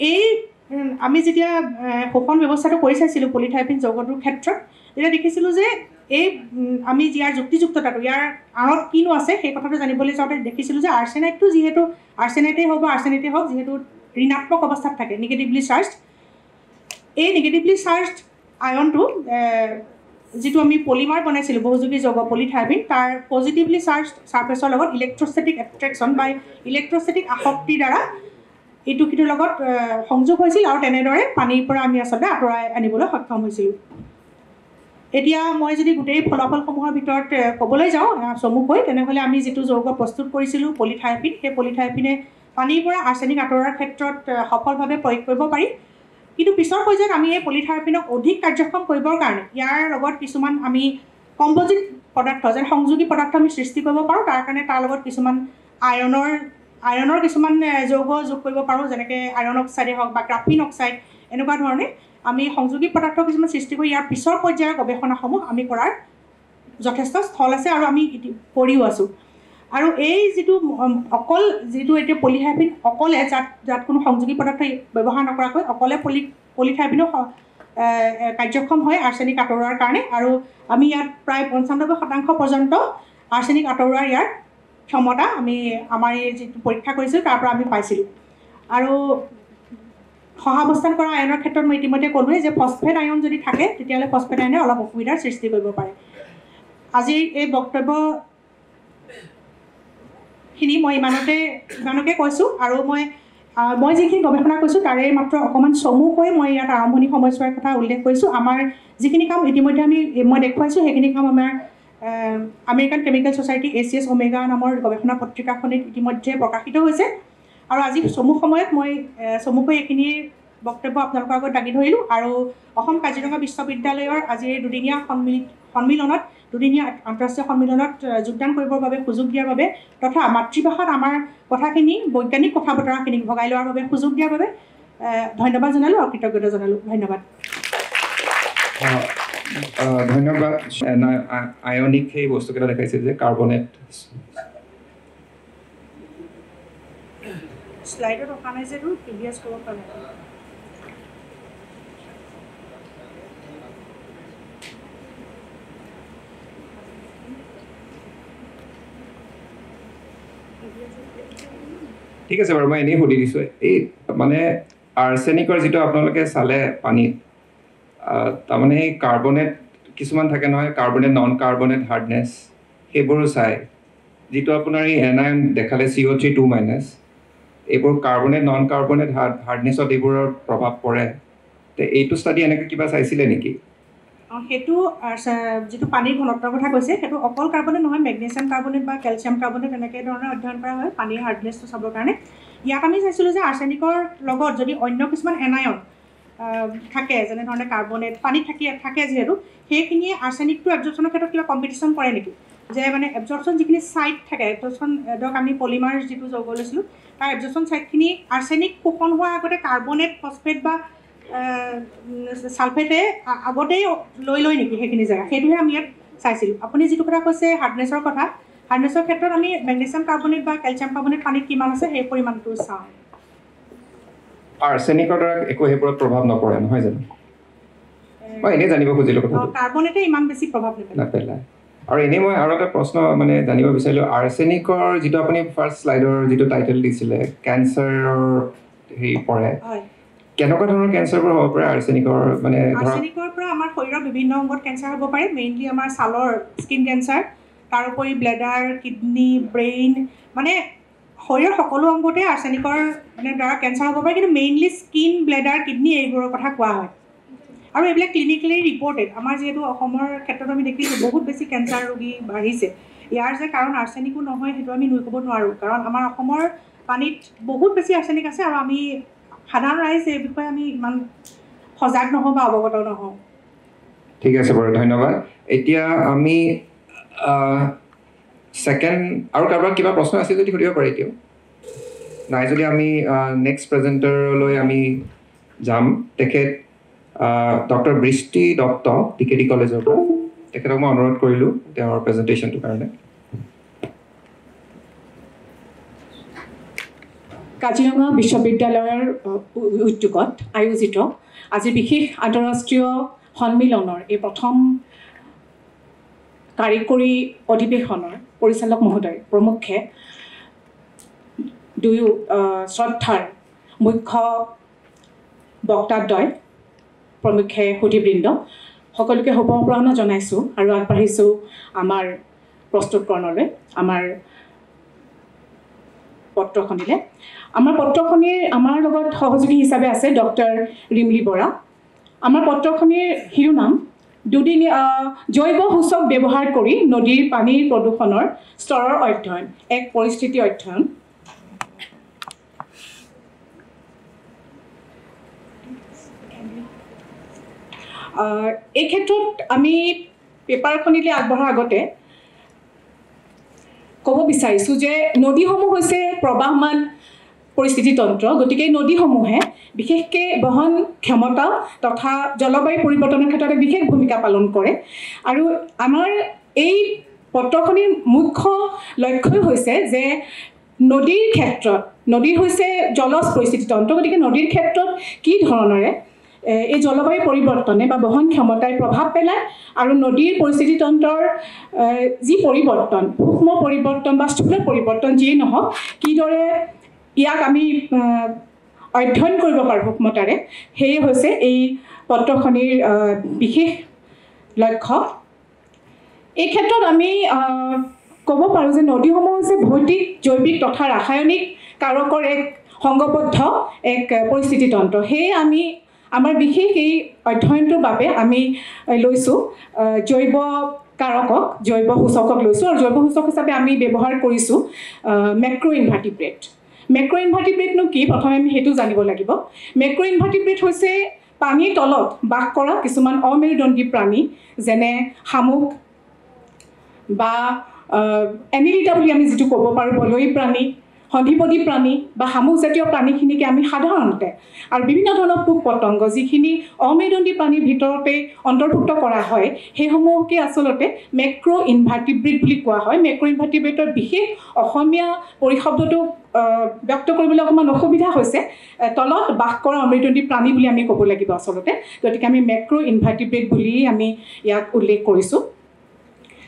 এই আমি যেতিয়া শোষণ ব্যৱস্থাটো কৰি চাইছিলোঁ পলিথাইপিন যৌগটোৰ ক্ষেত্ৰত তেতিয়া দেখিছিলোঁ যে এই আমি ইয়াৰ যুক্তিযুক্ততাটো ইয়াৰ আঁৰত কিনো আছে সেই কথাটো জানিবলৈ যাওঁতে দেখিছিলোঁ যে আৰ্ছেনাইটটো যিহেতু আৰ্ছেনাইটেই হওক যিহেতু ঋণাত্মক অৱস্থাত থাকে নিগেটিভলি চাৰ্জড এই নিগেটিভলি চাৰ্জড আয়নটো যিটো আমি পলিমাৰ বনাইছিলোঁ বহুযোগী যৌগ পলিথাইপিন তাৰ পজিটিভলি চাৰ্জড ছাৰফেচৰ লগত ইলেক্ট্ৰষ্টেটিক এট্ৰেকশ্যন বা ইলেক্ট্ৰষ্টেটিক আসক্তিৰ দ্বাৰা ইটো সিটোৰ লগত সংযোগ হৈছিল আৰু তেনেদৰে পানীৰ পৰা আমি আচলতে আঁতৰাই আনিবলৈ সক্ষম হৈছিলোঁ এতিয়া মই যদি গোটেই ফলাফলসমূহৰ ভিতৰত ক'বলৈ যাওঁ চমুকৈ তেনেহ'লে আমি যিটো যৌগ প্ৰস্তুত কৰিছিলোঁ পলিথাইপিন সেই পলিথাইপিনে পানীৰ পৰা আৰ্ছেনিক আঁতৰোৱাৰ ক্ষেত্ৰত সফলভাৱে প্ৰয়োগ কৰিব পাৰি কিন্তু পিছৰ পৰ্যায়ত আমি এই পলিথাইপিনক অধিক কাৰ্যক্ষম কৰিবৰ কাৰণে ইয়াৰ লগত কিছুমান আমি কম্পজিট পদাৰ্থ যেনে সংযোগী পদাৰ্থ আমি সৃষ্টি কৰিব পাৰোঁ তাৰ কাৰণে তাৰ লগত কিছুমান আইৰণৰ কিছুমান যৌগ যোগ কৰিব পাৰোঁ যেনেকৈ আইৰণ অক্সাইডেই হওক বা গ্ৰাফিন অক্সাইড এনেকুৱা ধৰণে আমি সংযোগী পদাৰ্থ কিছুমান সৃষ্টি কৰি ইয়াৰ পিছৰ পৰ্যায়ৰ গৱেষণাসমূহ আমি কৰাৰ যথেষ্ট স্থল আছে আৰু আমি কৰিও আছোঁ আৰু এই যিটো এতিয়া পলিথাইপিন অকলে যাত কোনো সংযোগী পদাৰ্থ ব্যৱহাৰ নকৰাকৈ অকলে পলিথাইপিনো কাৰ্যক্ষম হয় আৰ্ছেনিক আঁতৰোৱাৰ কাৰণে আৰু আমি ইয়াত প্ৰায় 95% পৰ্যন্ত আৰ্ছেনিক আঁতৰোৱাৰ ইয়াৰ ক্ষমতা আমি আমাৰ এই যিটো পৰীক্ষা কৰিছিলোঁ তাৰ পৰা আমি পাইছিলোঁ আৰু সহাৱস্থান কৰা আয়নৰ ক্ষেত্ৰত মই ইতিমধ্যে ক'লোৱেই যে ফছফেট আয়ন যদি থাকে তেতিয়াহ'লে ফছফেট আয়নে অলপ অসুবিধাৰ সৃষ্টি কৰিব পাৰে আজিৰ এই বক্তব্যখিনি মই ইমানকে কৈছোঁ আৰু মই মই যিখিনি গৱেষণা কৰিছোঁ তাৰে মাত্ৰ অকণমান চমুকৈ মই ইয়াত আৰম্ভণি সময়ছোৱাৰ কথা উল্লেখ কৰিছোঁ। আমাৰ যিখিনি কাম ইতিমধ্যে মই দেখুৱাইছোঁ সেইখিনি কাম আমাৰ American chemical society ACS Omega নামৰ গৱেষণা পত্ৰিকাখনিত ইতিমধ্যে প্ৰকাশিত হৈছে। আৰু আজি চমু সময়ত মই চমুকৈ এইখিনিৰ বক্তব্য আপোনালোকৰ আগত দাঙি ধৰিলোঁ। আৰু অসম কাজিৰঙা বিশ্ববিদ্যালয়ৰ আজিৰ দুদিনীয়া সন্মিলনত দুদিনীয়া আন্তঃৰাষ্ট্ৰীয় সন্মিলনত যোগদান কৰিবৰ বাবে সুযোগ দিয়াৰ বাবে তথা মাতৃভাষাত আমাৰ কথাখিনি বৈজ্ঞানিক কথা বতৰাখিনি ভগাই লোৱাৰ বাবে সুযোগ দিয়াৰ বাবে ধন্যবাদ জনালোঁ আৰু কৃতজ্ঞতা জনালোঁ। ধন্যবাদ। ধন্যবাদ। আয়নিক সেই বস্তুকেইটা দেখাইছে যে কাৰ্বনেট স্লাইডত অহা নাই যে প্ৰিভিয়াছ কৰিব পৰা নাই। ঠিক আছে বাৰু, মই এনেই সুধি দিছোঁ। এই মানে আৰ্ছেনিকৰ যিটো আপোনালোকে চালে পানীত, তাৰমানে এই কাৰ্বনেট কিছুমান থাকে নহয়, কাৰ্বনেট নন কাৰ্বনেট হাৰ্ডনেছ, সেইবোৰো চায়। যিটো আপোনাৰ এই এনায়ন দেখালে CO3 এইবোৰ কাৰ্বনেট নন কাৰ্বনেট হাৰ্ডনেছত এইবোৰৰ প্ৰভাৱ পৰে। তে এইটো ষ্টাডি এনেকৈ কিবা চাইছিলে নেকি? সেইটো যিটো পানীৰ ঘনত্বৰ কথা কৈছে সেইটো অকল কাৰ্বনেট নহয়, মেগনেছিয়াম কাৰ্বনেট বা কেলছিয়াম কাৰ্বনেট এনেকৈ ধৰণে অধ্যয়ন কৰা হয় পানীৰ হাৰ্ডনেছটো চাবৰ কাৰণে। ইয়াত আমি চাইছিলোঁ যে আৰ্ছেনিকৰ লগত যদি অন্য কিছুমান এনায়ন থাকে, যেনেধৰণে কাৰ্বনেট পানীত থাকে যিহেতু, সেইখিনিয়ে আৰ্ছেনিকটো এবজৰ্পশ্যনৰ ক্ষেত্ৰত কিবা কম্পিটিশ্যন কৰে নেকি? যে মানে এবজৰ্পশ্যন যিখিনি ছাইট থাকে, এবজৰ্পশ্যন ধৰক আমি পলিমাৰ যিটো যৌগ লৈছিলোঁ তাৰ এবজৰ্পশ্যন ছাইটখিনি আৰ্ছেনিক শোষণ হোৱাৰ আগতে কাৰ্বনেট ফচফেট বা ছালফেটে আগতেই লৈ নেকি সেইখিনি জেগা, সেইটোহে আমি ইয়াত চাইছিলোঁ। আপুনি যিটো কথা কৈছে হাৰ্ডনেছৰ কথা, হাৰ্ডনেছৰ ক্ষেত্ৰত আমি মেগনেছিয়াম কাৰ্বনেট বা কেলছিয়াম কাৰ্বনেট পানীত কিমান আছে সেই পৰিমাণটো চাওঁ। আৰ্ছেনিকৰ দ্বাৰা একো সেইবোৰত প্ৰভাৱ নপৰে নহয় জানো? মই এনেই জানিব খুজিলোঁ কথাটো। কাৰ্বনেটে ইমান বেছি প্ৰভাৱ নেপেলায়। আৰু এনেই মই আৰু এটা প্ৰশ্ন মানে জানিব বিচাৰিলোঁ, আৰ্ছেনিকৰ যিটো আপুনি ফাৰ্ষ্ট শ্লাইডৰ যিটো টাইটেল দিছিলে কেঞ্চাৰৰ হেৰি পৰে, কেনেকুৱা ধৰণৰ কেঞ্চাৰবোৰ হ'ব পাৰে আৰ্ছেনিকৰ? মানে আৰ্ছেনিকৰ পৰা আমাৰ শৰীৰৰ বিভিন্ন অংগত কেঞ্চাৰ হ'ব পাৰে, মেইনলি আমাৰ ছালৰ স্কিন কেঞ্চাৰ, তাৰোপৰি ব্লেডাৰ, কিডনী, ব্ৰেইন, মানে শৰীৰৰ সকলো অংগতে আৰ্ছেনিকৰ মানে দ্বাৰা কেঞ্চাৰ হ'ব পাৰে, কিন্তু মেইনলি স্কিন, ব্লেডাৰ, কিডনী এইবোৰৰ কথা কোৱা হয়। আৰু এইবিলাক ক্লিনিকেলি ৰিপৰ্টেড। আমাৰ যিহেতু অসমৰ ক্ষেত্ৰত আমি দেখিছোঁ বহুত বেছি কেঞ্চাৰ ৰোগী বাঢ়িছে। ইয়াৰ যে কাৰণ আৰ্ছেনিকো নহয় সেইটো আমি নুই ক'ব নোৱাৰোঁ, কাৰণ আমাৰ অসমৰ পানীত বহুত বেছি আৰ্ছেনিক আছে আৰু আমি সাধাৰণ ৰাইজ এই বিষয়ে আমি ইমান সজাগ নহওঁ বা অৱগত নহওঁ। ঠিক আছে বাৰু, ধন্যবাদ। এতিয়া আমি ছেকেণ্ড আৰু কাৰোবাৰ কিবা প্ৰশ্ন আছে যদি সুধিব পাৰে এতিয়াও। নাই যদি আমি নেক্সট প্ৰেজেণ্টাৰলৈ আমি যাম। তেখেত ডক্টৰ বৃষ্টি দত্ত, TKD কলেজৰ পৰা। তেখেতক মই অনুৰোধ কৰিলোঁ তেওঁৰ প্ৰেজেণ্টেশ্যনটোৰ কাৰণে। কাজিৰঙা বিশ্ববিদ্যালয়ৰ উদ্যোগত আয়োজিত আজি বিশেষ আন্তঃৰাষ্ট্ৰীয় সন্মিলনৰ এই প্ৰথম কাৰিকৰী অধিৱেশনৰ পৰিচালক মহোদয় প্ৰমুখ্যে দুয়ো শ্ৰদ্ধাৰ মুখ্য বক্তাদ্বয় প্ৰমুখ্যে সুধীবৃন্দ সকলোকে শুভকামনা জনাইছোঁ আৰু আগবাঢ়িছোঁ আমাৰ প্ৰস্তুতকৰণলৈ, আমাৰ পত্ৰখনিলে। আমাৰ পত্ৰখনিৰ আমাৰ লগত সহযোগী হিচাপে আছে ডক্টৰ ৰিমলি বৰা। আমাৰ পত্ৰখনিৰ শিৰোনাম জৈৱ সূচক ব্যৱহাৰ কৰি নদীৰ পানীৰ প্ৰদূষণৰ স্তৰৰ অধ্যয়ন, এক পৰিস্থিতি অধ্যয়ন। এই ক্ষেত্ৰত আমি পেপাৰখনিলে আগবঢ়াৰ আগতে ক'ব বিচাৰিছোঁ যে নদীসমূহ হৈছে প্ৰবাহমান পৰিস্থিতিতন্ত্ৰ, গতিকে নদীসমূহে বিশেষকৈ বহন ক্ষমতা তথা জলবায়ু পৰিৱৰ্তনৰ ক্ষেত্ৰত বিশেষ ভূমিকা পালন কৰে। আৰু আমাৰ এই পত্ৰখনিৰ মুখ্য লক্ষ্যই হৈছে যে নদীৰ ক্ষেত্ৰত, নদী হৈছে জলজ পৰিস্থিতিতন্ত্ৰ, গতিকে নদীৰ ক্ষেত্ৰত কি ধৰণেৰে এই জলবায়ু পৰিৱৰ্তনে বা বহন ক্ষমতাই প্ৰভাৱ পেলায় আৰু নদীৰ পৰিস্থিতিতন্ত্ৰৰ যি পৰিৱৰ্তন, সূক্ষ্ম পৰিৱৰ্তন বা স্থূল পৰিৱৰ্তন যিয়েই নহওক, কিদৰে ইয়াক আমি অধ্যয়ন কৰিব পাৰোঁ সূক্ষ্মতাৰে, সেয়ে হৈছে এই পত্ৰখনিৰ বিশেষ লক্ষ্য। এই ক্ষেত্ৰত আমি ক'ব পাৰোঁ যে নদীসমূহ হৈছে ভৌতিক, জৈৱিক তথা ৰাসায়নিক কাৰকৰ এক সংগবদ্ধ এক পৰিস্থিতিতন্ত্ৰ। সেয়ে আমি আমাৰ বিশেষ এই অধ্যয়নটোৰ বাবে আমি লৈছোঁ জৈৱ কাৰকক, জৈৱ সূচকক লৈছোঁ আৰু জৈৱ সূচক হিচাপে আমি ব্যৱহাৰ কৰিছোঁ মেক্ৰ' ইনভাৰ্টিব্ৰেট। মেক্ৰ' ইনভাৰ্টিব্ৰেটনো কি? প্ৰথমে আমি সেইটো জানিব লাগিব। মেক্ৰ' ইনভাৰ্টিব্ৰেট হৈছে পানীৰ তলত বাস কৰা কিছুমান অমেৰুদণ্ডী প্ৰাণী, যেনে শামুক বা এনিলিডা বুলি আমি যিটো ক'ব পাৰোঁ, বলয়ী প্ৰাণী, সন্ধিপদী প্ৰাণী বা শামুকজাতীয় প্ৰাণীখিনিকে আমি সাধাৰণতে আৰু বিভিন্ন ধৰণৰ পোক পতংগ যিখিনি অমেৰুদণ্ডী প্ৰাণীৰ ভিতৰতে অন্তৰ্ভুক্ত কৰা হয়, সেইসমূহকে আচলতে মেক্ৰ' ইনভাৰ্টিব্ৰেট বুলি কোৱা হয়। মেক্ৰ' ইনভাৰ্টিব্ৰেটৰ বিশেষ অসমীয়া পৰিশব্দটো ব্যক্ত কৰিবলৈ অকণমান অসুবিধা হৈছে। তলত বাস কৰা অমেৰুদণ্ডী প্ৰাণী বুলি আমি ক'ব লাগিব আচলতে। গতিকে আমি মেক্ৰ' ইনভাৰ্টিব্ৰেট বুলি আমি ইয়াক উল্লেখ কৰিছোঁ।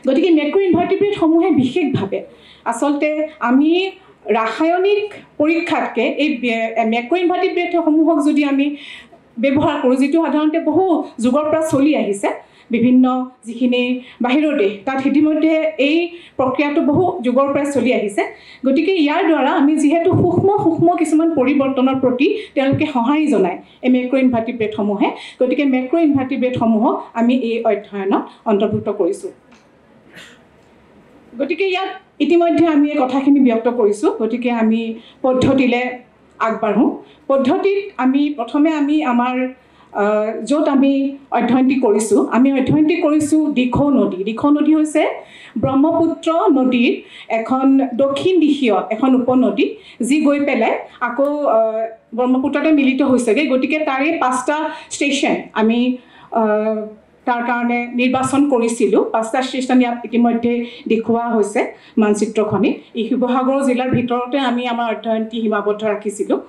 গতিকে মেক্ৰ' ইনভাৰ্টিব্ৰেটসমূহে বিশেষভাৱে আচলতে আমি ৰাসায়নিক পৰীক্ষাতকৈ এই মেক্ৰ' ইনভাৰ্টিব্ৰেটসমূহক যদি আমি ব্যৱহাৰ কৰোঁ, যিটো সাধাৰণতে বহু যুগৰ পৰা চলি আহিছে, বিভিন্ন যিখিনি বাহিৰৰ দেশ তাত ইতিমধ্যে এই প্ৰক্ৰিয়াটো বহু যুগৰ পৰাই চলি আহিছে। গতিকে ইয়াৰ দ্বাৰা আমি যিহেতু সূক্ষ্ম কিছুমান পৰিৱৰ্তনৰ প্ৰতি তেওঁলোকে সঁহাৰি জনায় এই মেক্ৰ' ইনভাৰ্টিব্ৰেটসমূহে, গতিকে মেক্ৰ' ইনভাৰ্টিব্ৰেটসমূহক আমি এই অধ্যয়নত অন্তৰ্ভুক্ত কৰিছোঁ। গতিকে ইয়াত ইতিমধ্যে আমি এই কথাখিনি ব্যক্ত কৰিছোঁ। গতিকে আমি পদ্ধতিলৈ আগবাঢ়োঁ। পদ্ধতিত আমি প্ৰথমে আমাৰ য'ত আমি অধ্যয়নটি কৰিছোঁ, আমি অধ্যয়নটি কৰিছোঁ দিখৌ নদী। দিখৌ নদী হৈছে ব্ৰহ্মপুত্ৰ নদীৰ এখন দক্ষিণ দিশীয় এখন উপনদী, যি গৈ পেলাই আকৌ ব্ৰহ্মপুত্ৰতে মিলিত হৈছেগৈ। গতিকে তাৰে 5টা ষ্টেচন আমি তাৰ কাৰণে নিৰ্বাচন কৰিছিলোঁ। 5টা ষ্টেচন ইয়াত ইতিমধ্যে দেখুওৱা হৈছে মানচিত্ৰখনি। এই শিৱসাগৰ জিলাৰ ভিতৰতে আমি আমাৰ অধ্যয়নটি সীমাবদ্ধ ৰাখিছিলোঁ।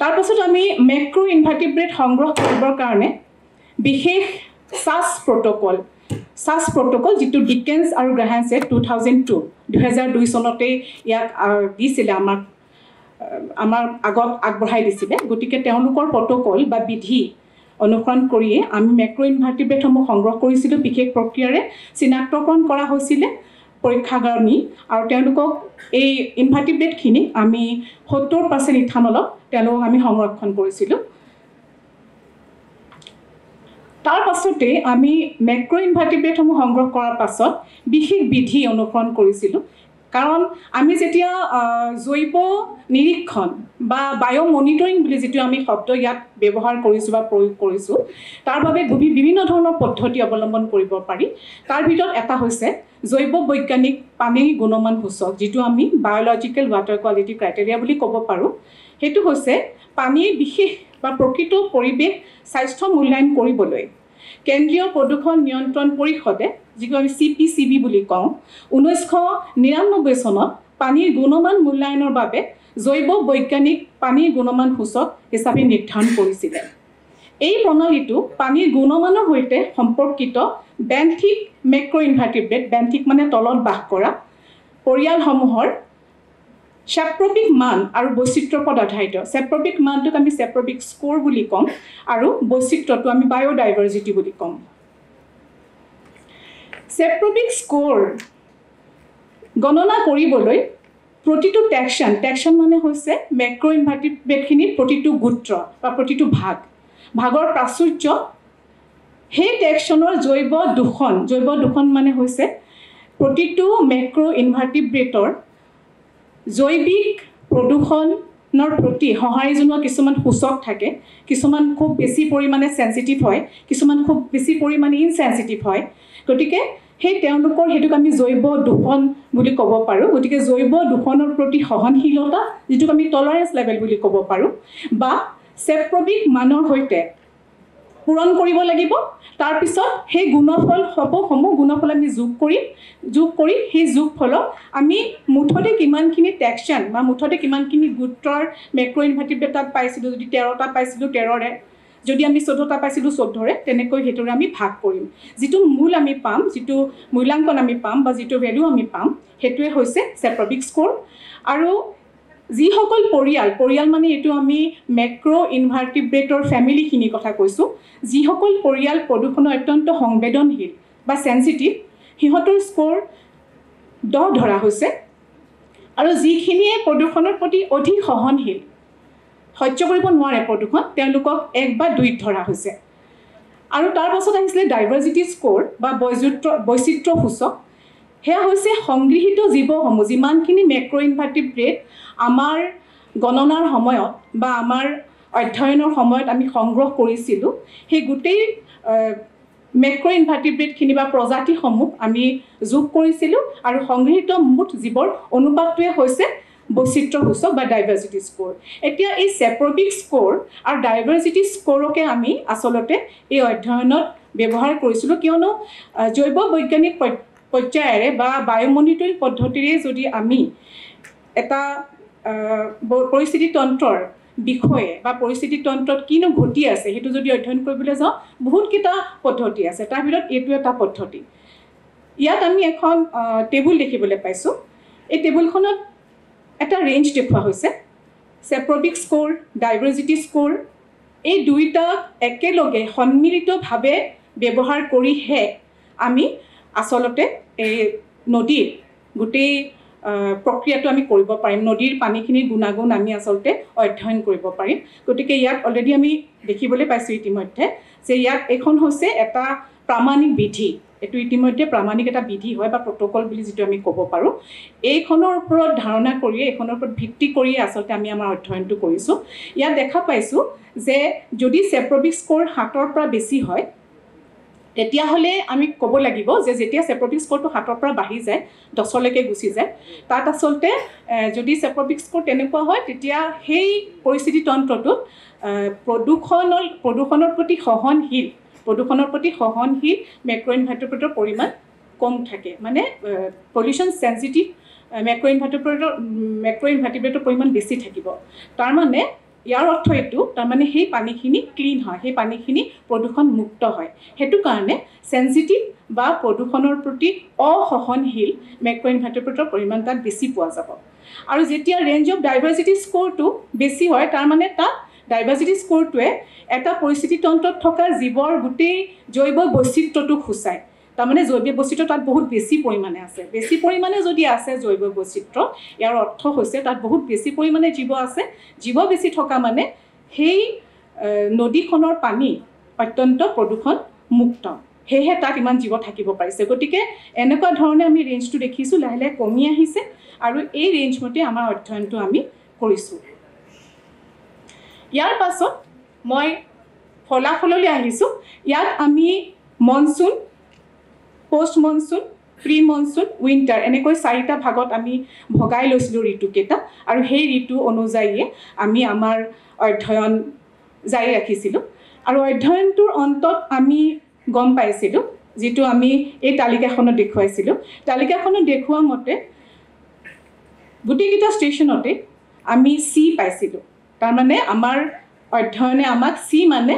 তাৰপাছত আমি মেক্ৰ' ইনভাৰ্টিব্ৰেট সংগ্ৰহ কৰিবৰ কাৰণে বিশেষ চাচ প্ৰট'কল যিটো ডিকেন্স আৰু গ্ৰাহামছে 2002 চনতে ইয়াক দিছিলে, আমাৰ আগত আগবঢ়াই দিছিলে। গতিকে তেওঁলোকৰ প্ৰট'কল বা বিধি অনুসৰণ কৰিয়ে আমি মেক্ৰ' ইনভাৰ্টিব্ৰেটসমূহ সংগ্ৰহ কৰিছিলোঁ। বিশেষ প্ৰক্ৰিয়াৰে চিনাক্তকৰণ কৰা হৈছিলে পৰীক্ষাগাৰ নি, আৰু তেওঁলোকক এই ইনভাৰ্টিব্ৰেটখিনিক আমি 70% ইথানলত তেওঁলোকক আমি সংৰক্ষণ কৰিছিলোঁ। তাৰ পাছতে আমি মেক্ৰ' ইনভাৰ্টিব্ৰেটসমূহ সংগ্ৰহ কৰাৰ পাছত বিশেষ বিধি অনুসৰণ কৰিছিলোঁ। কাৰণ আমি যেতিয়া জৈৱ নিৰীক্ষণ বা বায়' মনিটৰিং বুলি যিটো আমি শব্দ ইয়াত ব্যৱহাৰ কৰিছোঁ বা প্ৰয়োগ কৰিছোঁ, তাৰ বাবে বিভিন্ন ধৰণৰ পদ্ধতি অৱলম্বন কৰিব পাৰি। তাৰ ভিতৰত এটা হৈছে জৈৱ বৈজ্ঞানিক পানীৰ গুণমান সূচক, যিটো আমি বায়'লজিকেল ৱাটাৰ কোৱালিটি ক্ৰাইটেৰিয়া বুলি ক'ব পাৰোঁ। সেইটো হৈছে পানীৰ বিশেষ বা প্ৰকৃত পৰিৱেশ স্বাস্থ্য মূল্যায়ন কৰিবলৈ কেন্দ্ৰীয় প্ৰদূষণ নিয়ন্ত্ৰণ পৰিষদে, যিটো আমি CPCB বুলি কওঁ, 1999 চনত পানীৰ গুণমান মূল্যায়নৰ বাবে জৈৱ বৈজ্ঞানিক পানীৰ গুণমান সূচক হিচাপে নিৰ্ধাৰণ কৰিছিলে। এই প্ৰণালীটো পানীৰ গুণমানৰ সৈতে সম্পৰ্কিত বেন্থিক মেক্ৰ' ইনভাৰ্টিব্ৰেট, বেন্থিক মানে তলত বাস কৰা পৰিয়ালসমূহৰ চেপ্ৰবিক মান আৰু বৈচিত্ৰ্যৰ ওপৰত আধাৰিত। চেপ্ৰবিক মানটোক আমি চেপ্ৰবিক স্ক'ৰ বুলি ক'ম আৰু বৈচিত্ৰ্যটো আমি বায়'ডাইভাৰ্চিটি বুলি ক'ম। চেপ্ৰবিক স্ক'ৰ গণনা কৰিবলৈ প্ৰতিটো টেকশ্যন মানে হৈছে মেক্ৰ' ইনভাৰ্টিব্ৰেটখিনিৰ প্ৰতিটো গোত্ৰ বা প্ৰতিটো ভাগৰ প্ৰাচুৰ্য, সেই টেকশ্যনৰ জৈৱ দূষণ মানে হৈছে প্ৰতিটো মেক্ৰ' ইনভাৰ্টিব্ৰেটৰ জৈৱিক প্ৰদূষণৰ প্ৰতি সঁহাৰি জনোৱা কিছুমান সূচক থাকে। কিছুমান খুব বেছি পৰিমাণে চেঞ্চিটিভ হয়, কিছুমান খুব বেছি পৰিমাণে ইনচেঞ্চিটিভ হয়। গতিকে তেওঁলোকৰ সেইটোক আমি জৈৱ দূষণ বুলি ক'ব পাৰোঁ। গতিকে জৈৱ দূষণৰ প্ৰতি সহনশীলতা, যিটোক আমি টলাৰেঞ্চ লেভেল বুলি ক'ব পাৰোঁ, বা চেপ্ৰবিক মানৰ সৈতে পূৰণ কৰিব লাগিব। তাৰপিছত সেই গুণফল আমি যোগ কৰি সেই যোগফলক আমি মুঠতে কিমানখিনি টেকশ্যন বা মুঠতে কিমানখিনি গোটৰ মেক্ৰ' ইনভাৰ্টিব্ৰেট তাত পাইছিলোঁ। যদি 13টা পাইছিলোঁ 13ৰে, যদি আমি 14টা পাইছিলোঁ 14ৰে, তেনেকৈ সেইটোৰে আমি ভাগ কৰিম। যিটো মূল আমি পাম, যিটো মূল্যাংকন আমি পাম বা যিটো ভেলু আমি পাম, সেইটোৱে হৈছে চেপ্ৰবিক স্ক'ৰ। আৰু যিসকল পৰিয়াল মানে এইটো আমি মেক্ৰ' ইনভাৰ্টিব্ৰেটৰ ফেমিলিখিনিৰ কথা কৈছোঁ, যিসকল পৰিয়াল প্ৰদূষণৰ অত্যন্ত সংবেদনশীল বা চেঞ্চিটিভ, সিহঁতৰ স্ক'ৰ 10 ধৰা হৈছে। আৰু যিখিনিয়ে প্ৰদূষণৰ প্ৰতি অধিক সহনশীল, সহ্য কৰিব নোৱাৰে প্ৰদূষণ, তেওঁলোকক 1 বা 2ত ধৰা হৈছে। আৰু তাৰ পাছত আহিছিলে ডাইভাৰ্চিটি স্ক'ৰ বা বৈচিত্ৰ্য সূচক। সেয়া হৈছে সংগৃহীত জীৱসমূহ, যিমানখিনি মেক্ৰ' ইনভাৰ্টিব্ৰেট আমাৰ গণনাৰ সময়ত বা আমাৰ অধ্যয়নৰ সময়ত আমি সংগ্ৰহ কৰিছিলোঁ, সেই গোটেই মেক্ৰ' ইনভাৰ্টিব্ৰেটখিনি বা প্ৰজাতিসমূহ আমি যোগ কৰিছিলোঁ আৰু সংগৃহীত মুঠ জীৱৰ অনুপাতটোৱে হৈছে বৈচিত্ৰ্য সূচক বা ডাইভাৰ্চিটি স্ক'ৰ। এতিয়া এই চেপ্ৰবিক স্ক'ৰ আৰু ডাইভাৰ্চিটি স্ক'ৰকে আমি আচলতে এই অধ্যয়নত ব্যৱহাৰ কৰিছিলোঁ, কিয়নো জৈৱ বৈজ্ঞানিক পৰ্যায়েৰে বা বায়ুমনিটৰিং পদ্ধতিৰে যদি আমি এটা পৰিস্থিতি তন্ত্ৰৰ বিষয়ে বা পৰিস্থিতি তন্ত্ৰত কিনো ঘটি আছে সেইটো যদি অধ্যয়ন কৰিবলৈ যাওঁ, বহুতকেইটা পদ্ধতি আছে, তাৰ ভিতৰত এইটো এটা পদ্ধতি। ইয়াত আমি এখন টেবুল দেখিবলৈ পাইছোঁ। এই টেবুলখনত এটা ৰেঞ্জ দেখুওৱা হৈছে, চেপ্ৰবিক স্ক'ৰ, ডাইভাৰ্চিটি স্ক'ৰ, এই দুইটাক একেলগে সন্মিলিতভাৱে ব্যৱহাৰ কৰিহে আমি আচলতে এই নদীৰ গোটেই প্ৰক্ৰিয়াটো আমি কৰিব পাৰিম, নদীৰ পানীখিনিৰ গুণাগুণ আমি আচলতে অধ্যয়ন কৰিব পাৰিম। গতিকে ইয়াত অলৰেডি আমি দেখিবলৈ পাইছোঁ ইতিমধ্যে যে ইয়াত এইখন হৈছে এটা প্ৰামাণিক বিধি, এইটো ইতিমধ্যে প্ৰামাণিক এটা বিধি হয় বা প্ৰট'কল বুলি যিটো আমি ক'ব পাৰোঁ। এইখনৰ ওপৰত ধাৰণা কৰিয়ে, এইখনৰ ওপৰত ভিত্তি কৰিয়ে আচলতে আমি আমাৰ অধ্যয়নটো কৰিছোঁ। ইয়াত দেখা পাইছোঁ যে যদি চেপ্ৰবিক স্ক'ৰ 7ৰ পৰা বেছি হয়, তেতিয়াহ'লে আমি ক'ব লাগিব যে যেতিয়া চেপ্ৰবিক স্ক'ৰটো 7ৰ পৰা বাঢ়ি যায়, 10লৈকে গুচি যায়, তাত আচলতে যদি চেপ্ৰবিক স্ক'ৰ তেনেকুৱা হয়, তেতিয়া সেই পৰিস্থিতি তন্ত্ৰটোত প্ৰদূষণৰ প্ৰতি সহনশীল মেক্ৰ' ইনভাৰ্টিব্ৰেটৰ পৰিমাণ কম থাকে, মানে পলিউশ্যন চেঞ্চিটিভ মেক্ৰ' ইনভাৰ্টিব্ৰেটৰ পৰিমাণ বেছি থাকিব। তাৰমানে ইয়াৰ অৰ্থ এইটো, তাৰমানে সেই পানীখিনি ক্লিন হয়, সেই পানীখিনি প্ৰদূষণমুক্ত হয়। সেইটো কাৰণে চেঞ্চিটিভ বা প্ৰদূষণৰ প্ৰতি অসহনশীল মেক্ৰ' ইনভাৰ্টিব্ৰেটৰ পৰিমাণ তাত বেছি পোৱা যাব। আৰু যেতিয়া ৰেঞ্জ অফ ডাইভাৰ্চিটি স্ক'ৰটো বেছি হয়, তাৰমানে তাত ডাইভাৰ্চিটি স্ক'ৰটোৱে এটা পৰিস্থিতি তন্ত্ৰত থকা জীৱৰ গোটেই জৈৱ বৈচিত্ৰ্যটোক সূচায়। তাৰমানে জৈৱ বৈচিত্ৰ্য তাত বহুত বেছি পৰিমাণে আছে। বেছি পৰিমাণে যদি আছে জৈৱ বৈচিত্ৰ্য, ইয়াৰ অৰ্থ হৈছে তাত বহুত বেছি পৰিমাণে জীৱ আছে। জীৱ বেছি থকা মানে সেই নদীখনৰ পানী অত্যন্ত প্ৰদূষণমুক্ত, সেয়েহে তাত ইমান জীৱ থাকিব পাৰিছে। গতিকে এনেকুৱা ধৰণে আমি ৰেঞ্জটো দেখিছোঁ, লাহে লাহে কমি আহিছে আৰু এই ৰেঞ্জ মতে আমাৰ অধ্যয়নটো আমি কৰিছোঁ। ইয়াৰ পাছত মই ফলাফললৈ আহিছোঁ। ইয়াত আমি monsoon, post monsoon, pre monsoon, winter এনেকৈ 4টা ভাগত আমি ভগাই লৈছিলোঁ ঋতুকেইটা, আৰু সেই ঋতু অনুযায়ীয়ে আমি আমাৰ অধ্যয়ন জাৰি ৰাখিছিলোঁ। আৰু অধ্যয়নটোৰ অন্তত আমি গম পাইছিলোঁ, যিটো আমি এই তালিকাখনত দেখুৱাইছিলোঁ, তালিকাখনত দেখুওৱা মতে গোটেইকেইটা ষ্টেচনতে আমি চি পাইছিলোঁ। তাৰমানে আমাৰ অধ্যয়নে আমাক চি মানে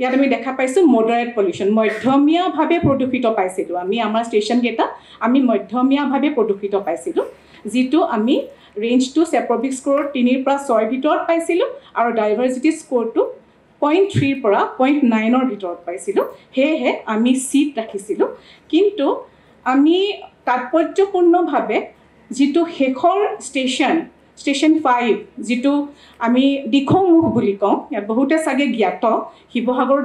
ইয়াত আমি দেখা পাইছোঁ মডাৰেট পলিউশ্যন, মধ্যমীয়াভাৱে প্ৰদূষিত পাইছিলোঁ। আমি আমাৰ ষ্টেচনকেইটা আমি মধ্যমীয়াভাৱে প্ৰদূষিত পাইছিলোঁ, যিটো আমি ৰেঞ্জটো চেপ্ৰবিক স্ক'ৰ 3ৰ পৰা 6ৰ ভিতৰত পাইছিলোঁ আৰু ডাইভাৰ্চিটি স্ক'ৰটো 0.3ৰ পৰা 0.9ৰ ভিতৰত পাইছিলোঁ। সেয়েহে আমি চিত ৰাখিছিলোঁ। কিন্তু আমি তাৎপৰ্যপূৰ্ণভাৱে যিটো শেষৰ ষ্টেচন 5, যিটো আমি দিখৌমুখ বুলি কওঁ, ইয়াত বহুতে চাগে জ্ঞাত, শিৱসাগৰৰ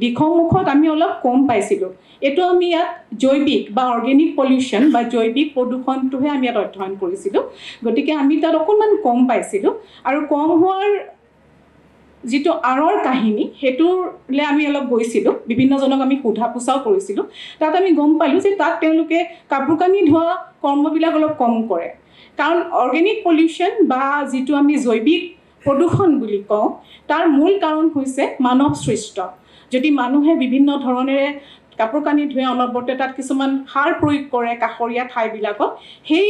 দিখৌমুখত আমি অলপ কম পাইছিলোঁ। এইটো আমি ইয়াত জৈৱিক বা অৰ্গেনিক পলিউশ্যন বা জৈৱিক প্ৰদূষণটোহে আমি ইয়াত অধ্যয়ন কৰিছিলোঁ। গতিকে আমি তাত অকণমান কম পাইছিলোঁ, আৰু কম হোৱাৰ যিটো আঁৰৰ কাহিনী সেইটোলৈ আমি অলপ গৈছিলোঁ, বিভিন্নজনক আমি সোধা পোছাও কৰিছিলোঁ। তাত আমি গম পালোঁ যে তাত তেওঁলোকে কাপোৰ কানি ধোৱা কৰ্মবিলাক অলপ কম কৰে, কাৰণ অৰ্গেনিক পলিউশ্যন বা যিটো আমি জৈৱিক প্ৰদূষণ বুলি কওঁ, তাৰ মূল কাৰণ হৈছে মানৱ সৃষ্ট। যদি মানুহে বিভিন্ন ধৰণেৰে কাপোৰ কানি ধুৱে, অনবৰতে তাত কিছুমান সাৰ প্ৰয়োগ কৰে কাষৰীয়া ঠাইবিলাকত, সেই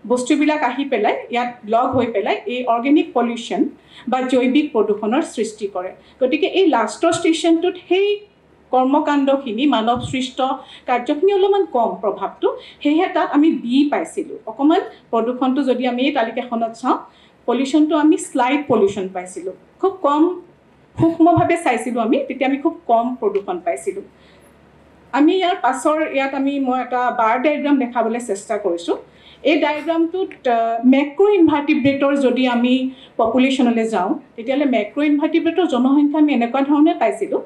বস্তুবিলাক আহি পেলাই ইয়াত লগ হৈ পেলাই এই অৰ্গেনিক পলিউশ্যন বা জৈৱিক প্ৰদূষণৰ সৃষ্টি কৰে। গতিকে এই লাষ্টৰ ষ্টেচনটোত সেই কৰ্মকাণ্ডখিনি, মানৱ সৃষ্ট কাৰ্যখিনি অলপমান কম প্ৰভাৱটো, সেয়েহে তাত আমি বি পাইছিলোঁ। অকণমান প্ৰদূষণটো যদি আমি এই তালিকাখনত চাওঁ, পলিউশ্যনটো আমি শ্লাইড পলিউশ্যন পাইছিলোঁ, খুব কম সূক্ষ্মভাৱে চাইছিলোঁ আমি, তেতিয়া আমি খুব কম প্ৰদূষণ পাইছিলোঁ। আমি ইয়াৰ পাছৰ মই এটা বাৰ ডায়েগ্ৰাম দেখাবলৈ চেষ্টা কৰিছোঁ। এই ডায়েগ্ৰামটোত মেক্ৰ' ইনভাৰ্টিব্ৰেটৰ যদি আমি পপুলেশ্যনলৈ যাওঁ তেতিয়াহ'লে মেক্ৰ' ইনভাৰ্টিব্ৰেটৰ জনসংখ্যা আমি এনেকুৱা ধৰণে পাইছিলোঁ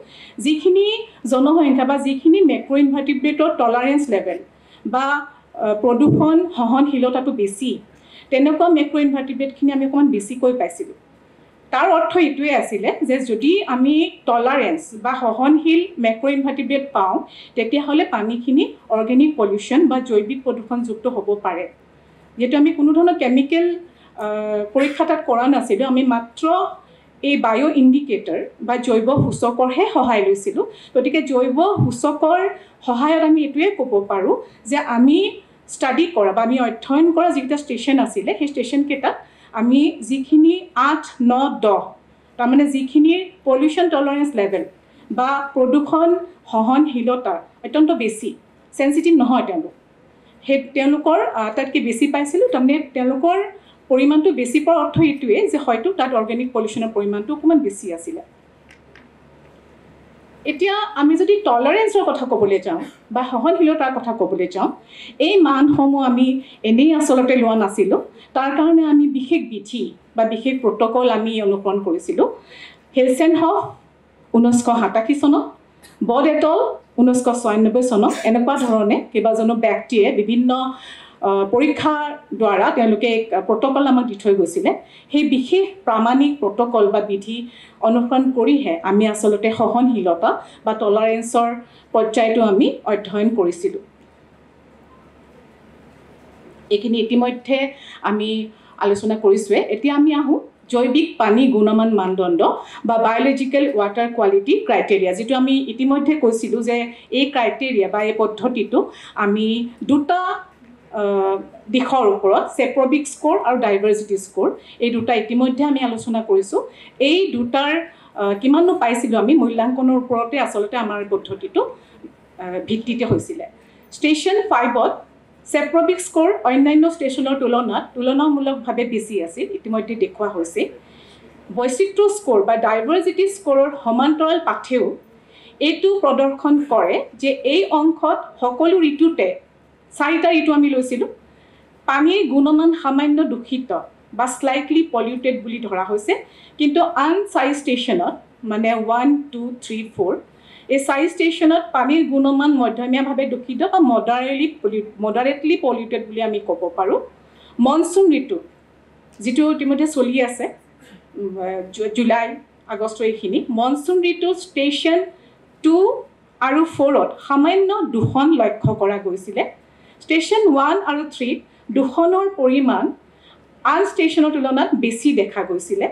যিখিনি জনসংখ্যা বা যিখিনি মেক্ৰ' ইনভাৰ্টিব্ৰেটৰ টলাৰেঞ্চ লেভেল বা প্ৰদূষণ সহনশীলতাটো বেছি তেনেকুৱা মেক্ৰ' ইনভাৰ্টিব্ৰেটখিনি আমি অকণমান বেছিকৈ পাইছিলোঁ তাৰ অৰ্থ এইটোৱে আছিলে যে যদি আমি টলাৰেঞ্চ বা সহনশীল মেক্ৰ' ইনভাৰ্টিব্ৰেট পাওঁ তেতিয়াহ'লে পানীখিনি অৰ্গেনিক পলিউশ্যন বা জৈৱিক প্ৰদূষণযুক্ত হ'ব পাৰে যিহেতু আমি কোনো ধৰণৰ কেমিকেল পৰীক্ষা তাত কৰা নাছিলোঁ আমি মাত্ৰ এই বায়' ইণ্ডিকেটৰ বা জৈৱ সূচকৰহে সহায় লৈছিলোঁ গতিকে জৈৱ সূচকৰ সহায়ত আমি এইটোৱে ক'ব পাৰোঁ যে আমি ষ্টাডি কৰা বা আমি অধ্যয়ন কৰা যিকেইটা ষ্টেচন আছিলে সেই ষ্টেচনকেইটাত আমি যিখিনি 8, 9, 10 তাৰমানে যিখিনিৰ পলিউশ্যন টলাৰেঞ্চ লেভেল বা প্ৰদূষণ সহনশীলতা অত্যন্ত বেছি চেঞ্চিটিভ নহয় তেওঁলোকৰ আটাইতকৈ বেছি পাইছিলোঁ তাৰমানে তেওঁলোকৰ পৰিমাণটো বেছি পোৱাৰ অৰ্থ এইটোৱে যে হয়তো তাত অৰ্গেনিক পলিউশ্যনৰ পৰিমাণটো অকণমান বেছি আছিলে এতিয়া আমি যদি টলাৰেঞ্চৰ কথা ক'বলৈ যাওঁ বা সহনশীলতাৰ কথা ক'বলৈ যাওঁ এই মানসমূহ আমি এনেই আচলতে লোৱা নাছিলোঁ তাৰ কাৰণে আমি বিশেষ বিধি বা বিশেষ প্ৰট'কল আমি অনুসৰণ কৰিছিলোঁ হেলচেনহফ 1987 চনত বড এটল 1996 চনত এনেকুৱা ধৰণে কেইবাজনো ব্যক্তিয়ে বিভিন্ন পৰীক্ষাৰ দ্বাৰা তেওঁলোকে প্ৰট'কল আমাক দি থৈ গৈছিলে সেই বিশেষ প্ৰামাণিক প্ৰট'কল বা বিধি অনুসৰণ কৰিহে আমি আচলতে সহনশীলতা বা টলাৰেঞ্চৰ পৰ্যায়টো আমি অধ্যয়ন কৰিছিলোঁ এইখিনি ইতিমধ্যে আমি আলোচনা কৰিছোঁৱে এতিয়া আমি আহোঁ জৈৱিক পানী গুণমান মানদণ্ড বা বায়'লজিকেল ৱাটাৰ কোৱালিটি ক্ৰাইটেৰিয়া যিটো আমি ইতিমধ্যে কৈছিলোঁ যে এই ক্ৰাইটেৰিয়া বা এই পদ্ধতিটো আমি দুটা দিশৰ ওপৰত চেপ্ৰবিক স্ক'ৰ আৰু ডাইভাৰ্চিটি স্ক'ৰ এই দুটা ইতিমধ্যে আমি আলোচনা কৰিছোঁ এই দুটাৰ কিমাননো পাইছিলোঁ আমি মূল্যাংকনৰ ওপৰতে আচলতে আমাৰ পদ্ধতিটো ভিত্তিতে হৈছিলে ষ্টেচন 5ত চেপ্ৰবিক স্ক'ৰ অন্যান্য ষ্টেচনৰ তুলনামূলকভাৱে বেছি আছিল ইতিমধ্যে দেখুওৱা হৈছে বৈচিত্ৰ্য স্ক'ৰ বা ডাইভাৰ্চিটি স্ক'ৰৰ সমান্তৰাল পাঠেও এইটো প্ৰদৰ্শন কৰে যে এই অংশত সকলো ঋতুতে 4টা ঋতু আমি লৈছিলোঁ পানীৰ গুণমান সামান্য দূষিত বা স্লাইটলি পলিউটেড বুলি ধৰা হৈছে কিন্তু আন 4 ষ্টেচনত মানে 1, 2, 3, 4 এই 4 ষ্টেচনত পানীৰ গুণমান মধ্যমীয়াভাৱে দূষিত বা মডাৰেটলি পলিউটেড বুলি আমি ক'ব পাৰোঁ মনচুন ঋতু যিটো ইতিমধ্যে চলি আছে জুলাই আগষ্ট এইখিনি মনচুন ঋতু ষ্টেচন 2 আৰু 4ত সামান্য দূষণ লক্ষ্য কৰা গৈছিলে ষ্টেচন 1 আৰু 3ত দূষণৰ পৰিমাণ আন ষ্টেচনৰ তুলনাত বেছি দেখা গৈছিলে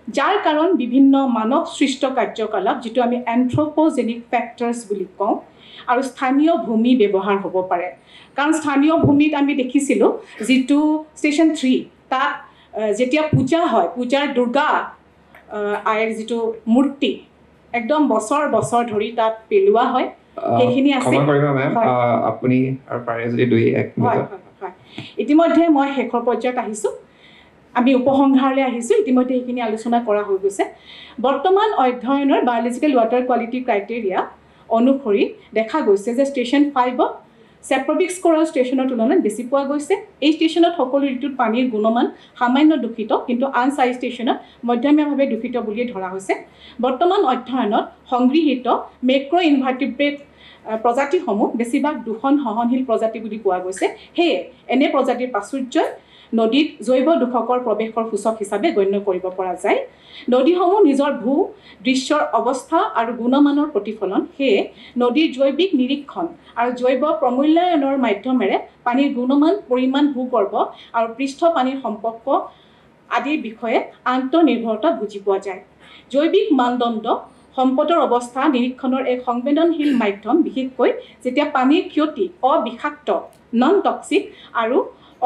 যাৰ কাৰণ বিভিন্ন মানৱ সৃষ্ট কাৰ্যকলাপ যিটো আমি এন্থ্ৰপ'জেনিক ফেক্টৰ্ছ বুলি কওঁ আৰু স্থানীয় ভূমি ব্যৱহাৰ হ'ব পাৰে কাৰণ স্থানীয় ভূমিত আমি দেখিছিলোঁ যিটো ষ্টেচন 3 তাত যেতিয়া পূজা হয় পূজাৰ দুৰ্গা আইৰ যিটো মূৰ্তি একদম বছৰ বছৰ ধৰি তাত পেলোৱা হয় সেইখিনি আছে ক্ষমা কৰিব মেম আপুনি আৰু পাৰে যদি 2-1 মিনিট ইতিমধ্যে মই শেষৰ পৰ্যায়ত আহিছোঁ আমি উপসংহাৰলৈ আহিছোঁ ইতিমধ্যে এইখিনি আলোচনা কৰা হৈ গৈছে বৰ্তমান অধ্যয়নৰ বায়'লজিকেল ৱাটাৰ কোৱালিটি ক্ৰাইটেৰিয়া অনুসৰি দেখা গৈছে যে ষ্টেচন 5ত চেপ্ৰবিক স্ক'ৰৰ ষ্টেচনৰ তুলনাত বেছি পোৱা গৈছে এই ষ্টেচনত সকলো ঋতুত পানীৰ গুণমান সামান্য দূষিত কিন্তু আন 4 ষ্টেচনত মধ্যমীয়াভাৱে দূষিত বুলিয়ে ধৰা হৈছে বৰ্তমান অধ্যয়নত সংগৃহীত মেক্ৰ' ইনভাৰ্টিব্ৰেট প্ৰজাতিসমূহ বেছিভাগ দূষণ সহনশীল প্ৰজাতি বুলি কোৱা গৈছে সেয়ে এনে প্ৰজাতিৰ প্ৰাচুৰ্যই নদীত জৈৱ দূষকৰ প্ৰৱেশৰ সূচক হিচাপে গণ্য কৰিব পৰা যায় নদীসমূহ নিজৰ ভূ দৃশ্যৰ অৱস্থা আৰু গুণমানৰ প্ৰতিফলন সেয়ে নদীৰ জৈৱিক নিৰীক্ষণ আৰু জৈৱ প্ৰমূল্যায়নৰ মাধ্যমেৰে পানীৰ গুণমান পৰিমাণ ভূগৰ্ভ আৰু পৃষ্ঠ পানীৰ সম্পৰ্ক আদিৰ বিষয়ে আন্তঃনিৰ্ভৰতা বুজি পোৱা যায় জৈৱিক মানদণ্ড সম্পদৰ অৱস্থা নিৰীক্ষণৰ এক সংবেদনশীল মাধ্যম বিশেষকৈ যেতিয়া পানীৰ ক্ষতি অবিষাক্ত নন টক্সিক আৰু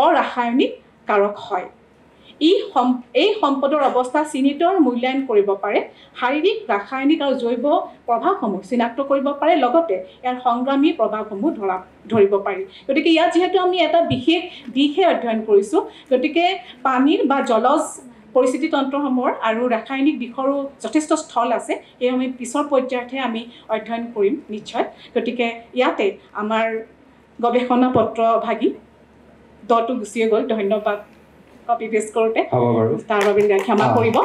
অৰাসায়নিক কাৰক হয় এই সম্পদৰ অৱস্থা চিহ্নিতৰ মূল্যায়ন কৰিব পাৰে শাৰীৰিক ৰাসায়নিক আৰু জৈৱ প্ৰভাৱসমূহ চিনাক্ত কৰিব পাৰে লগতে ইয়াৰ সংগ্ৰামী প্ৰভাৱসমূহ ধৰিব পাৰি গতিকে ইয়াত যিহেতু আমি এটা বিশেষ দিশহে অধ্যয়ন কৰিছোঁ গতিকে পানীৰ বা জলজ পৰিস্থিতি তন্ত্ৰসমূহৰ আৰু ৰাসায়নিক দিশৰো যথেষ্ট স্থল আছে এই আমি পিছৰ পৰ্যায়তহে আমি অধ্যয়ন কৰিম নিশ্চয় গতিকে ইয়াতে আমাৰ গৱেষণা পত্ৰ ভাগি দটো গুচিয়ে গ'ল ধন্যবাদ কপি পেষ্ট কৰোঁতে হ'ব বাৰু তাৰ বাবে ক্ষমা কৰিব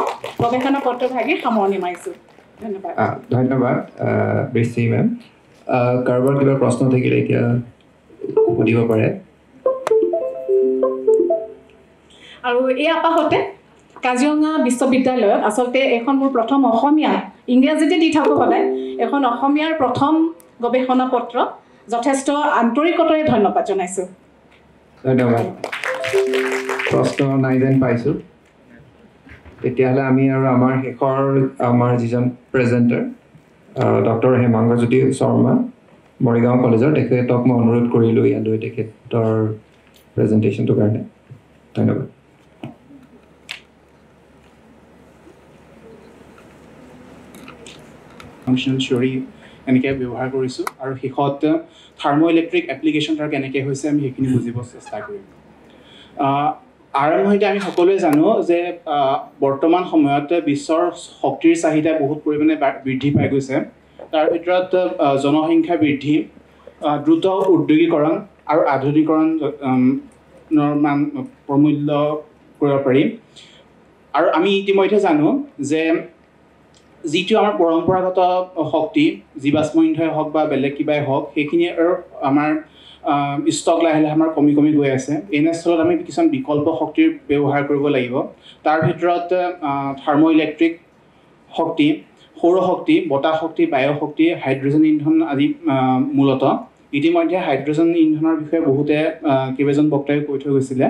গৱেষণা পত্ৰ ভাগি সামৰণি মাৰিছোঁ ধন্যবাদ ধন্যবাদ বৃষ্টি মেম কাৰোবাৰ কিবা প্ৰশ্ন থাকিলে এতিয়া সুধিব পাৰে আৰু এই আপাহতে কাজিৰঙা বিশ্ববিদ্যালয়ত আচলতে এখন মোৰ প্ৰথম অসমীয়া ইংৰাজীতে দি থাকোঁ সদায় এখন অসমীয়াৰ প্ৰথম গৱেষণা পত্ৰ যথেষ্ট আন্তৰিকতাৰে ধন্যবাদ জনাইছোঁ ধন্যবাদ প্ৰশ্ন নাই যেন পাইছোঁ তেতিয়াহ'লে আমি আৰু আমাৰ শেষৰ আমাৰ যিজন প্ৰেজেণ্টাৰ ডক্টৰ হেমাংগজ্যোতি শৰ্মা মৰিগাঁও কলেজৰ তেখেতক মই অনুৰোধ কৰিলোঁ ইয়ালৈ তেখেতৰ প্ৰেজেণ্টেশ্যনটোৰ কাৰণে ধন্যবাদ ফাংচনেল থিয়ৰী এনেকৈ ব্যৱহাৰ কৰিছোঁ আৰু শেষত থাৰ্মো ইলেক্ট্ৰিক এপ্লিকেশ্যন তাৰ কেনেকৈ হৈছে আমি সেইখিনি বুজিব চেষ্টা কৰিম আৰম্ভণিতে আমি সকলোৱে জানো যে বৰ্তমান সময়ত বিশ্বৰ শক্তিৰ চাহিদা বহুত পৰিমাণে বৃদ্ধি পাই গৈছে তাৰ ভিতৰত জনসংখ্যা বৃদ্ধি দ্ৰুত উদ্যোগীকৰণ আৰু আধুনিকৰণৰ মান প্ৰমূল্য কৰিব পাৰি আৰু আমি ইতিমধ্যে জানো যে যিটো আমাৰ পৰম্পৰাগত শক্তি জীৱাশ্ম ইন্ধনে হওক বা বেলেগ কিবাই হওক সেইখিনি আৰু আমাৰ ষ্টক লাহে লাহে আমাৰ কমি কমি গৈ আছে এনেস্থলত আমি কিছুমান বিকল্প শক্তিৰ ব্যৱহাৰ কৰিব লাগিব তাৰ ভিতৰত থাৰ্মো ইলেক্ট্ৰিক শক্তি সৌৰ শক্তি বতাহ শক্তি বায়ু শক্তি হাইড্ৰজেন ইন্ধন আদি মূলতঃ ইতিমধ্যে হাইড্ৰজেন ইন্ধনৰ বিষয়ে বহুতে কেইবাজন বক্তাই কৈ থৈ গৈছিলে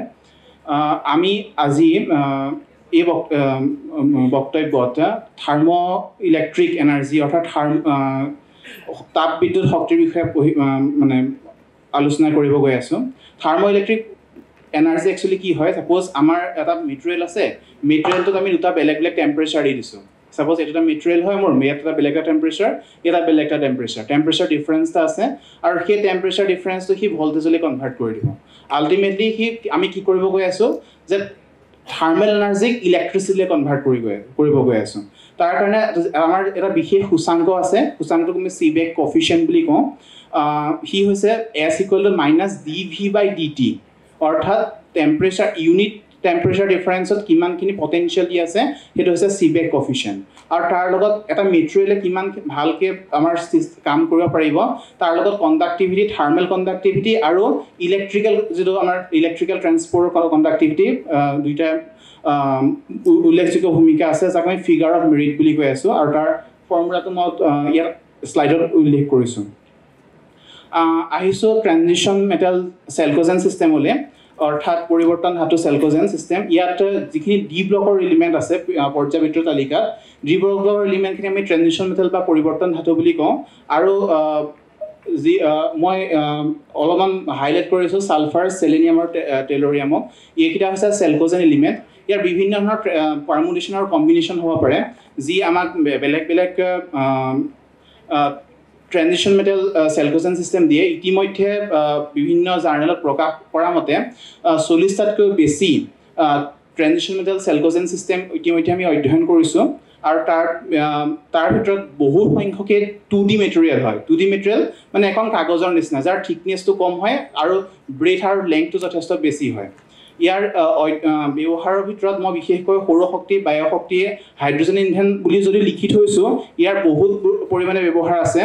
আমি আজি এই বক্তব্যত থাৰ্মো ইলেক্ট্ৰিক এনাৰ্জি অৰ্থাৎ তাপ বিদ্যুৎ শক্তিৰ বিষয়ে মানে আলোচনা কৰিব গৈ আছোঁ থাৰ্মো ইলেক্ট্ৰিক এনাৰ্জি একচুৱেলি কি হয় ছাপ'জ আমাৰ এটা মেটেৰিয়েল আছে মেটেৰিয়েলটোত আমি দুটা বেলেগ বেলেগ টেম্পাৰেচাৰ দি দিছোঁ ছাপ'জ এইটো এটা মেটেৰিয়েল হয় মোৰ ইয়াত এটা বেলেগ এটা টেম্পাৰেচাৰ ইয়াত এটা বেলেগ এটা টেম্পাৰেচাৰ ডিফাৰেঞ্চ এটা আছে আৰু সেই টেম্পাৰেচাৰ ডিফাৰেঞ্চটো সি ভল্টেজলৈ কনভাৰ্ট কৰি দিব আল্টিমেটলি আমি কি কৰিব গৈ আছোঁ যে থাৰ্মেল এনাৰ্জিক ইলেক্ট্ৰিচিটিলৈ কনভাৰ্ট কৰিব গৈ আছোঁ তাৰ কাৰণে আমাৰ এটা বিশেষ সূচাংক আছে সূচাংকটোক আমি চিবেক কফিচিয়েণ্ট বুলি কওঁ সি হৈছে S=-dV/dt অৰ্থাৎ টেম্পাৰেচাৰ ইউনিট টেম্পাৰেচাৰ ডিফাৰেঞ্চত কিমানখিনি পটেঞ্চিয়েল দি আছে সেইটো হৈছে চিবেক কফিচিয়েণ্ট আৰু তাৰ লগত এটা মেটেৰিয়েলে কিমান ভালকৈ আমাৰ কাম কৰিব পাৰিব তাৰ লগত কণ্ডাক্টিভিটি থাৰ্মেল কণ্ডাক্টিভিটি আৰু ইলেক্ট্ৰিকেল যিটো আমাৰ ইলেক্ট্ৰিকেল ট্ৰেন্সপৰ্ট কণ্ডাক্টিভিটি দুইটা উল্লেখযোগ্য ভূমিকা আছে যাক আমি ফিগাৰ অফ মেৰিট বুলি কৈ আছোঁ আৰু তাৰ ফৰ্মুলাটো মই ইয়াত শ্লাইডত উল্লেখ কৰিছোঁ আহিছোঁ ট্ৰানজিশ্যন মেটেল চেলকজেন ছিষ্টেমলৈ অৰ্থাৎ পৰিৱৰ্তন ধাতু চেলকজেন ছিষ্টেম ইয়াত যিখিনি ডি ব্লকৰ এলিমেণ্ট আছে পৰ্যায়বৃত্ত তালিকাত ডি ব্লকৰ এলিমেণ্টখিনি আমি ট্ৰানজিশ্যন মেটেল বা পৰিৱৰ্তন ধাতু বুলি কওঁ আৰু যি মই অলপমান হাইলাইট কৰিছোঁ ছালফাৰ চেলেনিয়াম আৰু টেলৰিয়ামক এইকেইটা হৈছে চেলকজেন এলিমেণ্ট ইয়াৰ বিভিন্ন ধৰণৰ পাৰমুটেশ্যন আৰু কম্বিনেশ্যন হ'ব পাৰে যি আমাক বেলেগ বেলেগ ট্ৰানজিশ্যন মেটেল চেলকজেন ছিষ্টেম দিয়ে ইতিমধ্যে বিভিন্ন জাৰ্নেলত প্ৰকাশ কৰা মতে 40টাতকৈ বেছি ট্ৰানজিশ্যন মেটেল চেলকজেন ছিষ্টেম ইতিমধ্যে আমি অধ্যয়ন কৰিছোঁ আৰু তাৰ ভিতৰত বহু সংখ্যকে 2D মেটেৰিয়েল হয় 2D মেটেৰিয়েল মানে এখন কাগজৰ নিচিনা যাৰ থিকনেছটো কম হয় আৰু ব্ৰেথ আৰু লেংথটো যথেষ্ট বেছি হয় ইয়াৰ ব্যৱহাৰৰ ভিতৰত মই বিশেষকৈ সৌৰ শক্তি বায়ু শক্তি হাইড্ৰজেন ইন্ধন বুলি যদি লিখি থৈছোঁ ইয়াৰ বহুত পৰিমাণে ব্যৱহাৰ আছে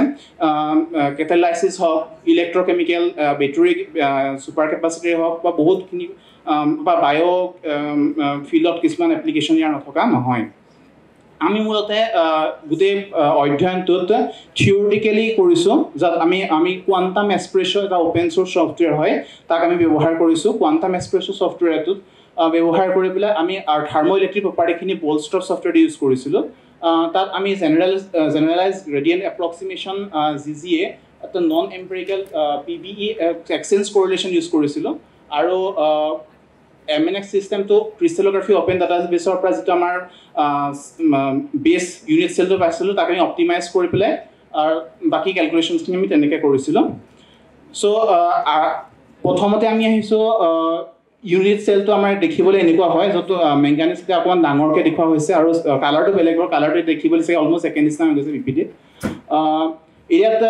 কেটালাইচিছ হওক ইলেক্ট্ৰকেমিকেল বেটাৰী ছুপাৰ কেপাচিটি হওক বা বহুতখিনি বা বায়ো ফিল্ডত কিছুমান এপ্লিকেশ্যন ইয়াৰ নথকা নহয় আমি মূলতে গোটেই অধ্যয়নটোত থিয়ৰিটিকেলি কৰিছোঁ যাত আমি কোৱাণ্টাম এক্সপ্ৰেছো এটা অ'পেন চ'ৰ্চ ছফ্টৱেৰ হয় তাক আমি ব্যৱহাৰ কৰিছোঁ কোৱাণ্টাম এক্সপ্ৰেছো ছফ্টৱেৰটোত ব্যৱহাৰ কৰি পেলাই আমি থাৰ্মো ইলেক্ট্ৰিক প্ৰপাৰ্টিখিনি বলষ্ট্ৰক ছফ্টৱেৰ ইউজ কৰিছিলোঁ তাত আমি জেনেৰেলাইজ গ্ৰেডিয়েণ্ট এপ্ৰক্সিমেশ্যন GGA এটা নন এম্পেৰিকেল PBE এক্সচেঞ্জ কৰিলেশ্যন ইউজ কৰিছিলোঁ আৰু MNX চিষ্টেমটো ক্ৰিষ্টেলগ্ৰাফি অ'পেন ডাটাবেছৰ পৰা যিটো আমাৰ বেছ ইউনিট চেলটো পাইছিলোঁ তাক আমি অপ্টিমাইজ কৰি পেলাই বাকী কেলকুলেশ্যনছখিনি আমি তেনেকৈ কৰিছিলোঁ চ' প্ৰথমতে আমি আহিছোঁ ইউনিট চেলটো আমাৰ দেখিবলৈ এনেকুৱা হয় য'ত মেংগানিজকে অকণমান ডাঙৰকৈ দেখুওৱা হৈছে আৰু কালাৰটো বেলেগ কালাৰটো দেখিবলৈ চাগে অলমষ্ট একে নিচিনা হৈ গৈছে PPT ইয়াত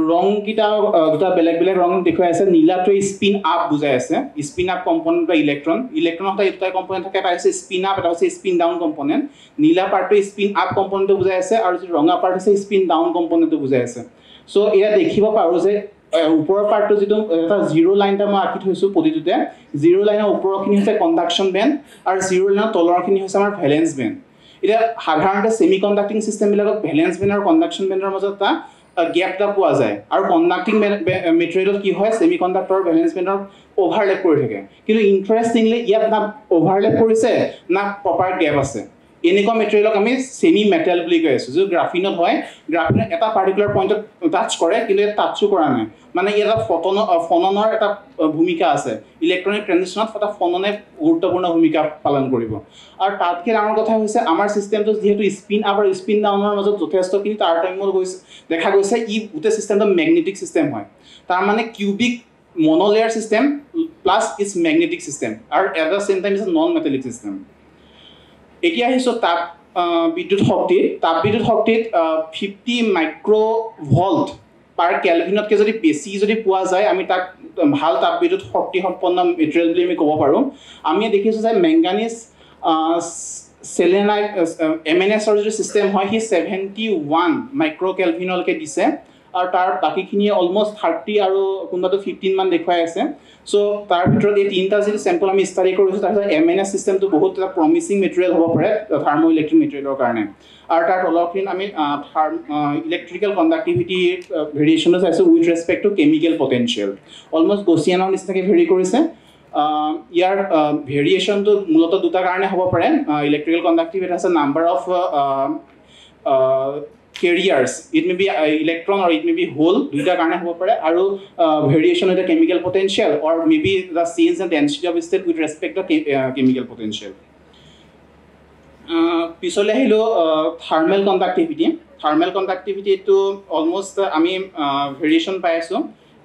ৰংকেইটা দুটা বেলেগ বেলেগ ৰং দেখুৱাই আছে নীলাটোৱে স্পিন আপ বুজাই আছে স্পিন আপ কম্পনেণ্ট বা ইলেক্ট্ৰনৰ এটা দুটা কম্পনেণ্ট থাকে এটা হৈছে স্পিন আপ এটা হৈছে স্পিন ডাউন কম্পনেণ্ট নীলা পাৰ্টটো স্পিন আপ কম্পনেণ্টটো বুজাই আছে আৰু যিটো ৰঙা পাৰ্ট হৈছে স্পিন ডাউন কম্পনেণ্টটো বুজাই আছে চ' এয়া দেখিব পাৰোঁ যে ওপৰৰ পাৰ্টটো যিটো এটা জিৰ' লাইন এটা মই আঁকি থৈছোঁ প্ৰতিটোতে জিৰ' লাইনৰ ওপৰৰখিনি হৈছে কণ্ডাকশ্যন বেণ্ড আৰু জিৰ' লাইনৰ তলৰখিনি হৈছে আমাৰ ভেলেঞ্চ বেণ্ড এতিয়া সাধাৰণতে ছেমি কণ্ডাক্টিং চিষ্টেমবিলাকত ভেলেঞ্চ বেণ্ড আৰু কণ্ডাকশ্যন বেণ্ডৰ মাজত এটা গেপ এটা পোৱা যায় আৰু কণ্ডাক্টিং মেটেৰিয়েলত কি হয় ছেমি কণ্ডাক্টৰ ভেলেঞ্চ বেণ্ডৰ অভাৰলেপ কৰি থাকে কিন্তু ইণ্টাৰেষ্টিংলি ইয়াত না অভাৰলেপ কৰিছে না প্ৰপাৰ গেপ আছে এনেকুৱা মেটেৰিয়েলক আমি ছেমি মেটেল বুলি কৈ আছোঁ যিটো গ্ৰাফিনত হয় গ্ৰাফিনত এটা পাৰ্টিকুলাৰ পইণ্টত টাচ কৰে কিন্তু ইয়াত টাচো কৰা নাই মানে ইয়াত এটা ফননৰ এটা ভূমিকা আছে ইলেক্ট্ৰনিক ট্ৰেনজিশ্যনত এটা ফননে গুৰুত্বপূৰ্ণ ভূমিকা পালন কৰিব আৰু তাতকৈ ডাঙৰ কথা হৈছে আমাৰ ছিষ্টেমটো যিহেতু স্পিন আপ আৰু স্পিন ডাউনৰ মাজত যথেষ্টখিনি তাৰতম্য দেখা গৈছে ই গোটেই ছিষ্টেমটো মেগনেটিক ছিষ্টেম হয় তাৰমানে cubic monolayer system plus its magnetic system আৰু at the same time is non metallic system এতিয়া আহিছোঁ তাপ বিদ্যুৎ শক্তিত 50 মাইক্ৰ'ভল্ট পাৰ কেলভিনতকৈ যদি বেছি যদি পোৱা যায় আমি তাক ভাল তাপবিদ্যুৎ শক্তিসম্পন্ন মেটেৰিয়েল বুলি আমি ক'ব পাৰোঁ আমি দেখিছোঁ যে মেংগানিজ সেলেনাইট MNSৰ যিটো ছিষ্টেম হয় সি 71 মাইক্ৰ' কেলভিনলৈকে দিছে আৰু তাৰ বাকীখিনিয়ে অলমষ্ট 30 আৰু কোনোবাটো 15 মান দেখুৱাই আছে চ' তাৰ ভিতৰত এই তিনিটা যিটো চেম্পল আমি ষ্টাডি কৰিছোঁ তাৰপিছত MNS ছিষ্টেমটো বহুত এটা প্ৰমিচিং মেটেৰিয়েল হ'ব পাৰে থাৰ্মো ইলেক্ট্ৰিক মেটেৰিয়েলৰ কাৰণে আৰু তাৰ তলৰখিনি আমি ইলেক্ট্ৰিকেল কণ্ডাক্টিভিটি ভেৰিয়েশ্যনো চাইছোঁ with respect to chemical potential almost গছিয়ানৰ নিচিনাকৈ ভেৰি কৰিছে ইয়াৰ ভেৰিয়েশ্যনটো মূলতঃ দুটা কাৰণে হ'ব পাৰে ইলেক্ট্ৰিকেল কণ্ডাক্টিভিটি আছে number of carriers it may be electron or it may be hole দুইটা কাৰণে হ'ব পাৰে আৰু variation of the chemical potential or maybe the change in the density of state with respect to chemical potential পিছলৈ আহিলো thermal conductivity to almost আমি variation পাই আছো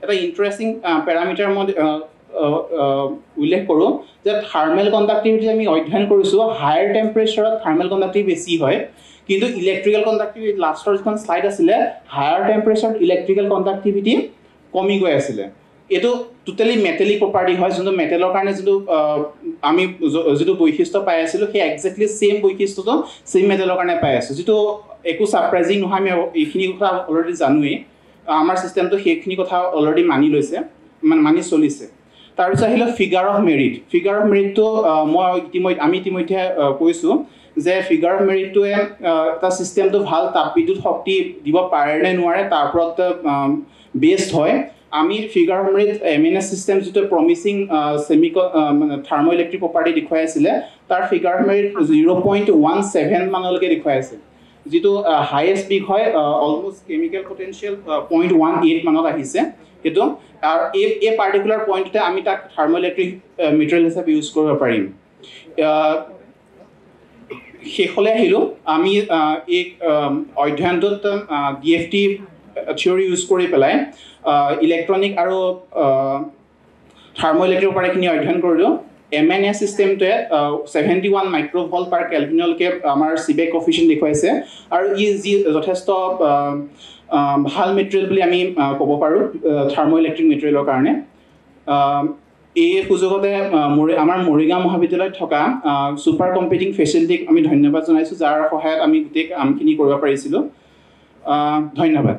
এটা ইন্টাৰেষ্টিং প্যাৰামিটাৰ মই উল্লেখ কৰোঁ যে thermal conductivity আমি অধ্যয়ন কৰিছোঁ হায়াৰ টেম্পাৰেচাৰত thermal conductivity বেছি হয় কিন্তু ইলেক্ট্ৰিকেল কণ্ডাক্টিভিটি লাষ্টৰ যিখন শ্লাইড আছিলে হায়াৰ টেম্পাৰেচাৰত ইলেক্ট্ৰিকেল কণ্ডাক্টিভিটি কমি গৈ আছিলে এইটো টোটেলি মেটেলিক প্ৰপাৰ্টি হয় যোনটো মেটেলৰ কাৰণে আমি যিটো বৈশিষ্ট্য পাই আছিলোঁ সেই একজেক্টলি ছেইম বৈশিষ্ট্যটো ছেইম মেটেলৰ কাৰণে পাই আছোঁ যিটো একো ছাৰপ্ৰাইজিং নহয় আমি এইখিনি কথা অলৰেডি জানোৱেই আমাৰ ছিষ্টেমটো সেইখিনি কথা অলৰেডি মানি চলিছে তাৰপিছত আহিলে ফিগাৰ অফ মেৰিটটো আমি ইতিমধ্যে কৈছোঁ যে ফিগাৰ অফ মেৰিটটোৱে এটা ছিষ্টেমটো ভাল তাপবিদ্যুৎ শক্তি দিব পাৰে নে নোৱাৰে তাৰ ওপৰত বেছড হয় আমি figure of merit MNS system যিটো প্ৰমিচিং থাৰ্মো ইলেক্ট্ৰিক প্ৰপাৰ্টি দেখুৱাই আছিলে তাৰ ফিগাৰ অফ মেৰিট 0.17 মানলৈকে দেখুৱাই আছে যিটো হাইয়েষ্ট পিক হয় অলমষ্ট কেমিকেল পটেঞ্চিয়েল 0.18 মানত আহিছে সেইটো আৰু এই পাৰ্টিকুলাৰ পইণ্টতে আমি তাক থাৰ্মো ইলেক্ট্ৰিক মেটেৰিয়েল হিচাপে ইউজ কৰিব পাৰিম শেষলৈ আহিলোঁ আমি এই অধ্যয়নটোত DFT থিয়ৰী ইউজ কৰি পেলাই ইলেক্ট্ৰনিক আৰু থাৰ্মো ইলেক্ট্ৰিক প্ৰপাৰ্টিখিনি অধ্যয়ন কৰিলোঁ MNS ছিষ্টেমটোৱে 71 মাইক্ৰ'ভল্ট পাৰ কেলভিনলৈকে আমাৰ চিবেক কফিচিয়েণ্ট দেখুৱাইছে আৰু ই যি যথেষ্ট ভাল মেটেৰিয়েল বুলি আমি ক'ব পাৰোঁ থাৰ্মো ইলেক্ট্ৰিক মেটেৰিয়েলৰ কাৰণে এই সুযোগতে আমাৰ মৰিগাঁও মহাবিদ্যালয়ত থকা ছুপাৰ কম্পিউটিং ফেচিলিটিক আমি ধন্যবাদ জনাইছোঁ যাৰ সহায়ত আমি গোটেই কামখিনি কৰিব পাৰিছিলোঁ ধন্যবাদ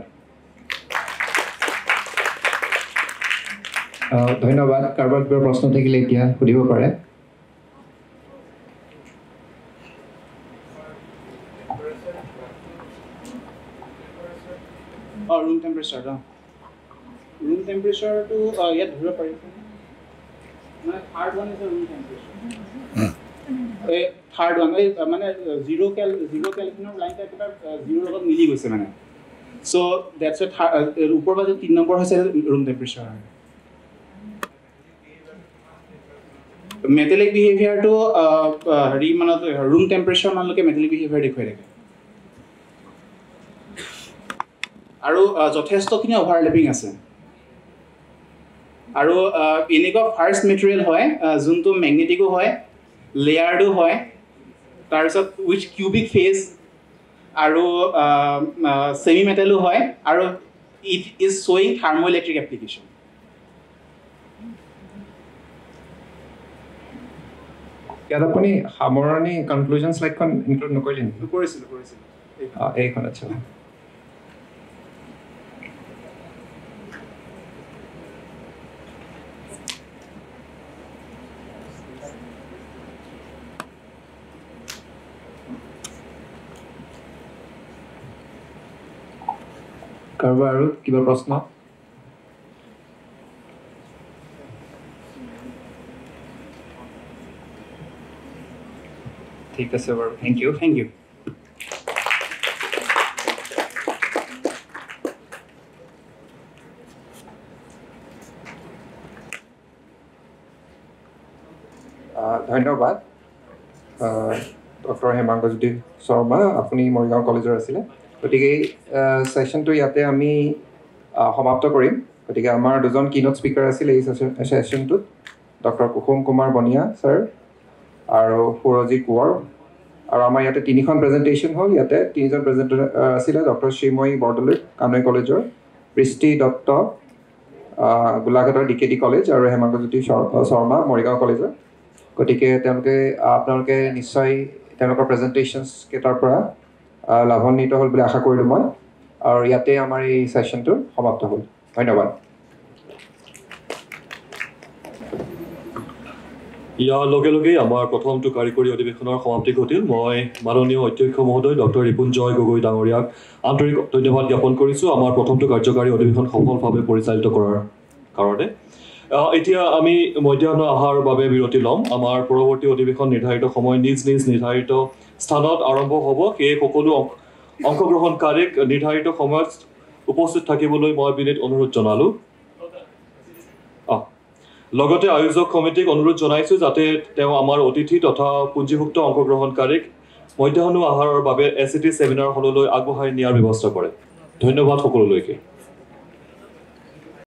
ধন্যবাদ কাৰোবাৰ কিবা প্ৰশ্ন থাকিলে এতিয়া সুধিব পাৰে ৰুম টেম্পাৰেচাৰটো ইয়াত ধৰিব পাৰিব third one is room temperature third one মানে জিৰ' কেলভিনৰ লাইনটা একেবাৰে জিৰ' লগত মিলি গৈছে মানে চ' ডেটছ ওপৰ বাজে 3 নম্বৰ হৈছে ৰুম টেম্পাৰেচাৰ মেটেলিক বিহেভিয়াৰটো হেৰি মানত ৰুম টেম্পাৰেচাৰ মানলৈকে মেটেলিক বিহেভিয়াৰ দেখুৱাই থাকে আৰু যথেষ্টখিনি অভাৰলেপিং আছে আৰু এনেকুৱা ফাৰ্ষ্ট মেটেৰিয়েল হয় যোনটো মেগনেটিকো হয় লেয়াৰ্ডো হয় তাৰপিছত উইথ কিউবিক ফেজ আৰু ছেমি মেটেলো হয় আৰু it is showing thermoelectric application. ইয়াত আপুনি সামৰণি কনক্লুজন শ্লাইডখন ইনক্লুড নকৰিলে নেকি কৰিছিলোঁ এইখন আচ্ছা কাৰোবাৰ আৰু কিবা প্ৰশ্ন ঠিক আছে বাৰু থেংক ইউ ধন্যবাদ ডক্টৰ হেমাংগজ্যোতি শৰ্মা আপুনি মৰিগাঁও কলেজৰ আছিলে গতিকে এই ছেশ্যনটো ইয়াতে আমি সমাপ্ত কৰিম গতিকে আমাৰ দুজন কিনট স্পীকাৰ আছিল এই ছেশ্যনটোত ডক্টৰ কুসুম কুমাৰ বনিয়া ছাৰ আৰু সুৰজিৎ কোঁৱৰ আৰু আমাৰ ইয়াতে তিনিখন প্ৰেজেণ্টেশ্যন হ'ল ইয়াতে তিনিজন প্ৰেজেণ্টাৰ আছিলে ডক্টৰ শ্ৰীময়ী বৰদলৈ কানৈ কলেজৰ বৃষ্টি দত্ত গোলাঘাটৰ DKT কলেজ আৰু হেমাংগজ্যোতি শৰ্মা মৰিগাঁও কলেজৰ গতিকে আপোনালোকে নিশ্চয় তেওঁলোকৰ প্ৰেজেণ্টেশ্যনছ কেইটাৰ পৰা লাভান্বিত হ'ল বুলি আশা কৰিলোঁ মই আৰু ইয়াতে আমাৰ এই ছেশ্যনটো সমাপ্ত হ'ল ধন্যবাদ ইয়াৰ লগে লগেই আমাৰ প্ৰথমটো কাৰিকৰী অধিৱেশনৰ সমাপ্তি ঘটিল মই মাননীয় অধ্যক্ষ মহোদয় ডক্টৰ ৰিপুঞ্জয় গগৈ ডাঙৰীয়াক আন্তৰিক ধন্যবাদ জ্ঞাপন কৰিছোঁ আমাৰ প্ৰথমটো কাৰ্যকাৰী অধিৱেশন সফলভাৱে পৰিচালিত কৰাৰ কাৰণে এতিয়া আমি মধ্যাহ্ন আহাৰৰ বাবে বিৰতি ল'ম আমাৰ পৰৱৰ্তী অধিৱেশন নিৰ্ধাৰিত সময় নিজ নিৰ্ধাৰিত স্থানত আৰম্ভ হ'ব সেয়ে সকলো অংশগ্ৰহণকাৰীক নিৰ্ধাৰিত সময়ত উপস্থিত থাকিবলৈ মই বিনীত অনুৰোধ জনালোঁ লগতে আয়োজক কমিটিক অনুৰোধ জনাইছোঁ যাতে তেওঁ আমাৰ অতিথি তথা পুঞ্জীভুক্ত অংশগ্ৰহণকাৰীক মধ্যাহ্ন আহাৰৰ বাবে SCT ছেমিনাৰ হললৈ আগবঢ়াই নিয়াৰ ব্যৱস্থা কৰে ধন্যবাদ সকলোলৈকে